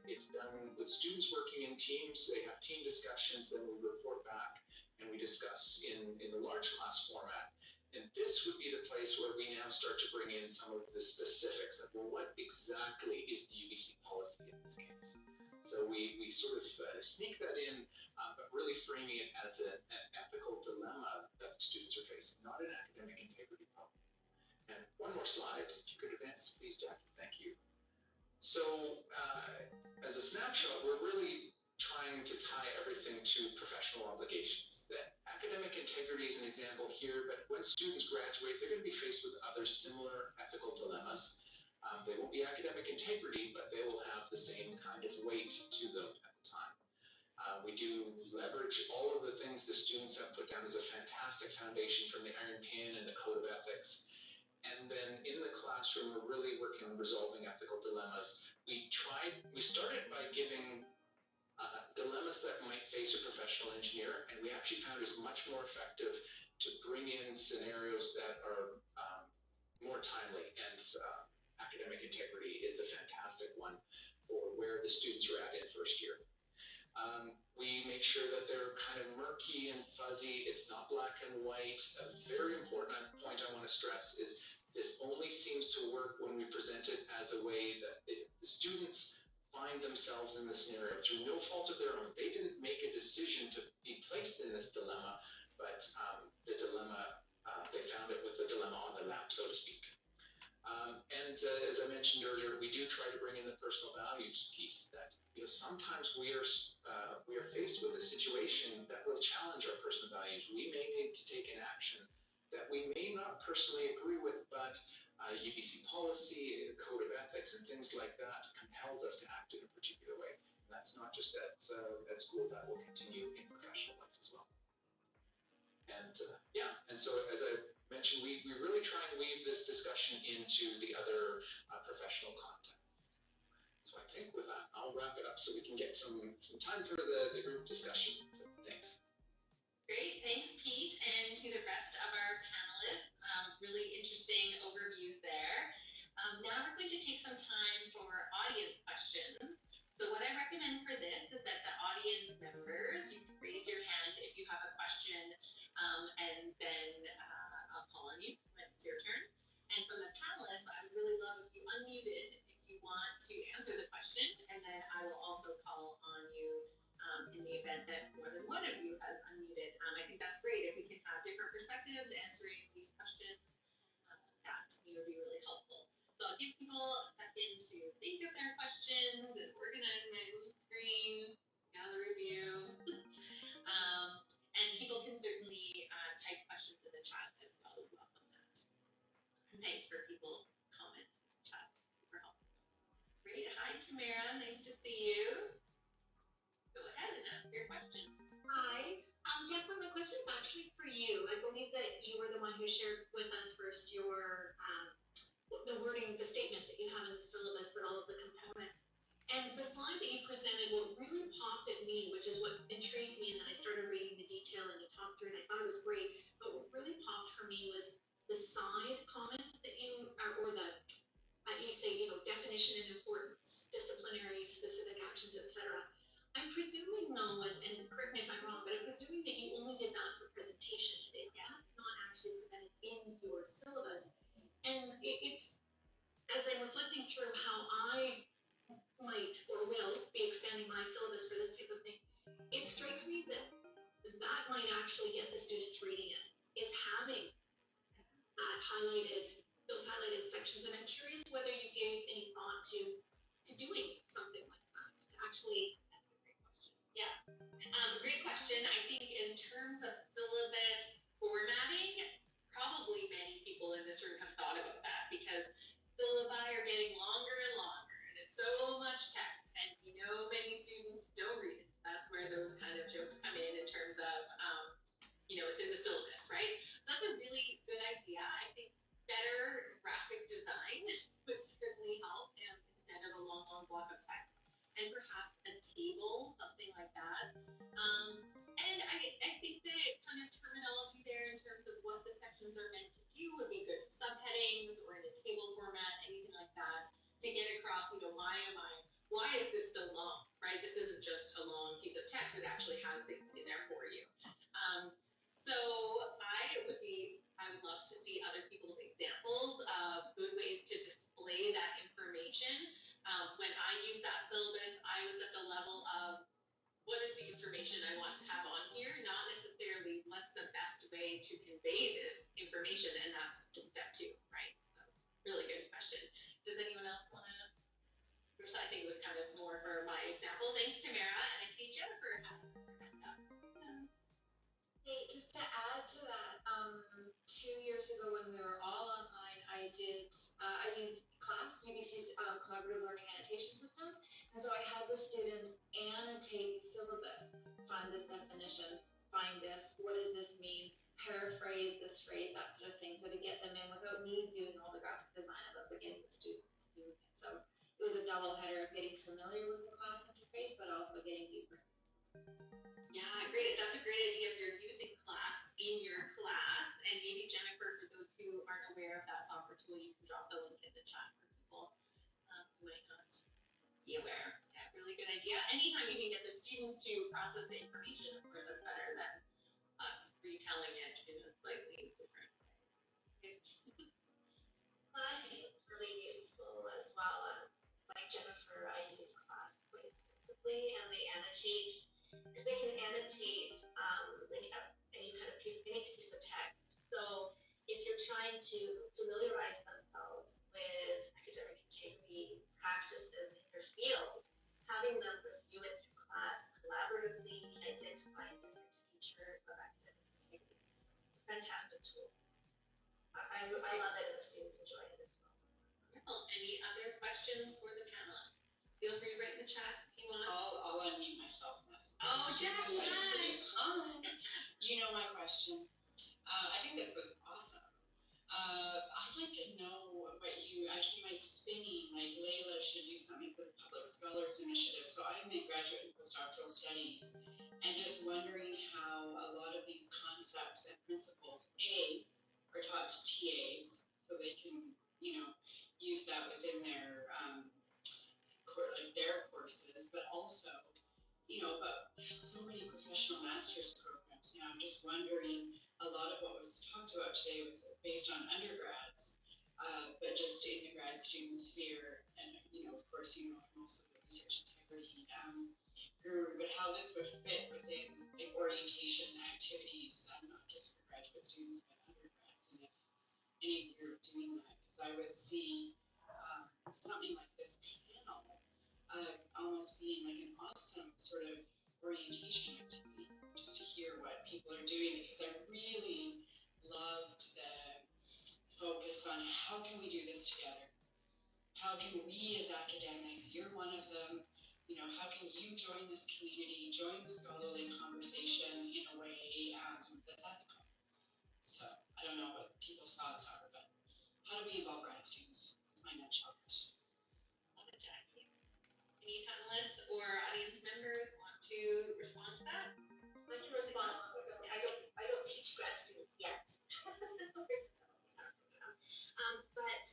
J: It's done with students working in teams. They have team discussions, then we report back and we discuss in the large class format. And this would be the place where we now start to bring in some of the specifics of, well, what exactly is the UBC policy in this case? So we sort of sneak that in, but really framing it as an ethical dilemma that the students are facing, not an academic integrity problem. And one more slide, if you could advance, please, Jackie, thank you. So as a snapshot, we're really trying to tie everything to professional obligations. That academic integrity is an example here, but when students graduate, they're going to be faced with other similar ethical dilemmas. They won't be academic integrity, but they will have the same kind of weight to them at the time. We do leverage all of the things the students have put down as a fantastic foundation from the Iron Pin and the Code of Ethics. And then in the classroom, we're really working on resolving ethical dilemmas. We started by giving dilemmas that might face a professional engineer, and we actually found it much more effective to bring in scenarios that are more timely. And academic integrity is a fantastic one for where the students are at in first year. We make sure that they're kind of murky and fuzzy. It's not black and white. A very important point I want to stress is this only seems to work when we present it as a way that the students find themselves in the scenario through no fault of their own. They didn't make a decision to be placed in this dilemma, but the dilemma, they found it with the dilemma on the lap, so to speak. And as I mentioned earlier, we do try to bring in the personal values piece. That sometimes we are faced with a situation that will challenge our personal values. We may need to take an action that we may not personally agree with, but UBC policy, code of ethics, and things like that compels us to act in a particular way. And that's not just at school; that will continue in professional life as well. And and so as I mentioned, we really try and weave this discussion into the other professional contexts. So I think with that, I'll wrap it up so we can get some time for the group discussion. So thanks.
E: Great, thanks Pete, and to the rest of our panelists. Really interesting overviews there. Now we're going to take some time for audience questions. So what I recommend for this is that the audience members, you can raise your hand if you have a question, and then I'll call on you when it's your turn. And from the panelists, I would really love if you unmuted if you want to answer the question, and then I will also call on you in the event that more than one of you has unmuted. I think that's great if we can have different perspectives answering these questions. That to me would be really helpful. So I'll give people a second to think of their questions and organize my little screen, gather review. And people can certainly type questions in the chat as well. We welcome that. And thanks for people's comments in the chat. Super helpful. Great. Hi, Tamara. Nice to see you. Go ahead and ask your question.
F: Hi. Jacqueline, my question is actually for you. I believe that you were the one who shared with us first your the wording, the statement that you have in the syllabus with all of the components. And the slide that you presented, what really popped at me, which is what intrigued me, and then I started reading the detail and you talked through, and I thought it was great. But what really popped for me was the side comments that you, or the, you say, definition and importance, disciplinary, specific actions, etc. I'm presuming, though, and correct me if I'm wrong, but I'm presuming that you only did that for presentation today. That's not actually presented in your syllabus. And it's, as I'm reflecting through how I might or will be expanding my syllabus for this type of thing, it strikes me that that might actually get the students reading it, is having
I: those highlighted sections, and I'm curious whether you gave any thought to doing something like that. To actually, that's a great question.
E: Yeah, great question. I think in terms of syllabus formatting, probably many people in this room have thought about that because syllabi are getting longer and longer, and it's so much text, and many students don't read it. That's where those kind of jokes come in terms of, it's in the syllabus, right? So that's a really good idea. I think better graphic design would certainly help instead of a long, long block of text. And perhaps a table, something like that. And I think the kind of terminology there in terms of what the sections are meant to do would be good. Subheadings or in a table format, anything like that, to get across, why is this so long, right? This isn't just a long piece of text, it actually has things in there for you. So I would love to see other people's examples of good ways to display that information. When I used that syllabus, I was at the level of what is the information I want to have on here, not necessarily what's the best way to convey this information, and that's step 2, right? So really good question. Does anyone else want to? Which I think was kind of more for my example. Thanks, Tamara, and I see Jennifer has her hand up.
F: Hey, just to add to that, 2 years ago when we were all online, I used CLASS, UBC's collaborative learning annotation system, and so I had the students annotate the syllabus, find this definition, find this, what does this mean, paraphrase this phrase, that sort of thing, so to get them in without me doing all the graphic design of it, but getting the students to do it. So it was a double header of getting familiar with the class interface, but also getting deeper.
E: Yeah, great. That's a great idea if you're using CLASS in your class. And maybe Jennifer, for those who aren't aware of that software tool, you can drop the link in the chat for people who might not be aware. Yeah, really good idea. Anytime you can get the students to process the information, of course, that's better than us retelling it in a slightly different way.
I: CLASS is really useful as well. Like Jennifer, I use CLASS quite extensively, and they annotate. Because they can annotate any kind of any piece of text. So if you're trying to familiarize themselves with academic integrity practices in your field, having them review it through CLASS collaboratively, identifying different features of academic integrity. It's a fantastic tool. I love it, and the students enjoy it as well.
E: Well, any other questions for the panelists? Feel free to write in the chat if you want.
K: I'll unmute myself.
E: Oh, Jack, nice.
K: You know my question. I think this was awesome. I'd like to know what I keep my spinning, like Layla should do something for the Public Scholars Initiative. So I'm in graduate and postdoctoral studies, and just wondering how a lot of these concepts and principles, are taught to TAs, so they can, use that within their their courses, but also, but there's so many professional master's programs now. I'm just wondering, a lot of what was talked about today was based on undergrads, but just in the grad student sphere, and of course, I'm also the research integrity guru, but how this would fit within like orientation activities, not just for graduate students, but undergrads, and if any of you are doing that, because I would see something like this panel almost being like an awesome sort of orientation activity, just to hear what people are doing, because I really loved the focus on how can we do this together? How can we as academics, you're one of them, how can you join this community, join the scholarly conversation in a way that's ethical? So I don't know what people's thoughts are, but how do we involve grad students? That's my nutshell question.
E: Any panelists or audience members want to respond to that?
I: I can respond. I don't teach grad students yet. But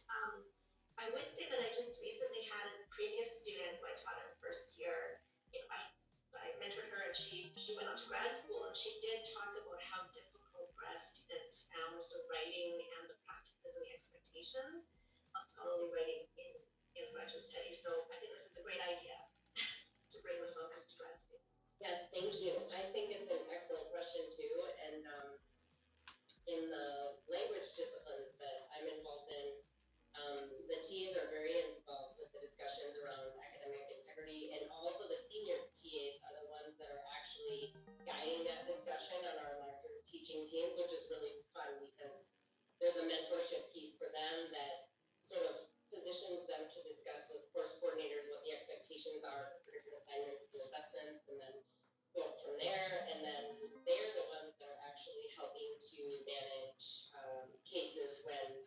I: I would say that I just recently had a previous student who I taught in first year. I mentored her, and she went on to grad school, and she did talk about how difficult grad students found the writing and the practices and the expectations of scholarly writing in graduate studies. So I think this is a great idea to bring the focus to grad students.
G: Yes, thank you. I think it's an excellent question too. And in the language disciplines, teaching teams, which is really fun because there's a mentorship piece for them that sort of positions them to discuss with course coordinators what the expectations are for different assignments and assessments, and then go up from there. And then they're the ones that are actually helping to manage cases when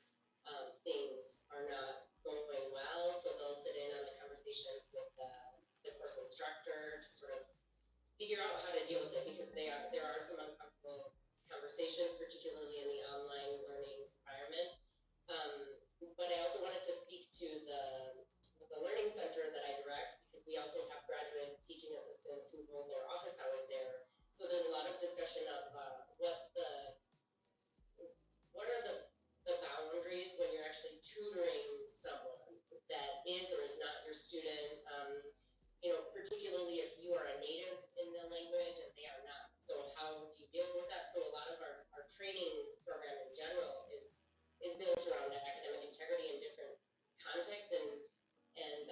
G: things are not going well. So they'll sit in on the conversations with the course instructor to sort of figure out how to deal with it, because there are some uncomfortable conversations, particularly in the online learning environment. But I also wanted to speak to the learning center that I direct, because we also have graduate teaching assistants who hold their office hours there. So there's a lot of discussion of what are the boundaries when you're actually tutoring someone that is or is not your student, particularly if you are a native in the language and they are not. So how do you deal with that? So a lot of our training program in general is built around academic integrity in different contexts. And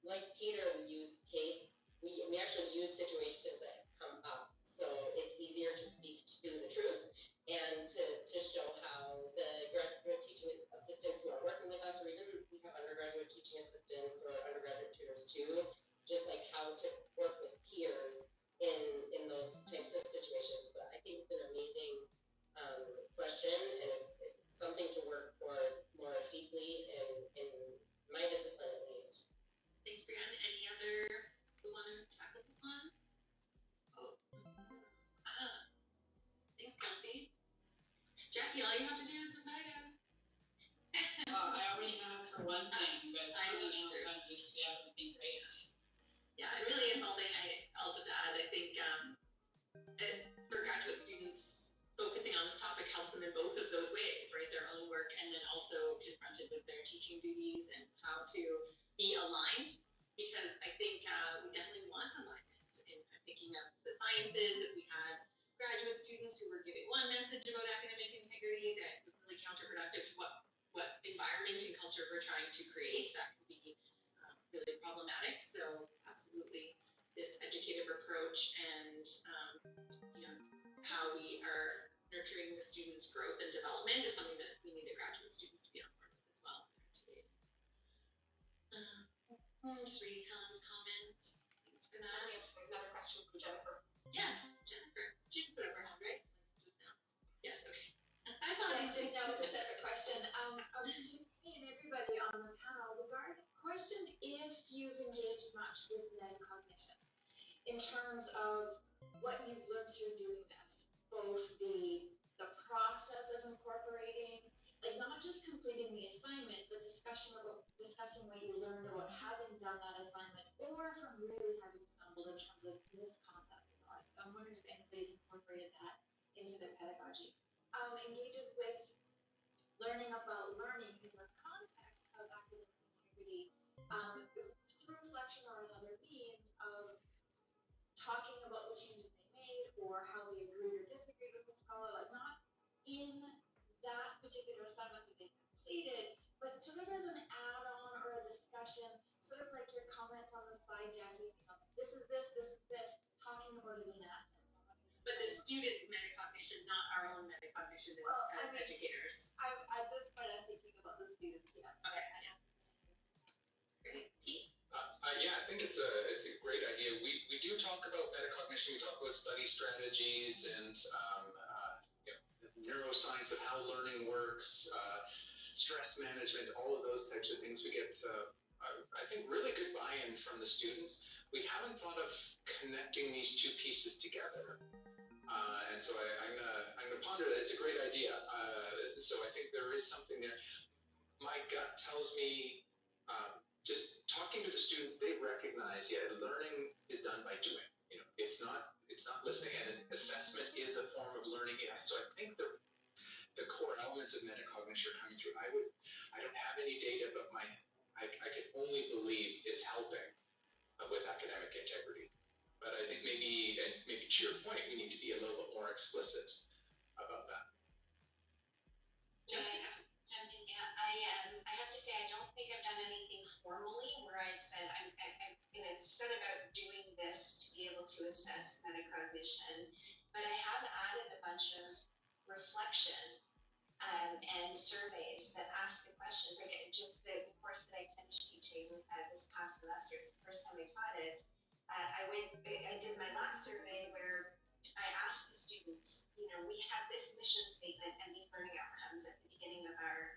G: like Peter, we actually use situations that come up. So it's easier to speak to the truth and to show how the graduate teaching assistants who are working with us, or even we have undergraduate teaching assistants or undergraduate tutors too, just like how to work with peers in those types of situations. But I think it's an amazing question, and it's something to work for more deeply in my discipline at least.
E: Thanks, Brianne. Any other who want to tackle this one? Oh, thanks, Kelsey. Jackie, all you have to do is invite us.
K: I already have for one thing, but something else I'm just, would be great.
E: Yeah, and really, if only I'll just add, I think for graduate students, focusing on this topic helps them in both of those ways, right? Their own work, and then also confronted with their teaching duties and how to be aligned, because I think we definitely want alignment. And I'm thinking of the sciences. If we had graduate students who were giving one message about academic integrity that was really counterproductive to what environment and culture we're trying to create, that could be really problematic. So absolutely, this educative approach and how we are nurturing the students' growth and development is something that we need the graduate students to be on board with as well. Just reading Helen's comment. Thanks for that.
F: Another question from Jennifer.
E: Yeah, Jennifer. She just put up her hand, right? Just now. Yes. Okay.
I: I thought I didn't know it was a separate question. To me and everybody on the panel, question if you've engaged much with metacognition in terms of what you've learned through doing this, both the process of incorporating, like not just completing the assignment, but discussing what you learned about having done that assignment, or from really having stumbled in terms of misconduct. I'm wondering if anybody's incorporated that into their pedagogy. Engages with learning about learning in the context of academic integrity through reflection or another means of talking about the changes they made or how they agreed or disagreed with the scholar, like not in that particular assignment that they completed, but sort of as an add-on or a discussion, sort of like your comments on the slide, Jackie, this is this, talking about it in that sense.
E: But the students' metacognition, not our own metacognition as educators.
I: At this point, I'm thinking about the students, yes.
E: Okay, yeah. Great. Pete?
J: Yeah, I think it's a great idea. We do talk about metacognition. We talk about study strategies and neuroscience of how learning works, stress management, all of those types of things. We get, I think, really good buy-in from the students. We haven't thought of connecting these two pieces together. And so I'm gonna ponder that. It's a great idea. So I think there is something there. My gut tells me, just talking to the students, they recognize, learning is done by doing. It's not listening, and assessment is a form of learning. Yeah. So I think the core elements of metacognition are coming through. I don't have any data, but I can only believe it's helping with academic integrity. But I think maybe to your point, we need to be a little bit more explicit about that.
E: Jessica?
H: I have to say, I don't think I've done anything formally where I've said I'm going to set about doing this to be able to assess metacognition, but I have added a bunch of reflection and surveys that ask the questions. Like just the course that I finished teaching this past semester, it's the first time I taught it. I did my last survey where I asked the students, we have this mission statement and these learning outcomes at the beginning of our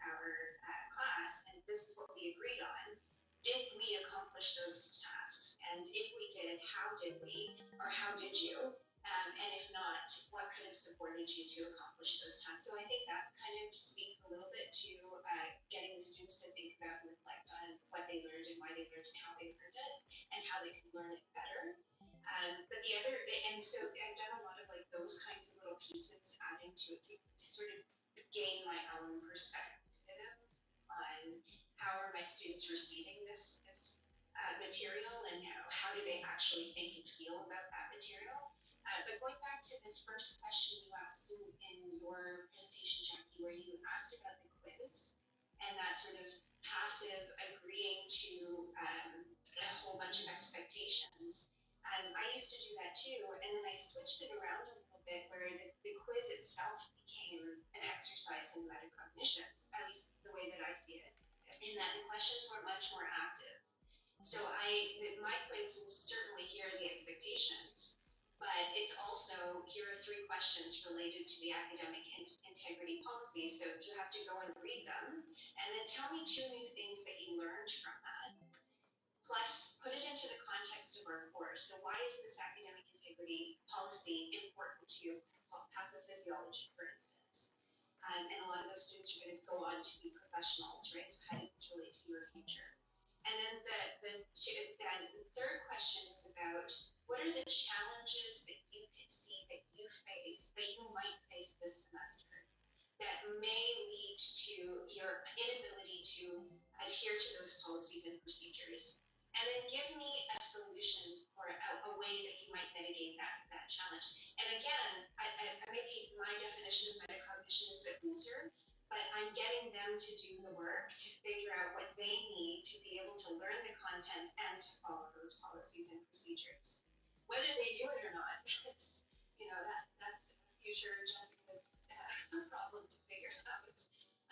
H: class, and this is what we agreed on. Did we accomplish those tasks? And if we did, how did we, or how did you? And if not, what could have supported you to accomplish those tasks? So I think that kind of speaks a little bit to getting the students to think about and reflect on what they learned and why they learned and how they learned it and how they can learn it better. But the other, and so I've done a lot of like those kinds of little pieces adding to it to sort of gain my own perspective on how are my students receiving this material and how do they actually think and feel about that material. But going back to the first question you asked in your presentation, Jackie, where you asked about the quiz and that sort of passive agreeing to a whole bunch of expectations. I used to do that too, and then I switched it around a little bit where the quiz itself became an exercise in metacognition, at least the way that I see it, in that the questions were much more active. So my quiz is certainly here are the expectations, but it's also, here are 3 questions related to the academic integrity policy. So you have to go and read them and then tell me 2 new things that you learned from that. Plus, put it into the context of our course. So why is this academic integrity policy important to pathophysiology, for instance? And a lot of those students are going to go on to be professionals, right? So how does this relate to your future? And then the third question is about what are the challenges that you could see that you face, that you might face this semester, that may lead to your inability to adhere to those policies and procedures. And then give me a solution or a way that you might mitigate that challenge. And again, maybe my definition of metacognition is a bit looser, but I'm getting them to do the work to figure out what they need to be able to learn the content and to follow those policies and procedures. Whether they do it or not, that's future Jessica's problem to figure out.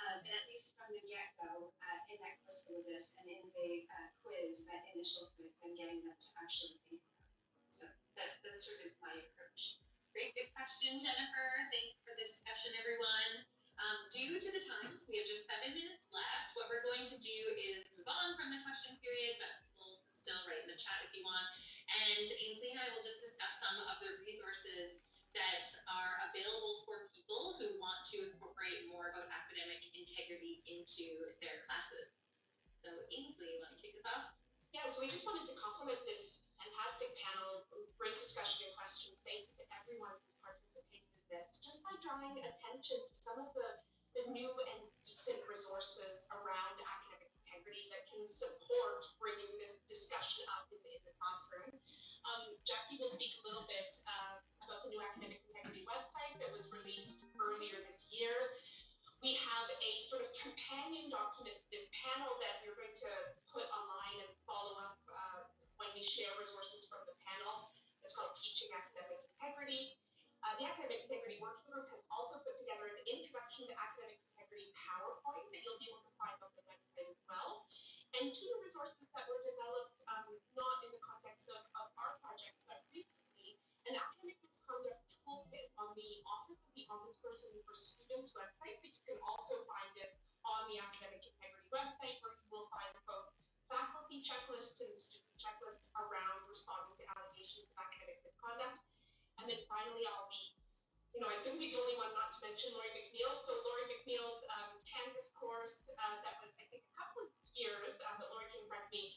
H: And at least from the get-go, in that course syllabus and in the quiz, that initial quiz, and getting them to actually think about it. So that's sort of my approach.
E: Great, good question, Jennifer. Thanks for the discussion, everyone. Due to the times, we have just 7 minutes left. What we're going to do is move on from the question period, but we'll still write in the chat if you want. And Ainsley and I will just discuss some of the resources that are available for people who want to incorporate more about academic integrity into their classes. So Ainsley, you want to kick us off?
F: Yeah, so we just wanted to compliment this fantastic panel, great discussion and questions. Thank you to everyone who's participated in this. Just by drawing attention to some of the new and recent resources around academic integrity that can support bringing this discussion up in the classroom. Jackie will speak a little bit about the new academic integrity website that was released earlier this year. We have a sort of companion document to this panel that we're going to put online and follow up when we share resources from the panel. It's called Teaching Academic Integrity. The Academic Integrity Working Group has also put together an Introduction to Academic Integrity PowerPoint that you'll be able to find on the website as well. And 2 resources that were developed not in the context of our project, but recently, an academic misconduct toolkit on the Office of the Ombudsperson for Students website, but you can also find it on the Academic Integrity website, where you will find both faculty checklists and student checklists around responding to allegations of academic misconduct. And then finally, I'll be, I couldn't be the only one not to mention Laurie McNeil. So Laurie McNeil's Canvas course that was, I think, a couple of years, but Laurie can correct me,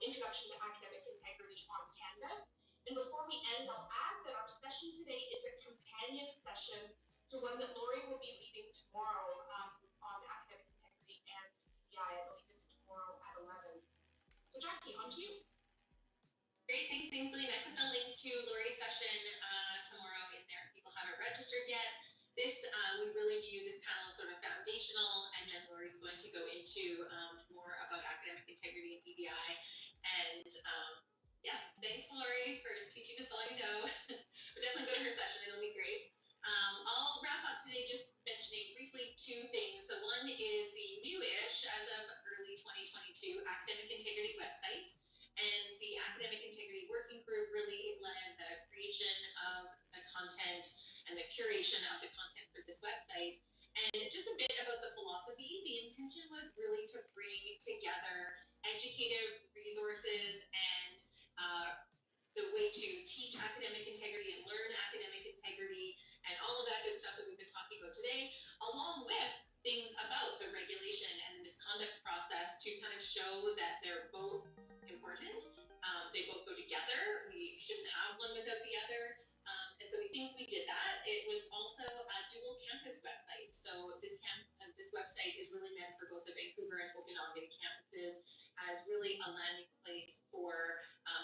F: Introduction to Academic Integrity on Canvas. And before we end, I'll add that our session today is a companion session to one that Laurie will be leading tomorrow on academic integrity and EI. I believe it's tomorrow at 11. So Jackie, on to you.
E: Great, thanks Ainsley. I put the link to Laurie's session tomorrow in there if people haven't registered yet. This, we really view this panel as sort of foundational, and then Laurie's going to go into more about academic integrity and EBI. And yeah, thanks Laurie for teaching us all you know. But definitely go to her session, it'll be great. I'll wrap up today just mentioning briefly two things. So one is the newish, as of early 2022, Academic Integrity website. And the Academic Integrity Working Group really led the creation of the content and the curation of the content for this website. And just a bit about the philosophy, the intention was really to bring together educative resources and the way to teach academic integrity and learn academic integrity and all of that good stuff that we've been talking about today, along with things about the regulation and the misconduct process to kind of show that they're both important. They both go together. We shouldn't have one without the other. And so we think we did that. It was also a dual campus website. So this website is really meant for both the Vancouver and Okanagan campuses as really a landing place for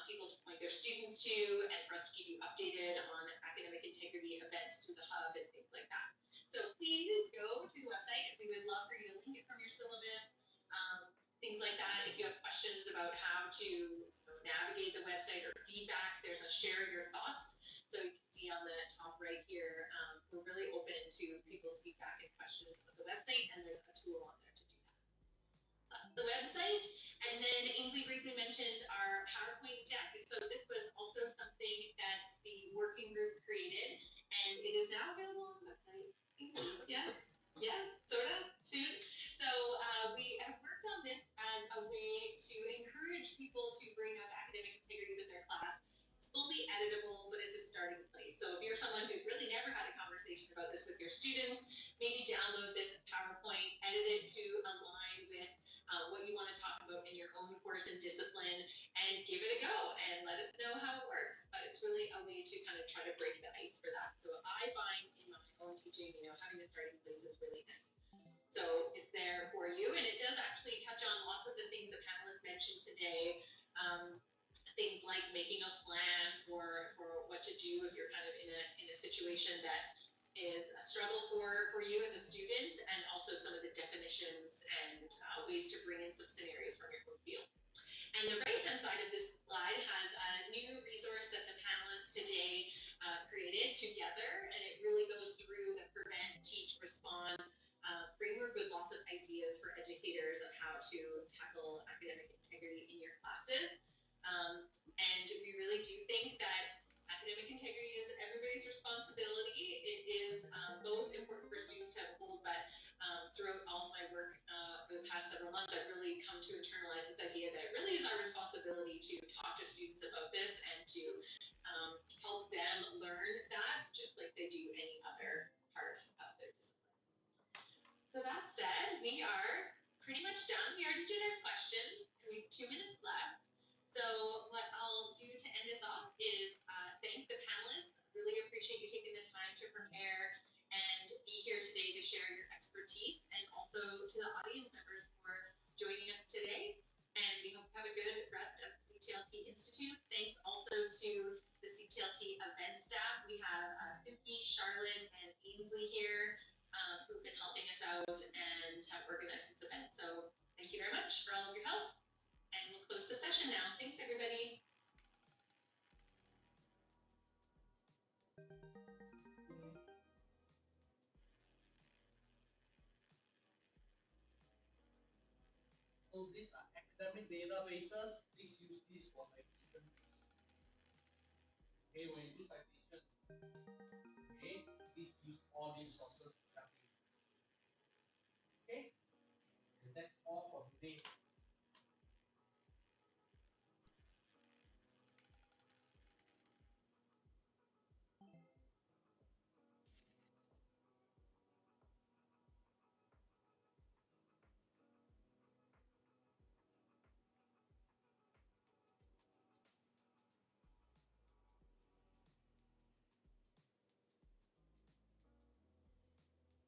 E: people to point their students to and for us to keep you updated on academic integrity events through the hub and things like that. So please go to the website. We would love for you to link it from your syllabus, things like that. If you have questions about how to navigate the website or feedback, there's a share your thoughts. So you can see on the top right here, we're really open to people's feedback and questions about the website, and there's a tool on there to do that. That's the website. And then Ainsley briefly mentioned our PowerPoint deck. So this was also something that the working group created, and it is now available on the website. Yes, sort of, soon. So we have worked on this as a way to encourage people to bring up academic integrity with their class. It's fully editable, but it's a starting place. So if you're someone who's really never had a conversation about this with your students, maybe download this PowerPoint, edit it to align with what you want to talk about in your own course and discipline, and give it a go and let us know how it works. But it's really a way to kind of try to break the ice for that. So I find in my own teaching, having a starting place is really nice. So it's there for you, and it does actually touch on lots of the things the panelists mentioned today. Things like making a plan for what to do if you're kind of in a situation that is a struggle for you as a student, and also some of the definitions and ways to bring in some scenarios from your own field. And the right-hand side of this slide has a new resource that the panelists today created together, and it really goes through the prevent, teach, respond framework with lots of ideas for educators on how to tackle academic integrity in your classes. And we really do think that academic integrity is everybody's responsibility. It is both important for students to uphold, but throughout all of my work for the past several months, I've really come to internalize this idea that it really is our responsibility to talk to students about this and to help them learn that just like they do any other part of their discipline. So that said, we are pretty much done. We already did our questions, and we have 2 minutes left. So what I'll do to end us off is thank the panelists. Really appreciate you taking the time to prepare and be here today to share your expertise, and also to the audience members for joining us today. And we hope you have a good rest of the CTLT Institute. Thanks also to the CTLT event staff. We have Suki, Charlotte, and Ainsley here who've been helping us out and have organized this event. So thank you very much for all of your help. And we'll close the session now. Thanks, everybody.
A: So these are academic databases. Please use this for citation. Okay, when you do citation, okay, please use all these sources. Okay, and that's all for today.